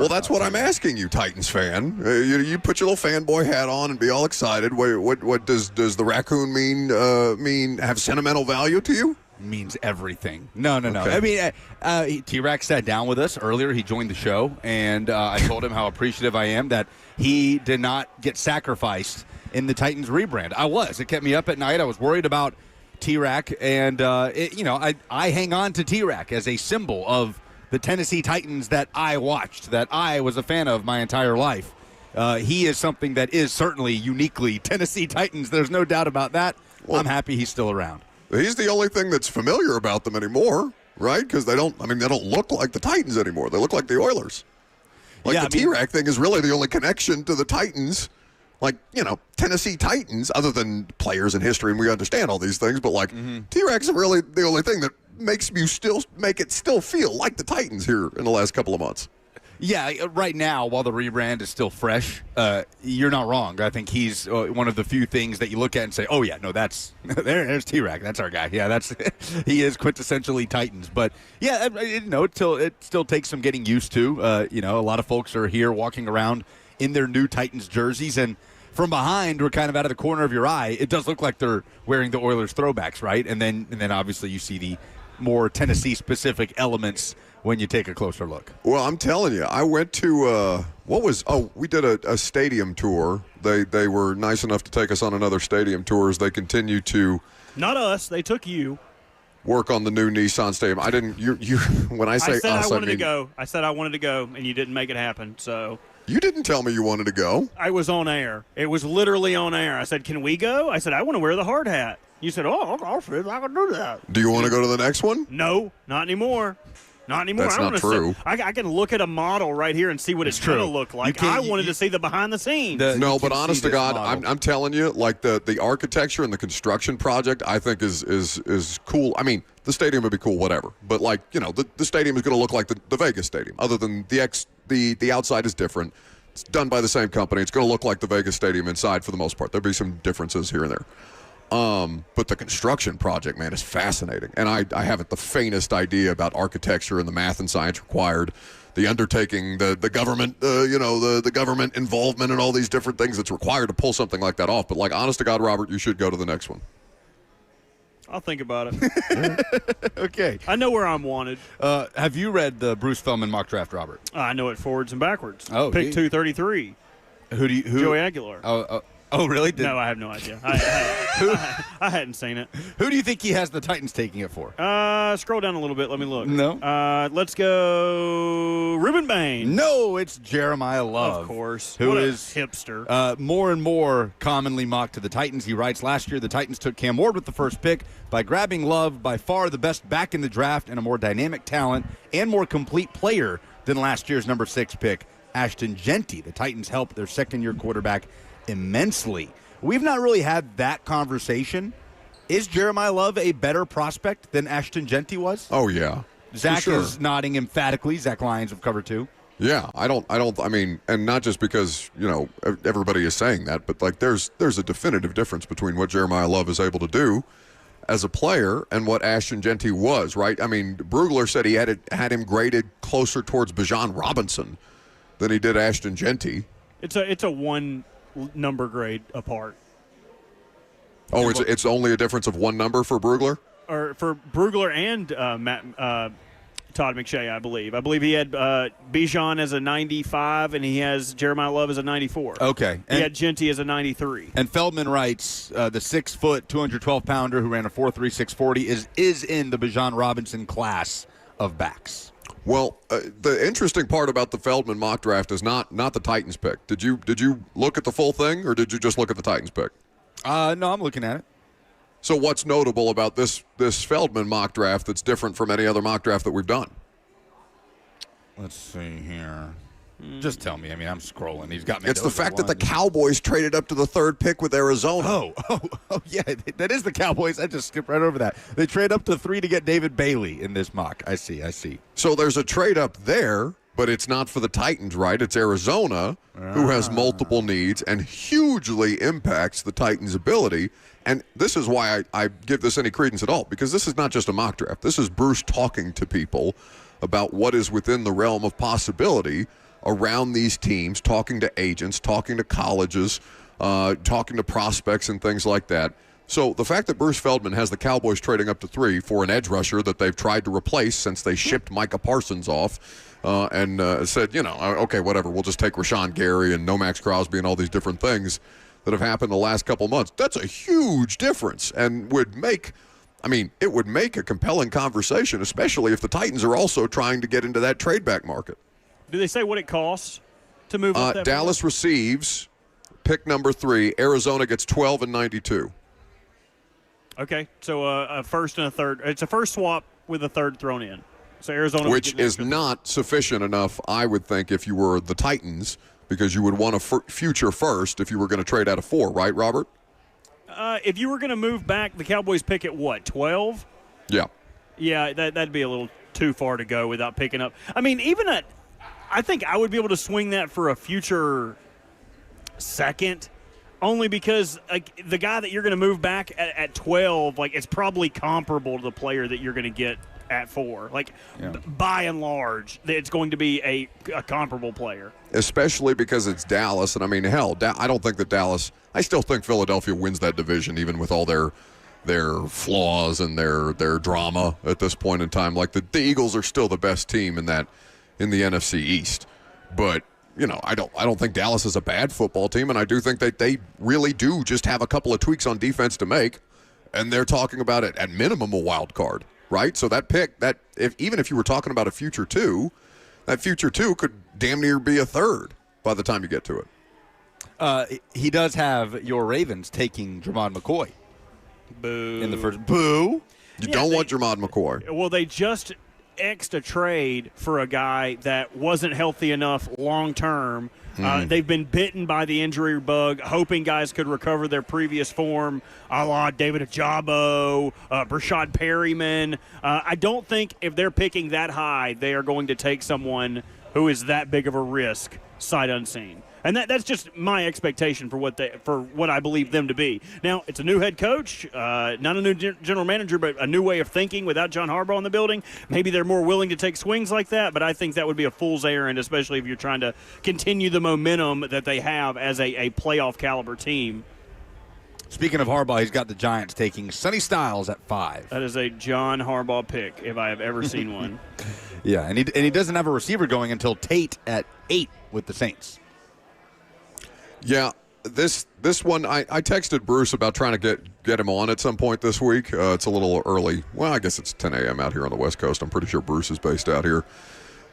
that's what I'm asking you, Titans fan. You put your little fanboy hat on and be all excited. What does the raccoon mean have sentimental value to you? Means everything. No. Okay. I mean, T-Rack sat down with us earlier. He joined the show, and I told him how appreciative I am that he did not get sacrificed in the Titans rebrand. It kept me up at night. I was worried about T-Rack, and I hang on to T-Rack as a symbol of the Tennessee Titans that I watched, that I was a fan of my entire life. He is something that is certainly uniquely Tennessee Titans. There's no doubt about that. Well, I'm happy he's still around. He's the only thing that's familiar about them anymore, right? Because they don't look like the Titans anymore. They look like the Oilers. T-Rack thing is really the only connection to the Titans. Tennessee Titans, other than players in history, and we understand all these things, but T-Rack's really the only thing that makes it still feel like the Titans here in the last couple of months. Yeah, right now, while the rebrand is still fresh, you're not wrong. I think he's one of the few things that you look at and say, oh, yeah, no, there's T-Rack. That's our guy. Yeah, he is quintessentially Titans. But, yeah, it still takes some getting used to. A lot of folks are here walking around in their new Titans jerseys, and from behind, we're kind of out of the corner of your eye. It does look like they're wearing the Oilers throwbacks, right? And then obviously you see the more Tennessee-specific elements when you take a closer look. Well, I'm telling you, I went to we did a stadium tour. They were nice enough to take us on another stadium tour as they continue to. Not us. They took you. Work on the new Nissan Stadium. I didn't. You. When I say I wanted to go. I said I wanted to go, and you didn't make it happen. So. You didn't tell me you wanted to go. I was on air. It was literally on air. I said, "Can we go?" I said, "I want to wear the hard hat." You said, "Oh, I'll can do that." Do you want to go to the next one? No, not anymore. Not anymore. That's not true. I can look at a model right here and see what it's going to look like. I wanted to see the behind the scenes. But honest to God, I'm telling you, like the architecture and the construction project, I think is cool. I mean, the stadium would be cool, whatever. But the stadium is going to look like the Vegas stadium. Other than the outside is different. It's done by the same company. It's going to look like the Vegas stadium inside for the most part. There'll be some differences here and there. But the construction project, man, is fascinating. And I haven't the faintest idea about architecture and the math and science required, the undertaking, the government, the government involvement and all these different things that's required to pull something like that off. But honest to God, Robert, you should go to the next one. I'll think about it. Okay. I know where I'm wanted. Have you read the Bruce Feldman mock draft, Robert? I know it forwards and backwards. Oh, Pick 233. Who? Joey Aguilar. Oh, really? No, I have no idea. I hadn't seen it. Who do you think he has the Titans taking it for? Scroll down a little bit. Let me look. No. Let's go Reuben Bain. No, it's Jeremiah Love. Of course. Who What a is hipster. more and more commonly mocked to the Titans. He writes, last year the Titans took Cam Ward with the first pick by grabbing Love, by far the best back in the draft and a more dynamic talent and more complete player than last year's number 6 pick, Ashton Genty. The Titans helped their second-year quarterback immensely. We've not really had that conversation. Is Jeremiah Love a better prospect than Ashton Genty was? Oh, yeah. Zach sure. is nodding emphatically. Zach Lyons of Cover 2. Yeah, I mean, and not just because, everybody is saying that, but like there's a definitive difference between what Jeremiah Love is able to do as a player and what Ashton Genty was, right? I mean, Brugler said he had him graded closer towards Bijan Robinson than he did Ashton Genty. It's a one number grade apart. Oh, it's only a difference of one number for Brugler? Or for Brugler and Todd McShay, I believe. I believe he had Bijan as a 95, and he has Jeremiah Love as a 94. Okay. He had Genty as a 93. And Feldman writes, the 6-foot, 212-pounder who ran a 4.3 640 is in the Bijan Robinson class of backs. Well, the interesting part about the Feldman mock draft is not the Titans pick. Did you look at the full thing, or did you just look at the Titans pick? No, I'm looking at it. So what's notable about this Feldman mock draft that's different from any other mock draft that we've done? Let's see here. Just tell me. I mean, I'm scrolling. He's got me. It's the fact that the Cowboys traded up to the 3rd pick with Arizona. Oh, yeah. That is the Cowboys. I just skipped right over that. They trade up to 3 to get David Bailey in this mock. I see. So there's a trade up there, but it's not for the Titans, right? It's Arizona, who has multiple needs and hugely impacts the Titans' ability. And this is why I give this any credence at all, because this is not just a mock draft. This is Bruce talking to people about what is within the realm of possibility around these teams, talking to agents, talking to colleges, talking to prospects and things like that. So the fact that Bruce Feldman has the Cowboys trading up to 3 for an edge rusher that they've tried to replace since they shipped Micah Parsons off and said, okay, whatever, we'll just take Rashawn Gary and Nomax Crosby and all these different things that have happened the last couple months. That's a huge difference and would make a compelling conversation, especially if the Titans are also trying to get into that trade back market. Do they say what it costs to move up that Dallas receives pick number 3. Arizona gets 12 and 92. Okay, so a first and a third. It's a first swap with a third thrown in. So Arizona, which is not sufficient enough, I would think, if you were the Titans, because you would want a future first if you were going to trade out of 4, right, Robert? If you were going to move back, the Cowboys pick at what, 12? Yeah. Yeah, that'd be a little too far to go without picking up. I mean, I think I would be able to swing that for a future second, only because the guy that you're going to move back at 12, it's probably comparable to the player that you're going to get at 4. By and large, it's going to be a comparable player. Especially because it's Dallas, and I mean, hell, I don't think that Dallas. I still think Philadelphia wins that division, even with all their flaws and their drama at this point in time. Like the Eagles are still the best team in the NFC East, but I don't think Dallas is a bad football team, and I do think that they really do just have a couple of tweaks on defense to make, and they're talking about it at minimum a wild card, right? So that pick, even if you were talking about a future 2, that future 2 could damn near be a third by the time you get to it. He does have your Ravens taking Jermod McCoy. Boo. In the first. Boo. You don't want Jermod McCoy. Well, they just X'd a trade for a guy that wasn't healthy enough long term. They've been bitten by the injury bug, hoping guys could recover their previous form, a la David Ajabo, Brashad Perryman. I don't think if they're picking that high, they are going to take someone who is that big of a risk, sight unseen. And that's just my expectation for what I believe them to be. Now, it's a new head coach, not a new general manager, but a new way of thinking without John Harbaugh in the building. Maybe they're more willing to take swings like that, but I think that would be a fool's errand, especially if you're trying to continue the momentum that they have as a playoff caliber team. Speaking of Harbaugh, he's got the Giants taking Sonny Styles at 5. That is a John Harbaugh pick, if I have ever seen one. Yeah, and he doesn't have a receiver going until Tate at 8 with the Saints. Yeah, This one, I texted Bruce about trying to get him on at some point this week. It's a little early. Well, I guess it's 10 a.m. out here on the West Coast. I'm pretty sure Bruce is based out here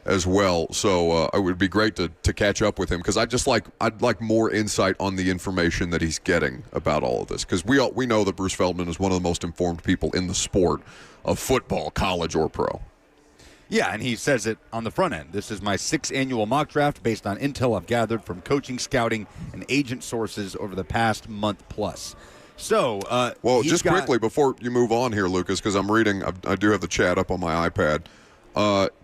as well. So it would be great to catch up with him because I'd like more insight on the information that he's getting about all of this. Because we know that Bruce Feldman is one of the most informed people in the sport of football, college or pro. Yeah, and he says it on the front end. This is my 6th annual mock draft based on intel I've gathered from coaching, scouting, and agent sources over the past month plus. So, just quickly before you move on here, Lucas, because I'm reading, I do have the chat up on my iPad.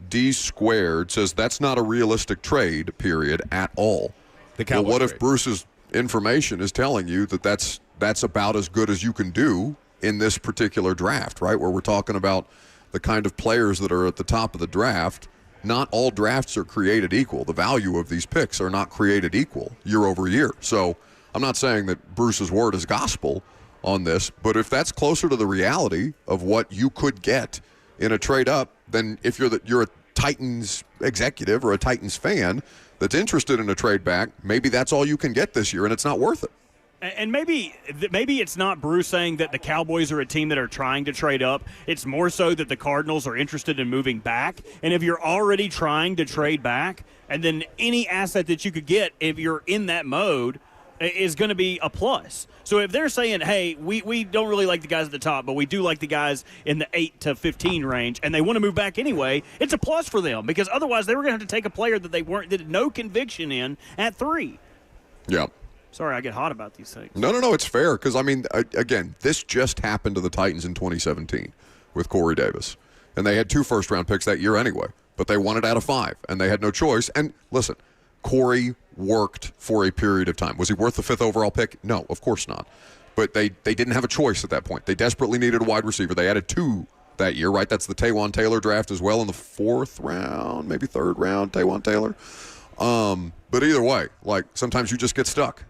D Squared says that's not a realistic trade, period, at all. The Cowboys what trade. if Bruce's information is telling you that that's about as good as you can do in this particular draft, right? Where we're talking about the kind of players that are at the top of the draft. Not all drafts are created equal. The value of these picks are not created equal year over year. So I'm not saying that Bruce's word is gospel on this, but if that's closer to the reality of what you could get in a trade up, then if you're a Titans executive or a Titans fan that's interested in a trade back, maybe that's all you can get this year, and it's not worth it. And maybe it's not Bruce saying that the Cowboys are a team that are trying to trade up. It's more so that the Cardinals are interested in moving back. And if you're already trying to trade back, and then any asset that you could get if you're in that mode is going to be a plus. So if they're saying, hey, we don't really like the guys at the top, but we do like the guys in the 8 to 15 range, and they want to move back anyway, it's a plus for them because otherwise they were going to have to take a player that they had no conviction in at 3. Yeah. Sorry, I get hot about these things. No, it's fair because, I mean, again, this just happened to the Titans in 2017 with Corey Davis. And they had 2 first-round picks that year anyway, but they won it out of 5, and they had no choice. And listen, Corey worked for a period of time. Was he worth the 5th overall pick? No, of course not. But they didn't have a choice at that point. They desperately needed a wide receiver. They added 2 that year, right? That's the Taywan Taylor draft as well in the 4th round, maybe 3rd round, Taywan Taylor. But either way, like, sometimes you just get stuck.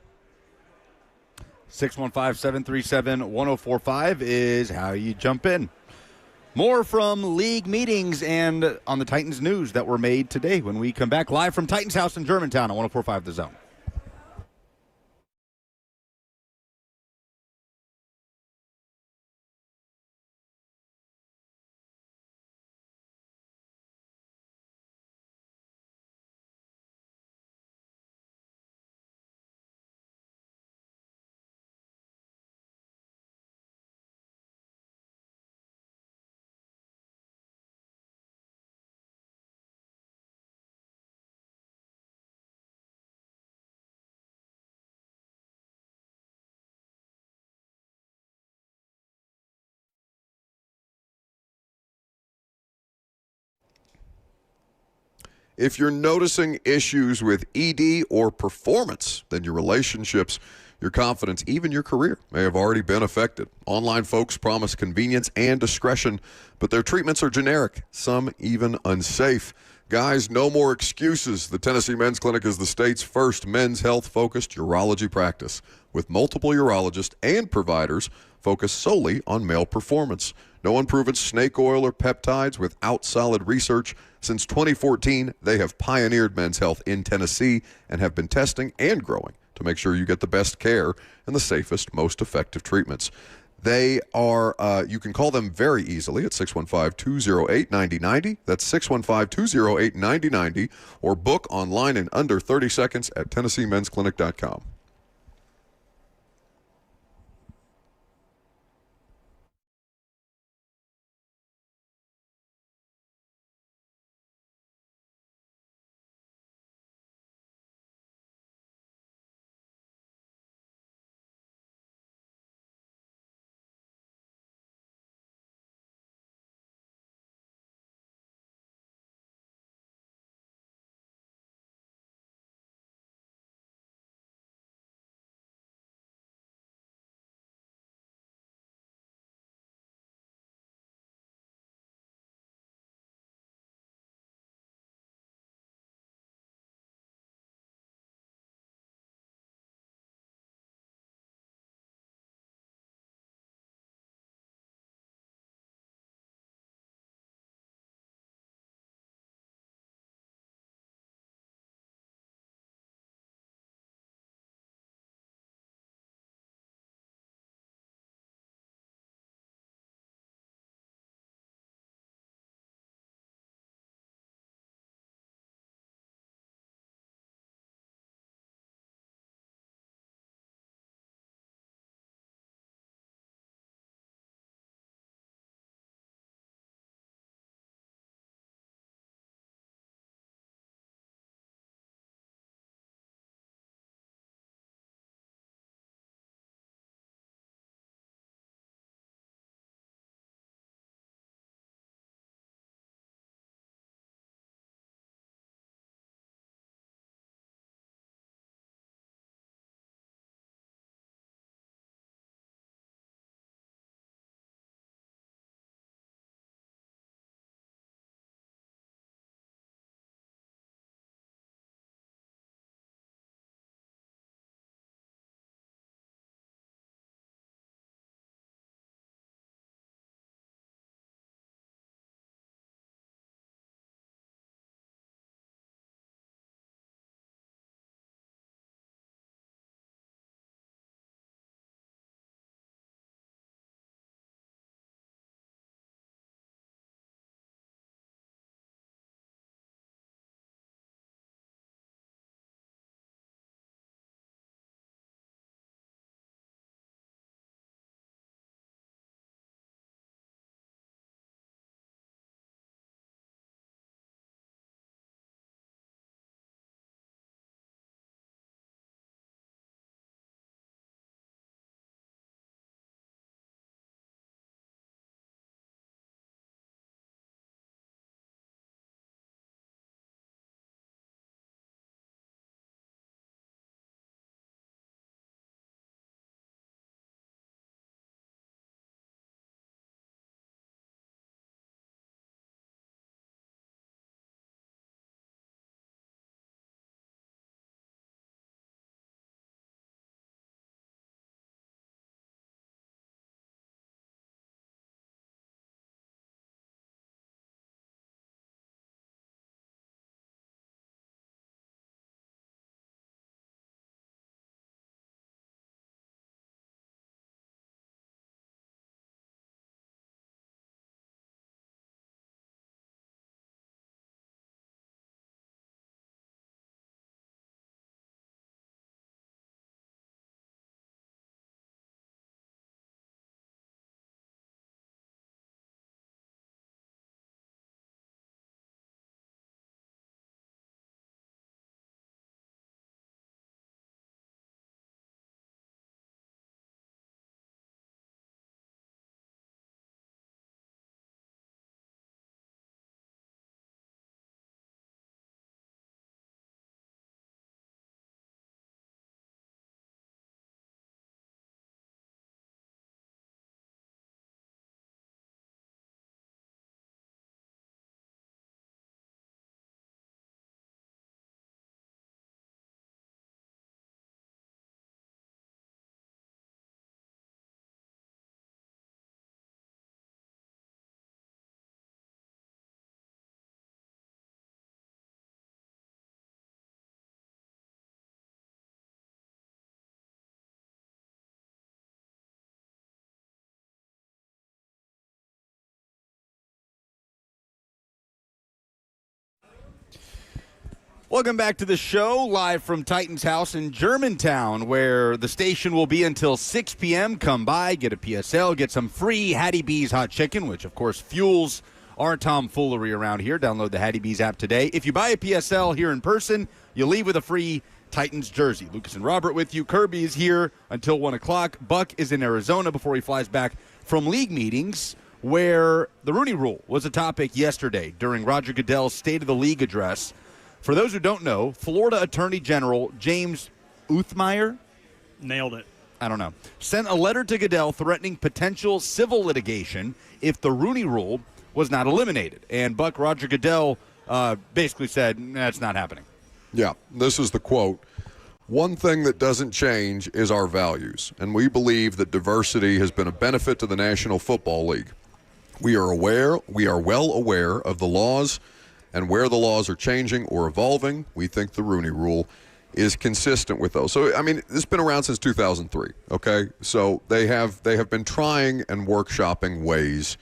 615-737-1045 is how you jump in. More from league meetings and on the Titans news that were made today when we come back live from Titans House in Germantown on 1045 The Zone. If you're noticing issues with ED or performance, then your relationships, your confidence, even your career may have already been affected. Online folks promise convenience and discretion, but their treatments are generic, some even unsafe. Guys, no more excuses. The Tennessee Men's Clinic is the state's first men's health-focused urology practice, with multiple urologists and providers focused solely on male performance. No unproven snake oil or peptides without solid research. Since 2014, they have pioneered men's health in Tennessee and have been testing and growing to make sure you get the best care and the safest, most effective treatments. They are, you can call them very easily at 615-208-9090. That's 615-208-9090, or book online in under 30 seconds at TennesseeMen'sClinic.com. Welcome back to the show, live from Titan's house in Germantown, where the station will be until 6 p.m. Come by, get a PSL, get some free Hattie B's hot chicken, which, of course, fuels our tomfoolery around here. Download the Hattie B's app today. If you buy a PSL here in person, you leave with a free Titans jersey. Lucas and Robert with you. Kirby is here until 1 o'clock. Buck is in Arizona before he flies back from league meetings, where the Rooney Rule was a topic yesterday during Roger Goodell's State of the League address. For those who don't know, Florida Attorney General James Uthmeyer, nailed it. I don't know, sent a letter to Goodell threatening potential civil litigation if the Rooney Rule was not eliminated. And Roger Goodell basically said, that's not happening. Yeah, this is the quote. One thing that doesn't change is our values, and we believe that diversity has been a benefit to the National Football League. We are well aware of the laws, and where the laws are changing or evolving, we think the Rooney Rule is consistent with those. So, I mean, this has been around since 2003, okay? So they have been trying and workshopping ways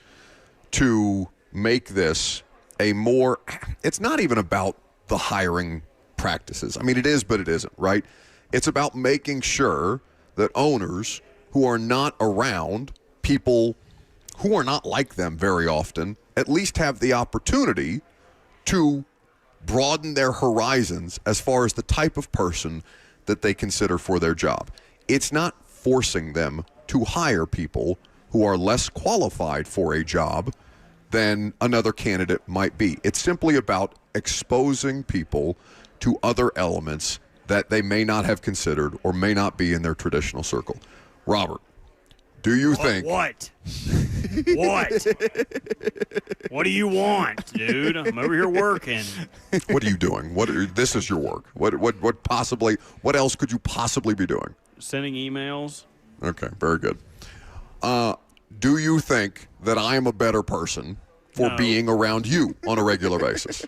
to make this a more, it's not even about the hiring practices. I mean, it is, but it isn't, right? It's about making sure that owners who are not around people who are not like them very often at least have the opportunity to broaden their horizons as far as the type of person that they consider for their job. It's not forcing them to hire people who are less qualified for a job than another candidate might be. It's simply about exposing people to other elements that they may not have considered or may not be in their traditional circle. Robert, do you think... What? What? What do you want, dude? I'm over here working. What are you doing? This is your work. What else could you possibly be doing? Sending emails. Okay, very good. Do you think that I am a better person for being around you on a regular basis?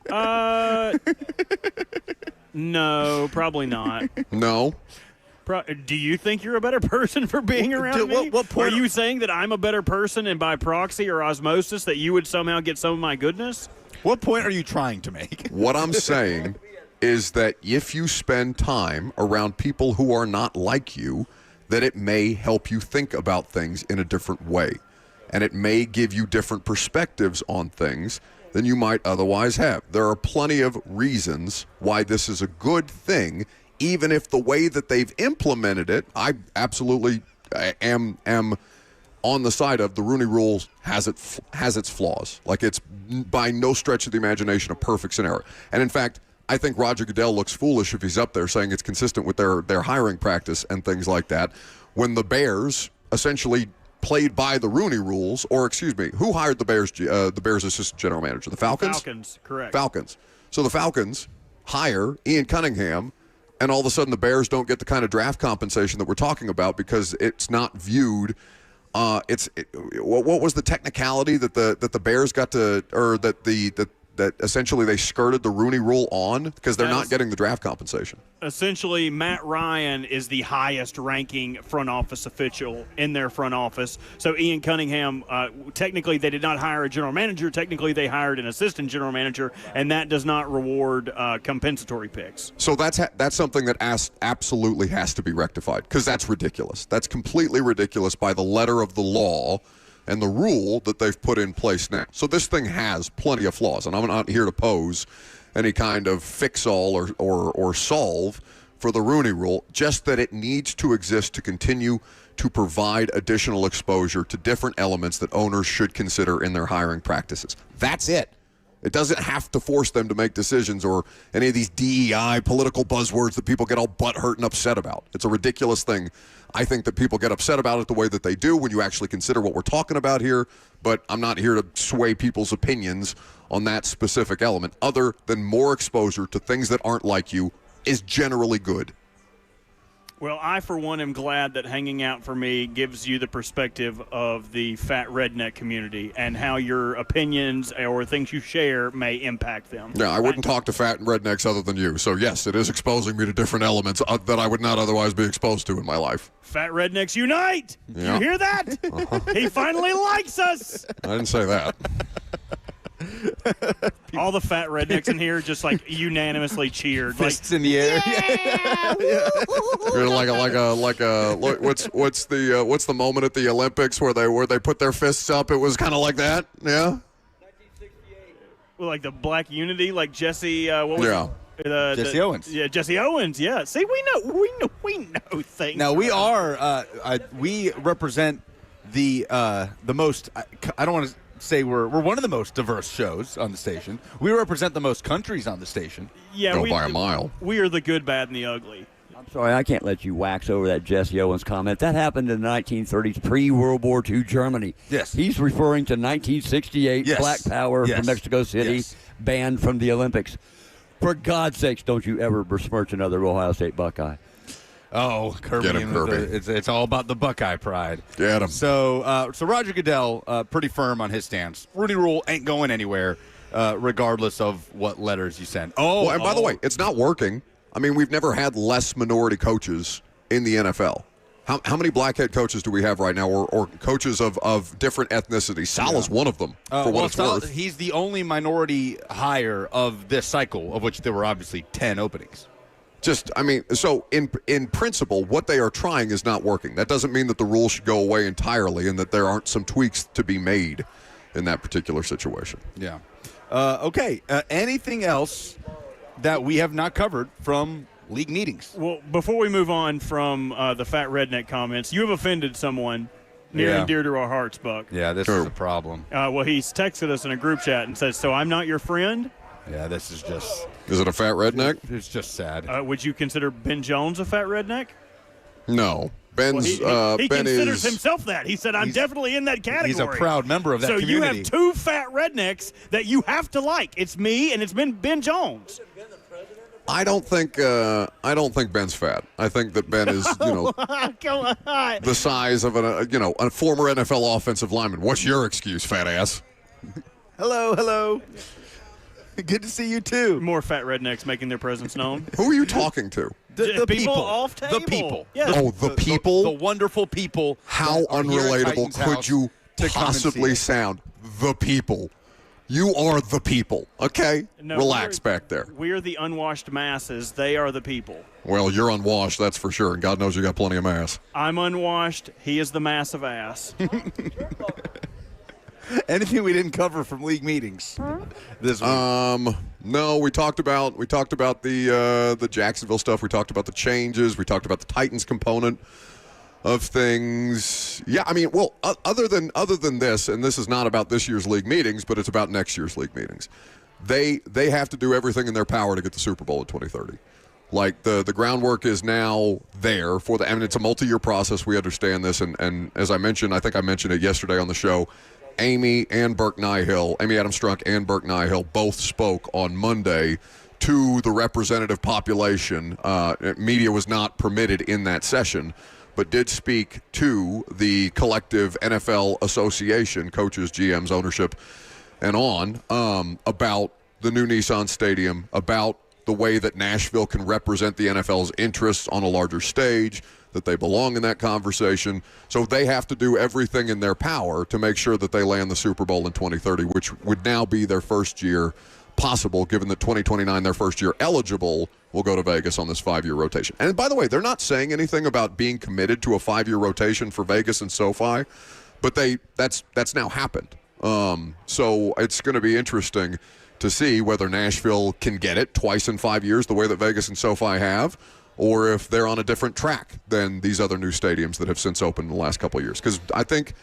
No, probably not. No? Do you think you're a better person for being around me? What point are you saying that I'm a better person and by proxy or osmosis that you would somehow get some of my goodness? What point are you trying to make? What I'm saying is that if you spend time around people who are not like you, that it may help you think about things in a different way. And it may give you different perspectives on things than you might otherwise have. There are plenty of reasons why this is a good thing, even if the way that they've implemented it, I absolutely am on the side of the Rooney Rule has its flaws. Like, it's by no stretch of the imagination a perfect scenario. And in fact, I think Roger Goodell looks foolish if he's up there saying it's consistent with their hiring practice and things like that, when the Bears essentially played by the Rooney rules, or excuse me, who hired the Bears assistant general manager? The Falcons? Falcons, correct. Falcons. So the Falcons hire Ian Cunningham, and all of a sudden the Bears don't get the kind of draft compensation that we're talking about because it's not viewed. What was the technicality that the Bears got to, or that essentially they skirted the Rooney Rule on because they're not getting the draft compensation? Essentially, Matt Ryan is the highest-ranking front office official in their front office. So Ian Cunningham, technically they did not hire a general manager. Technically they hired an assistant general manager, and that does not reward compensatory picks. So that's something that absolutely has to be rectified because that's ridiculous. That's completely ridiculous by the letter of the law and the rule that they've put in place now. So this thing has plenty of flaws, and I'm not here to pose any kind of fix-all or solve for the Rooney Rule, just that it needs to exist to continue to provide additional exposure to different elements that owners should consider in their hiring practices. That's it. It doesn't have to force them to make decisions or any of these DEI political buzzwords that people get all butthurt and upset about. It's a ridiculous thing. I think that people get upset about it the way that they do when you actually consider what we're talking about here, but I'm not here to sway people's opinions on that specific element, other than more exposure to things that aren't like you is generally good. Well, I, for one, am glad that hanging out for me gives you the perspective of the fat redneck community and how your opinions or things you share may impact them. Yeah, I wouldn't talk to fat and rednecks other than you. So, yes, it is exposing me to different elements that I would not otherwise be exposed to in my life. Fat rednecks unite! Yeah. You hear that? He finally likes us! I didn't say that. All the fat rednecks in here just like unanimously cheered. Fists in the air. You're what's the moment at the Olympics where they put their fists up? It was kind of like that. Yeah. Well, like the Black Unity, like Jesse. What was Yeah. Jesse Owens. Yeah, Jesse Owens. Yeah. See, we know things. Now we are. We represent the most. I don't want to say we're one of the most diverse shows on the station. We represent the most countries on the station. Yeah, by a mile. We are the good, bad, and the ugly. I'm sorry, I can't let you wax over that Jesse Owens comment. That happened in the 1930s, pre-World War II Germany. Yes. He's referring to 1968, Yes. Black Power Yes. from Mexico City, Yes. banned from the Olympics. For God's sakes, don't you ever besmirch another Ohio State Buckeye. Oh, Kirby! Get him, Kirby. It's all about the Buckeye pride. Get him. So Roger Goodell, pretty firm on his stance. Rooney Rule ain't going anywhere, regardless of what letters you send. Well, and by the way, it's not working. I mean, we've never had less minority coaches in the NFL. How many black head coaches do we have right now, or coaches of different ethnicities? Salah's one of them, for what it's worth. He's the only minority hire of this cycle, of which there were obviously 10 openings. So in principle, what they are trying is not working. That doesn't mean that the rule should go away entirely and that there aren't some tweaks to be made in that particular situation. Yeah. Okay. Anything else that we have not covered from league meetings? Well, before we move on from the fat redneck comments, you have offended someone near and dear to our hearts, Buck. Yeah, this is a problem. Well, he's texted us in a group chat and says, "So I'm not your friend?" Yeah, this is just... Is it a fat redneck? It's just sad. Would you consider Ben Jones a fat redneck? No. Ben's Ben he considers is himself that. He said, "I'm definitely in that category." He's a proud member of that community. So you have two fat rednecks that you have to like. It's me and it's Ben Jones. I don't think Ben's fat. I think that Ben is, Come on. the size of a former NFL offensive lineman. What's your excuse, fat ass? Hello. Good to see you too. More fat rednecks making their presence known. Who are you talking to? The people off table. The people. Yes. The people? The wonderful people. How that are here at unrelatable Titans could House you to come and possibly see sound? The people. You are the people, okay? No, Relax back there. We are the unwashed masses. They are the people. Well, you're unwashed, that's for sure, and God knows you got plenty of mass. I'm unwashed. He is the mass of ass. Anything we didn't cover from league meetings this week? No, we talked about the Jacksonville stuff. We talked about the changes. We talked about the Titans component of things. Yeah, I mean, well, other than this, and this is not about this year's league meetings, but it's about next year's league meetings. They have to do everything in their power to get the Super Bowl in 2030. Like the groundwork is now there for the. I mean, it's a multi-year process. We understand this, and as I mentioned, I think I mentioned it yesterday on the show. Amy Adams Strunk and Burke Nihill both spoke on Monday to the representative population. Media was not permitted in that session, but did speak to the collective NFL association, coaches, GMs, ownership, and on about the new Nissan Stadium, about the way that Nashville can represent the NFL's interests on a larger stage, that they belong in that conversation. So they have to do everything in their power to make sure that they land the Super Bowl in 2030, which would now be their first year possible, given that 2029, their first year eligible, will go to Vegas on this 5-year rotation. And by the way, they're not saying anything about being committed to a 5-year rotation for Vegas and SoFi, but that's now happened. So it's going to be interesting to see whether Nashville can get it twice in 5 years the way that Vegas and SoFi have, or if they're on a different track than these other new stadiums that have since opened in the last couple of years. Because I think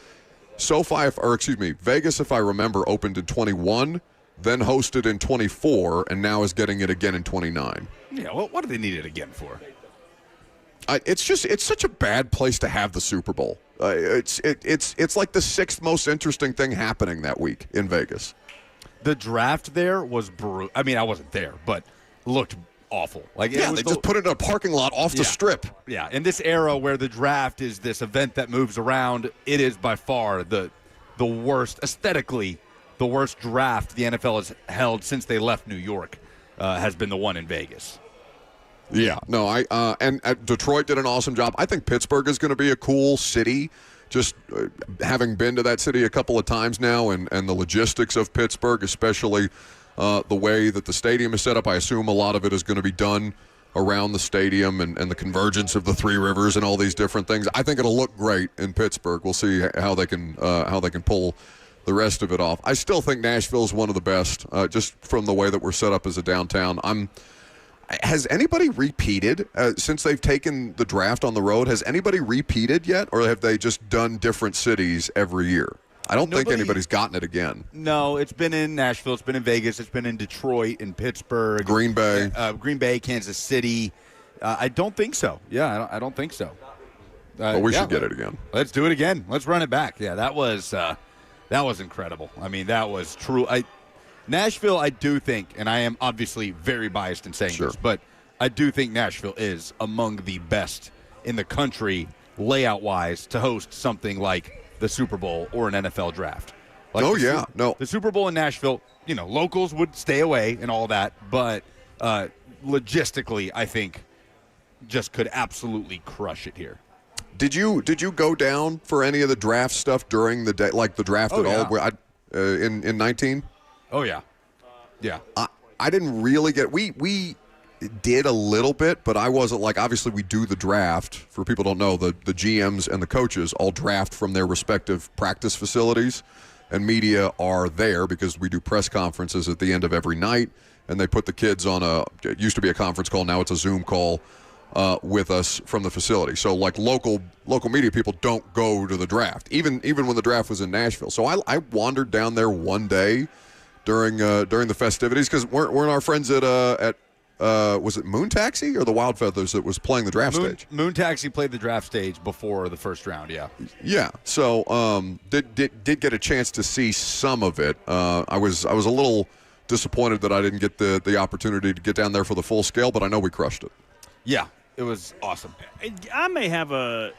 Vegas, if I remember, opened in 21, then hosted in 24, and now is getting it again in 29. Yeah, well, what do they need it again for? It's such a bad place to have the Super Bowl. It's like the sixth most interesting thing happening that week in Vegas. The draft there was brutal. I mean, I wasn't there, but looked awful. Like, they just put it in a parking lot off the strip. Yeah, in this era where the draft is this event that moves around, it is by far the worst, aesthetically, the worst draft the NFL has held since they left New York, has been the one in Vegas. Yeah, no, and Detroit did an awesome job. I think Pittsburgh is going to be a cool city just having been to that city a couple of times now, and the logistics of Pittsburgh, especially the way that the stadium is set up, I assume a lot of it is going to be done around the stadium and the convergence of the three rivers and all these different things. I think it'll look great in Pittsburgh. We'll see how they can pull the rest of it off. I still think Nashville is one of the best, just from the way that we're set up as a downtown. Has anybody repeated since they've taken the draft on the road? Has anybody repeated yet, or have they just done different cities every year? I don't think anybody's gotten it again. No, it's been in Nashville, it's been in Vegas, it's been in Detroit, in Pittsburgh, Green Bay, Kansas City. I don't think so. Yeah, I don't think so. Well, we should get it again. Let's do it again. Let's run it back. Yeah, that was incredible. I mean, that was true. Nashville, I do think, and I am obviously very biased in saying this, but I do think Nashville is among the best in the country layout-wise to host something like the Super Bowl or an NFL draft. Like the Super Bowl in Nashville, locals would stay away and all that, but logistically, I think just could absolutely crush it here. Did you go down for any of the draft stuff during the day, like the draft at all? In 19? Oh yeah, yeah. I didn't really get. We did a little bit, but I wasn't like. Obviously, we do the draft. For people who don't know, the GMs and the coaches all draft from their respective practice facilities, and media are there because we do press conferences at the end of every night, and they put the kids on it used to be a conference call, now it's a Zoom call with us from the facility. So like local media people don't go to the draft, even when the draft was in Nashville. So I wandered down there one day during the festivities, because weren't our friends at was it Moon Taxi or the Wild Feathers that was playing the draft stage? Moon Taxi played the draft stage before the first round, yeah. Yeah, so did get a chance to see some of it. I was a little disappointed that I didn't get the opportunity to get down there for the full scale, but I know we crushed it. Yeah, it was awesome. I may have a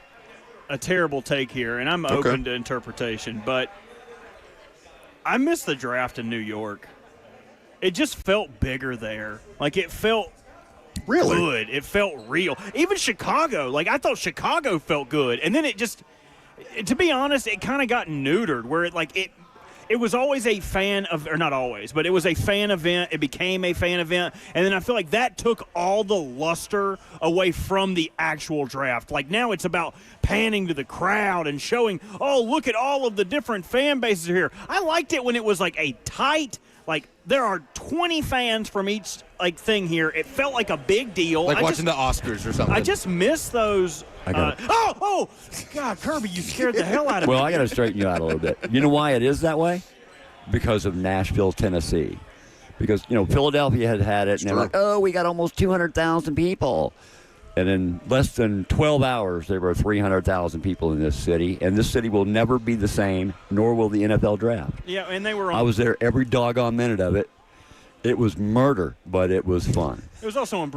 terrible take here, and I'm open to interpretation, but I miss the draft in New York. It just felt bigger there. Like, it felt good. It felt real. Even Chicago. Like, I thought Chicago felt good. And then it just, to be honest, it kind of got neutered where it was always a fan of, or not always, but it was a fan event. It became a fan event. And then I feel like that took all the luster away from the actual draft. Like, now it's about panning to the crowd and showing, oh, look at all of the different fan bases here. I liked it when it was like a tight, like, there are 20 fans from each thing here. It felt like a big deal. Like watching the Oscars or something. I just miss those. God, Kirby, you scared the hell out of me. Well, I got to straighten you out a little bit. You know why it is that way? Because of Nashville, Tennessee. Because, Philadelphia had it, and they're like, oh, we got almost 200,000 people. And in less than 12 hours, there were 300,000 people in this city. And this city will never be the same, nor will the NFL draft. Yeah, and they were I was there every doggone minute of it. It was murder, but it was fun. It was also on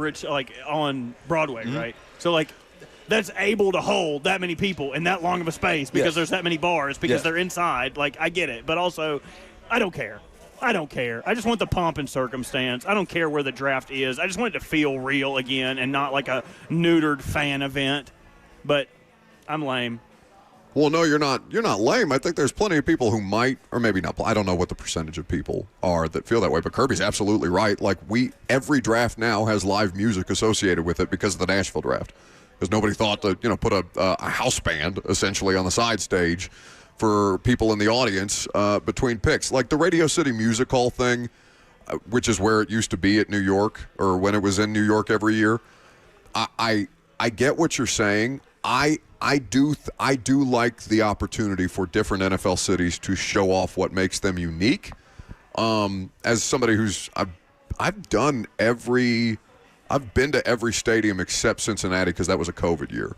on Broadway, right? So, that's able to hold that many people in that long of a space because there's that many bars, because they're inside. I get it. But also, I don't care. I just want the pomp and circumstance. I don't care where the draft is. I just want it to feel real again and not like a neutered fan event. But I'm lame. Well, no, you're not lame. I think there's plenty of people who might, or maybe not. I don't know what the percentage of people are that feel that way, but Kirby's absolutely right. Every draft now has live music associated with it because of the Nashville draft. Because nobody thought to, put a house band essentially on the side stage for people in the audience between picks. Like the Radio City Music Hall thing, which is where it used to be at New York, or when it was in New York every year. I get what you're saying. I do like the opportunity for different NFL cities to show off what makes them unique. As somebody I've been to every stadium except Cincinnati because that was a COVID year.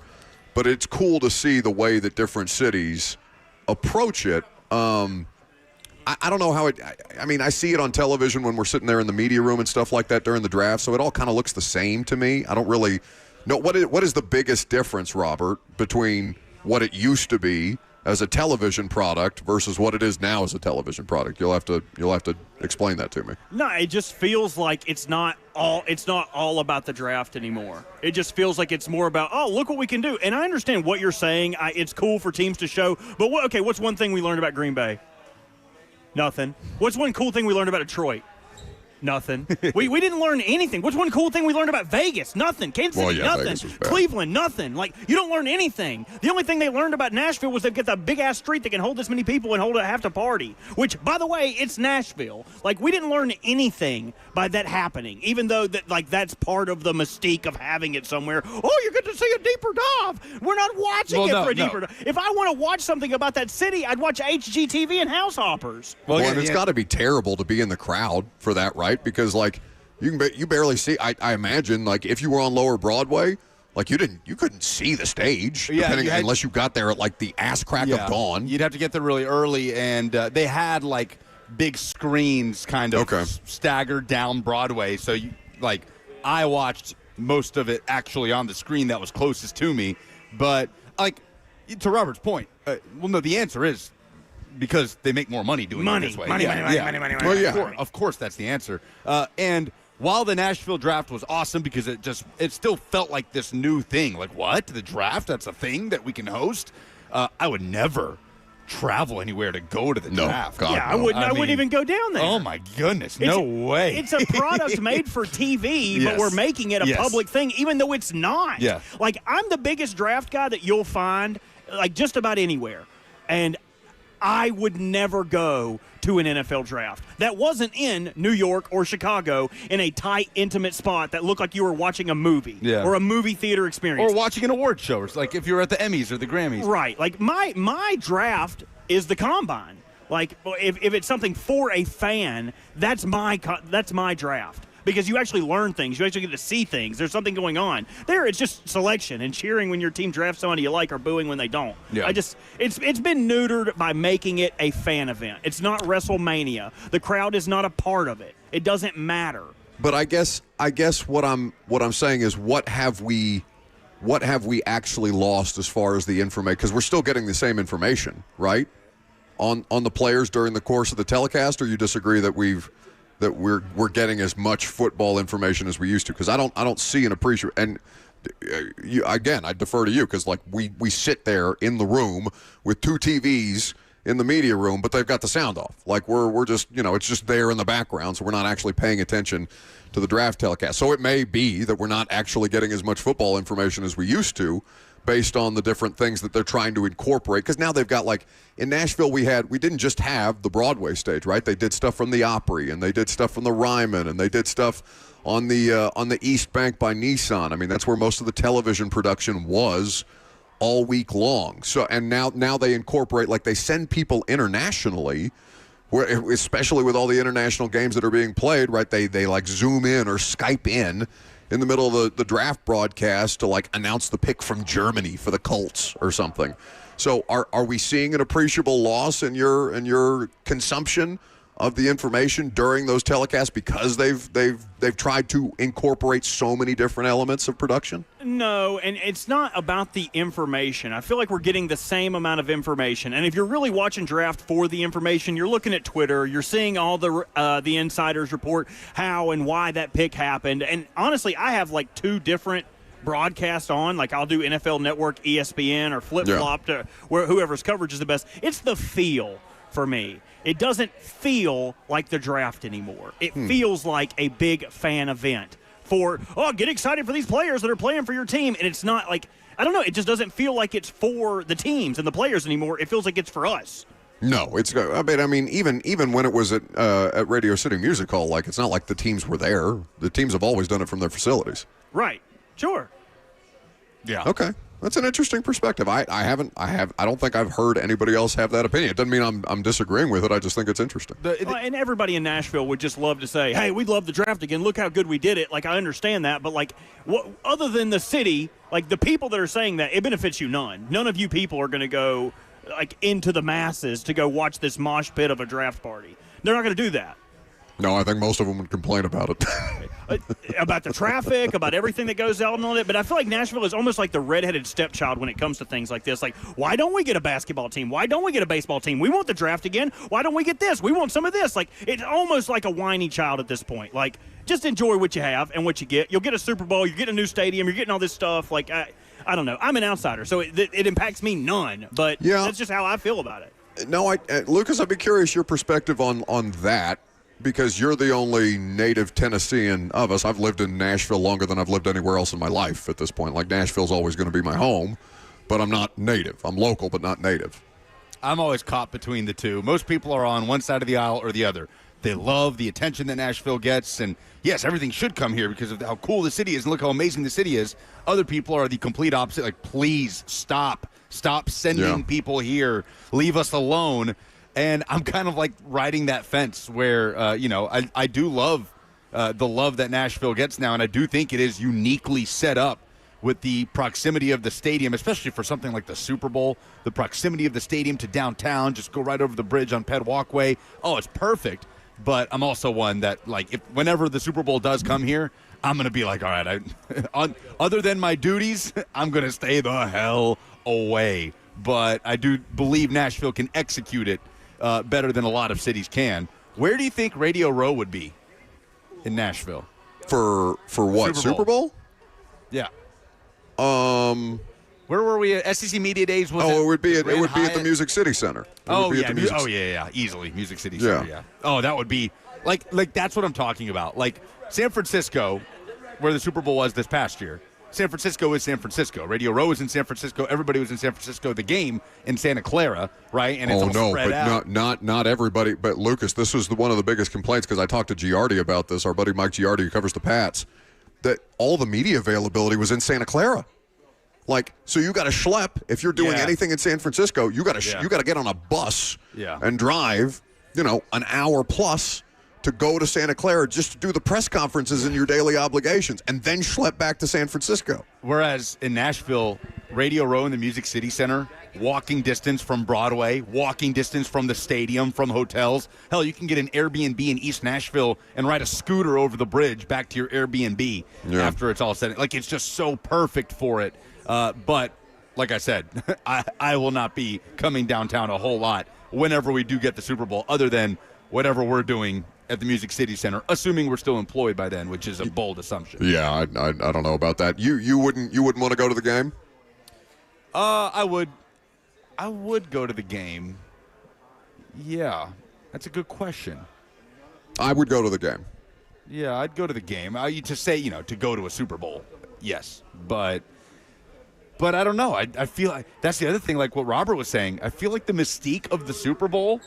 But it's cool to see the way that different cities approach it. I don't know how I see it on television when we're sitting there in the media room and stuff like that during the draft, so it all kind of looks the same to me. I don't really know what is the biggest difference, Robert, between what it used to be as a television product versus what it is now as a television product. You'll have to explain that to me. No, it just feels like it's not all about the draft anymore. It just feels like it's more about, oh, look what we can do. And I understand what you're saying. It's cool for teams to show. But what's one thing we learned about Green Bay? Nothing. What's one cool thing we learned about Detroit? Nothing. we didn't learn anything. What's one cool thing we learned about Vegas? Nothing. Kansas City, nothing. Cleveland, nothing. Like, you don't learn anything. The only thing they learned about Nashville was they've got the big-ass street that can hold this many people and hold a half the party, which, by the way, it's Nashville. Like, we didn't learn anything by that happening, even though that's part of the mystique of having it somewhere. Oh, you get to see a deeper dive. We're not watching for a deeper dive. If I want to watch something about that city, I'd watch HGTV and House Hoppers. Well, and it's got to be terrible to be in the crowd for that, right? Because like you barely see. I imagine like if you were on Lower Broadway, like you couldn't see the stage, unless you got there at like the ass crack of dawn. You'd have to get there really early, and they had like big screens kind of staggered down Broadway. So I watched most of it actually on the screen that was closest to me. But like to Robert's point, the answer is, because they make more money doing it this way. Money. Well, yeah. Of course, that's the answer. And while the Nashville draft was awesome because it still felt like this new thing. Like, what? The draft? That's a thing that we can host? I would never travel anywhere to go to the draft. God, I wouldn't even go down there. Oh, my goodness. No way. It's a product made for TV, but we're making it a public thing, even though it's not. Yeah. Like, I'm the biggest draft guy that you'll find, like, just about anywhere. And I would never go to an NFL draft that wasn't in New York or Chicago in a tight, intimate spot that looked like you were watching a movie or a movie theater experience. Or watching an award show, like if you're at the Emmys or the Grammys. Right. Like my draft is the Combine. Like if it's something for a fan, that's my draft. Because you actually learn things. You actually get to see things. There's something going on. There, it's just selection and cheering when your team drafts somebody you like or booing when they don't. Yeah. It's been neutered by making it a fan event. It's not WrestleMania. The crowd is not a part of it. It doesn't matter. But I guess what I'm saying is what have we actually lost as far as the information? Because we're still getting the same information, right? On the players during the course of the telecast, or you disagree that we're getting as much football information as we used to? Because I don't see an appreciation. And again, I defer to you because like we sit there in the room with two TVs in the media room, but they've got the sound off. Like we're just it's just there in the background, so we're not actually paying attention to the draft telecast. So it may be that we're not actually getting as much football information as we used to, based on the different things that they're trying to incorporate. Because now they've got, like, in Nashville we didn't just have the Broadway stage, right? They did stuff from the Opry, and they did stuff from the Ryman, and they did stuff on the East Bank by Nissan. I mean, that's where most of the television production was all week long. So, and now they incorporate, like, they send people internationally, where, especially with all the international games that are being played, right? They like zoom in or Skype in the middle of the draft broadcast to like announce the pick from Germany for the Colts or something. So are we seeing an appreciable loss in your consumption of the information during those telecasts because they've tried to incorporate so many different elements of production? No, and it's not about the information. I feel like we're getting the same amount of information. And if you're really watching draft for the information, you're looking at Twitter, you're seeing all the insiders report how and why that pick happened. And honestly, I have like two different broadcasts on. Like I'll do NFL Network, ESPN, or flip-flop to where whoever's coverage is the best. It's the feel for me. It doesn't feel like the draft anymore. It feels like a big fan event for, get excited for these players that are playing for your team. And it's not like, I don't know, it just doesn't feel like it's for the teams and the players anymore. It feels like it's for us. No, I mean, even when it was at Radio City Music Hall, like, it's not like the teams were there. The teams have always done it from their facilities. Right. Sure. Yeah. Okay. That's an interesting perspective. I don't think I've heard anybody else have that opinion. It doesn't mean I'm disagreeing with it. I just think it's interesting. And everybody in Nashville would just love to say, hey, we'd love the draft again. Look how good we did it. Like, I understand that. But, like, other than the city, like, the people that are saying that, it benefits you none. None of you people are going to go, like, into the masses to go watch this mosh pit of a draft party. They're not going to do that. No, I think most of them would complain about it. about the traffic, about everything that goes on it. But I feel like Nashville is almost like the redheaded stepchild when it comes to things like this. Like, why don't we get a basketball team? Why don't we get a baseball team? We want the draft again. Why don't we get this? We want some of this. Like, it's almost like a whiny child at this point. Like, just enjoy what you have and what you get. You'll get a Super Bowl. You're getting a new stadium. You're getting all this stuff. Like, I don't know. I'm an outsider, so it impacts me none. But that's just how I feel about it. No, Lucas, I'd be curious your perspective on that, because you're the only native Tennessean of us. I've lived in Nashville longer than I've lived anywhere else in my life at this point. Like, Nashville's always going to be my home, but I'm not native. I'm local, but not native. I'm always caught between the two. Most people are on one side of the aisle or the other. They love the attention that Nashville gets, and yes, everything should come here because of how cool the city is and look how amazing the city is. Other people are the complete opposite. Like, please stop sending people here. Leave us alone. And I'm kind of like riding that fence where, I do love the love that Nashville gets now, and I do think it is uniquely set up with the proximity of the stadium, especially for something like the Super Bowl. The proximity of the stadium to downtown, just go right over the bridge on Ped Walkway. Oh, it's perfect. But I'm also one that, like, whenever the Super Bowl does come here, I'm going to be like, all right, other than my duties, I'm going to stay the hell away. But I do believe Nashville can execute it better than a lot of cities can. Where do you think Radio Row would be in Nashville? For what? Super Bowl? Yeah. Where were we at? SEC Media Days was it would be at the Music City Center. Easily Music City Center. Yeah. Oh, that would be like that's what I'm talking about. Like San Francisco, where the Super Bowl was this past year. San Francisco is San Francisco. Radio Row is in San Francisco. Everybody was in San Francisco. The game in Santa Clara, right? And it's all spread out. Not everybody. But Lucas, this was one of the biggest complaints, because I talked to Giardi about this. Our buddy Mike Giardi, who covers the Pats, that all the media availability was in Santa Clara. Like, so you got to schlep if you're doing anything in San Francisco. You got to get on a bus and drive, an hour plus to go to Santa Clara just to do the press conferences and your daily obligations, and then schlep back to San Francisco. Whereas in Nashville, Radio Row in the Music City Center, walking distance from Broadway, walking distance from the stadium, from hotels. Hell, you can get an Airbnb in East Nashville and ride a scooter over the bridge back to your Airbnb after it's all said. Like, it's just so perfect for it. But like I said, I will not be coming downtown a whole lot whenever we do get the Super Bowl, other than whatever we're doing at the Music City Center, assuming we're still employed by then, which is a bold assumption. Yeah, I don't know about that. You wouldn't want to go to the game? I would go to the game. Yeah, that's a good question. I would go to the game. Yeah, I'd go to the game. To say, to go to a Super Bowl, yes, but I don't know. I feel like that's the other thing, like what Robert was saying. I feel like the mystique of the Super Bowl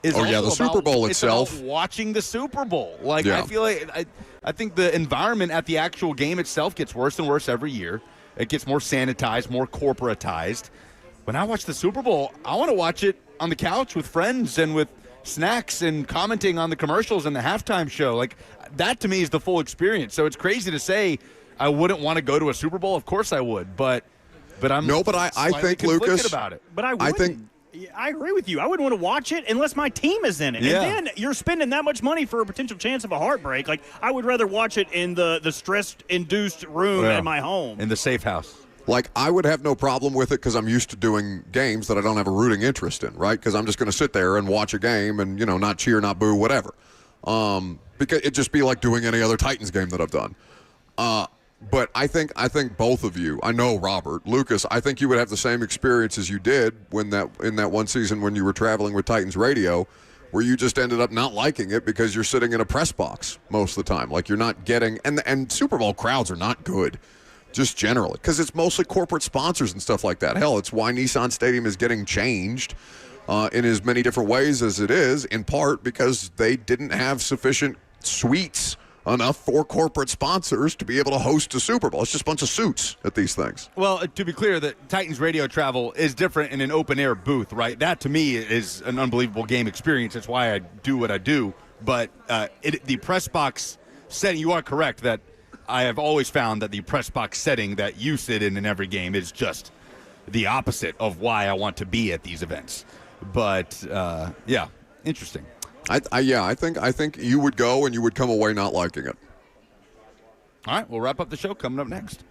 is the Super Bowl itself. It's about watching the Super Bowl. Like, I feel like I think the environment at the actual game itself gets worse and worse every year. It gets more sanitized, more corporatized. When I watch the Super Bowl, I want to watch it on the couch with friends and with snacks and commenting on the commercials and the halftime show. Like, that to me is the full experience. So it's crazy to say I wouldn't want to go to a Super Bowl. Of course I would, but I'm I think, Lucas, about it. But I agree with you. I wouldn't want to watch it unless my team is in it. Yeah. And then you're spending that much money for a potential chance of a heartbreak. Like, I would rather watch it in the stress-induced room at my home. In the safe house. Like, I would have no problem with it because I'm used to doing games that I don't have a rooting interest in, right? Because I'm just going to sit there and watch a game and, not cheer, not boo, whatever. Because it'd just be like doing any other Titans game that I've done. But I think both of you, I know Robert, Lucas, I think you would have the same experience as you did in that one season when you were traveling with Titans Radio, where you just ended up not liking it because you're sitting in a press box most of the time. Like, you're not getting, and Super Bowl crowds are not good, just generally, because it's mostly corporate sponsors and stuff like that. Hell, it's why Nissan Stadium is getting changed in as many different ways as it is, in part because they didn't have sufficient suites enough for corporate sponsors to be able to host a Super Bowl. It's just a bunch of suits at these things. Well, to be clear, the Titans radio travel is different in an open-air booth, right? That, to me, is an unbelievable game experience. That's why I do what I do. But the press box setting, you are correct that I have always found that the press box setting that you sit in every game is just the opposite of why I want to be at these events. But, interesting. I think you would go and you would come away not liking it. All right, we'll wrap up the show coming up next.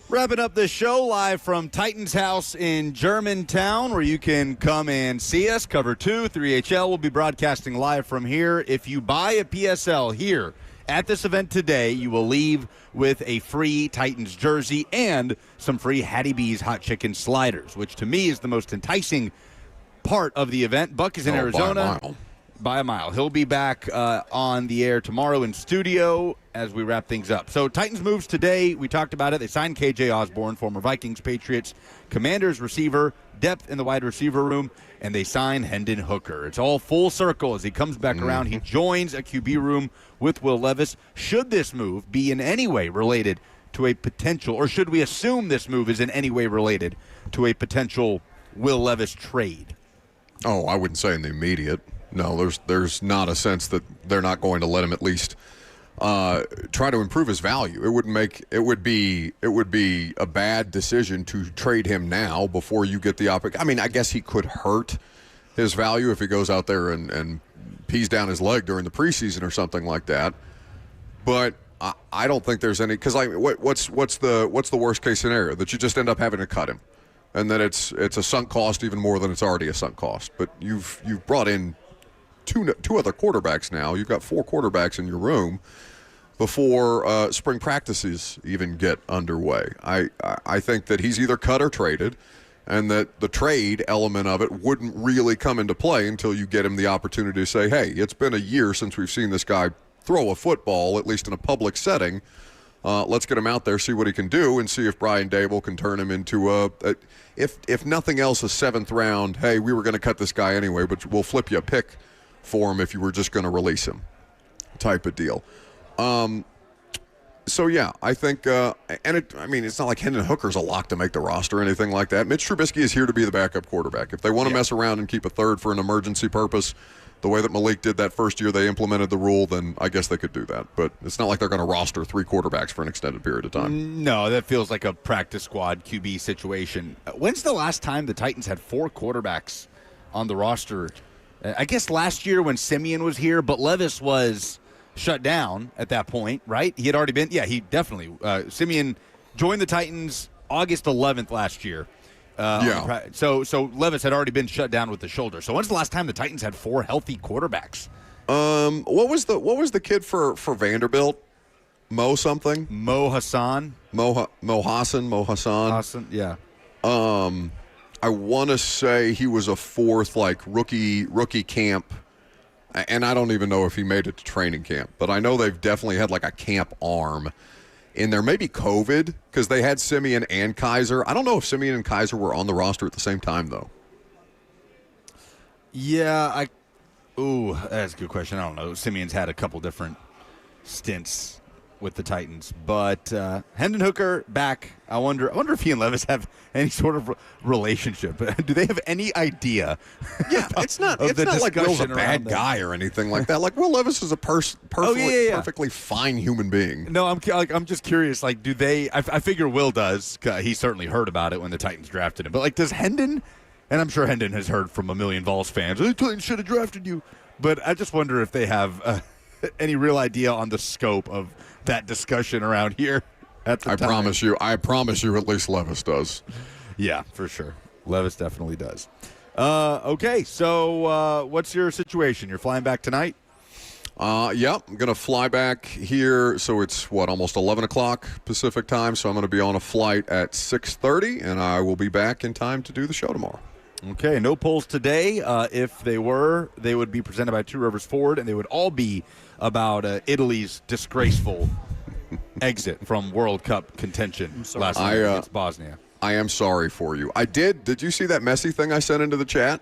Wrapping up this show live from Titans House in Germantown, where you can come and see us. Cover 2, 3HL will be broadcasting live from here. If you buy a PSL here at this event today, you will leave with a free Titans jersey and some free Hattie B's hot chicken sliders, which to me is the most enticing part of the event. Buck is in Arizona. By a mile. He'll be back on the air tomorrow in studio as we wrap things up. So Titans moves today. We talked about it. They signed KJ Osborne, former Vikings, Patriots, Commanders receiver, depth in the wide receiver room, and they sign Henden Hooker. It's all full circle as he comes back around. He joins a QB room with Will Levis. Should this move be in any way related to a potential, or should we assume this move is in any way related to a potential Will Levis trade? Oh, I wouldn't say in the immediate. No, there's not a sense that they're not going to let him at least try to improve his value. It would be a bad decision to trade him now before you get the opportunity. I mean, I guess he could hurt his value if he goes out there and pees down his leg during the preseason or something like that. But I don't think there's any, because what's the worst case scenario? That you just end up having to cut him, and that it's a sunk cost even more than it's already a sunk cost. But you've brought in two other quarterbacks now. You've got 4 quarterbacks in your room before spring practices even get underway. I think that he's either cut or traded, and that the trade element of it wouldn't really come into play until you get him the opportunity to say, hey, it's been a year since we've seen this guy throw a football, at least in a public setting. Let's get him out there, see what he can do, and see if Brian Dable can turn him into if nothing else, a 7th round, hey, we were going to cut this guy anyway, but we'll flip you a pick for him if you were just going to release him, type of deal. So yeah, I think, it's not like Henden Hooker's a lock to make the roster or anything like that. Mitch Trubisky is here to be the backup quarterback. If they want to mess around and keep a third for an emergency purpose, the way that Malik did that first year they implemented the rule, then I guess they could do that. But it's not like they're going to roster 3 quarterbacks for an extended period of time. No, that feels like a practice squad QB situation. When's the last time the Titans had 4 quarterbacks on the roster? I guess last year when Simeon was here, but Levis was shut down at that point, right? He had already been, he definitely. Simeon joined the Titans August 11th last year. So Levis had already been shut down with the shoulder. So when's the last time the Titans had 4 healthy quarterbacks? What was the kid for Vanderbilt? Mo something? Mo Hassan. Mo Hassan. Yeah. I want to say he was a 4th, rookie camp, and I don't even know if he made it to training camp, but I know they've definitely had a camp arm in there. Maybe COVID, because they had Simeon and Kaiser. I don't know if Simeon and Kaiser were on the roster at the same time, though. Yeah, that's a good question. I don't know. Simeon's had a couple different stints with the Titans, but Henden Hooker back. I wonder if he and Levis have any sort of relationship. Do they have any idea? Yeah, it's not like Will's a bad guy or anything like that. Like Will Levis is a perfectly fine human being. No, I'm just curious. Do they? I figure Will does. He certainly heard about it when the Titans drafted him. But does Henden? And I'm sure Henden has heard from a million Vols fans. The Titans should have drafted you. But I just wonder if they have any real idea on the scope of that discussion around here at the time. I promise you at least Levis does. Yeah, for sure. Levis definitely does. Okay, so what's your situation? You're flying back tonight? Yep, I'm going to fly back here. So it's, almost 11 o'clock Pacific time. So I'm going to be on a flight at 6:30, and I will be back in time to do the show tomorrow. Okay, no polls today. If they were, they would be presented by Two Rivers Ford, and they would all be about Italy's disgraceful exit from World Cup contention last night against Bosnia. I am sorry for you. Did you see that Messi thing I sent into the chat?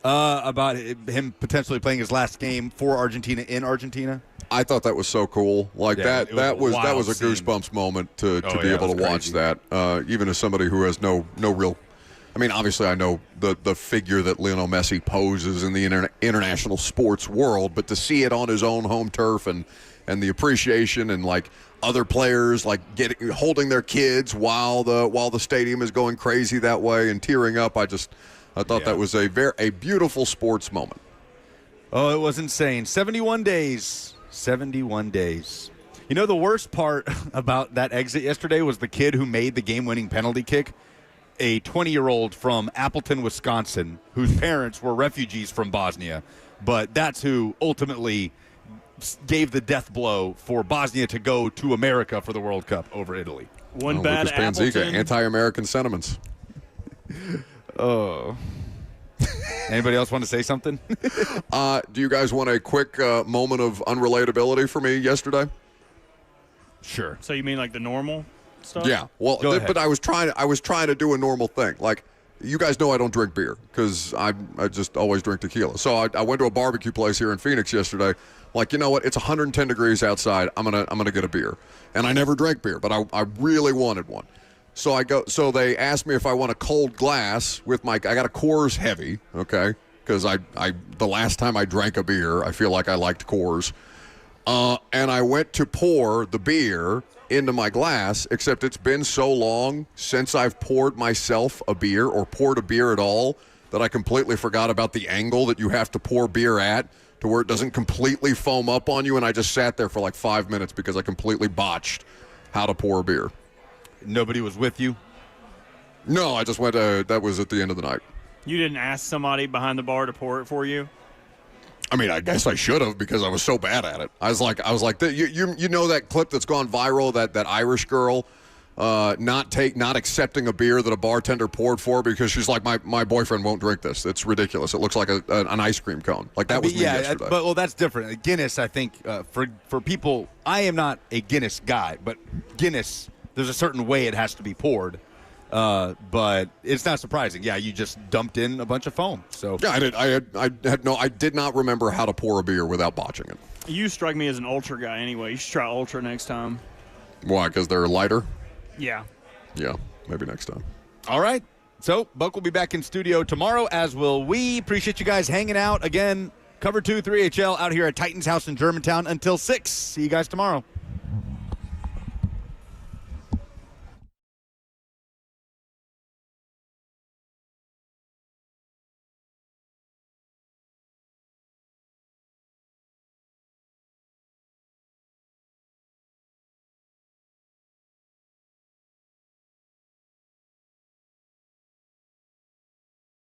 About him potentially playing his last game for Argentina in Argentina? I thought that was so cool. That was a goosebumps moment to be able to watch that. Even as somebody who has no real, obviously I know the figure that Lionel Messi poses in the international sports world, but to see it on his own home turf and the appreciation and other players holding their kids while the stadium is going crazy that way and tearing up, I thought that was a beautiful sports moment. Oh, it was insane. 71 days. 71 days. You know, the worst part about that exit yesterday was the kid who made the game-winning penalty kick, a 20-year-old from Appleton, Wisconsin, whose parents were refugees from Bosnia. But that's who ultimately gave the death blow for Bosnia to go to America for the World Cup over Italy. One bad Lucas Panzica, Appleton. anti-American sentiments. Oh. Anybody else want to say something? Do you guys want a quick moment of unrelatability for me yesterday? Sure. So you mean like the normal stuff? Yeah. Well, Go ahead. but I was trying to do a normal thing. Like, you guys know I don't drink beer because I just always drink tequila. So I went to a barbecue place here in Phoenix yesterday. Like, you know what? It's 110 degrees outside. I'm gonna get a beer, and I never drank beer, but I really wanted one. So I go. So they asked me if I want a cold glass with my. I got a Coors Heavy, okay, because the last time I drank a beer, I feel like I liked Coors. And I went to pour the beer into my glass, except it's been so long since I've poured myself a beer or poured a beer at all that I completely forgot about the angle that you have to pour beer at to where it doesn't completely foam up on you, and I just sat there for like 5 minutes because I completely botched how to pour a beer. Nobody was with you? No, I just went that was at the end of the night. You didn't ask somebody behind the bar to pour it for you? I mean, I guess I should have because I was so bad at it. I was like, you know that clip that's gone viral, that Irish girl not accepting a beer that a bartender poured for because she's like, my boyfriend won't drink this. It's ridiculous. It looks like an ice cream cone. Like that was me yesterday. But that's different. Guinness, I think, for people, I am not a Guinness guy, but Guinness, there's a certain way it has to be poured. But it's not surprising. Yeah, you just dumped in a bunch of foam. So yeah, I did not remember how to pour a beer without botching it. You strike me as an Ultra guy anyway. You should try Ultra next time. Why? Because they're lighter? Yeah. Yeah, maybe next time. All right. So Buck will be back in studio tomorrow, as will we. Appreciate you guys hanging out. Again, Cover 2, 3HL out here at Titan's House in Germantown until 6. See you guys tomorrow.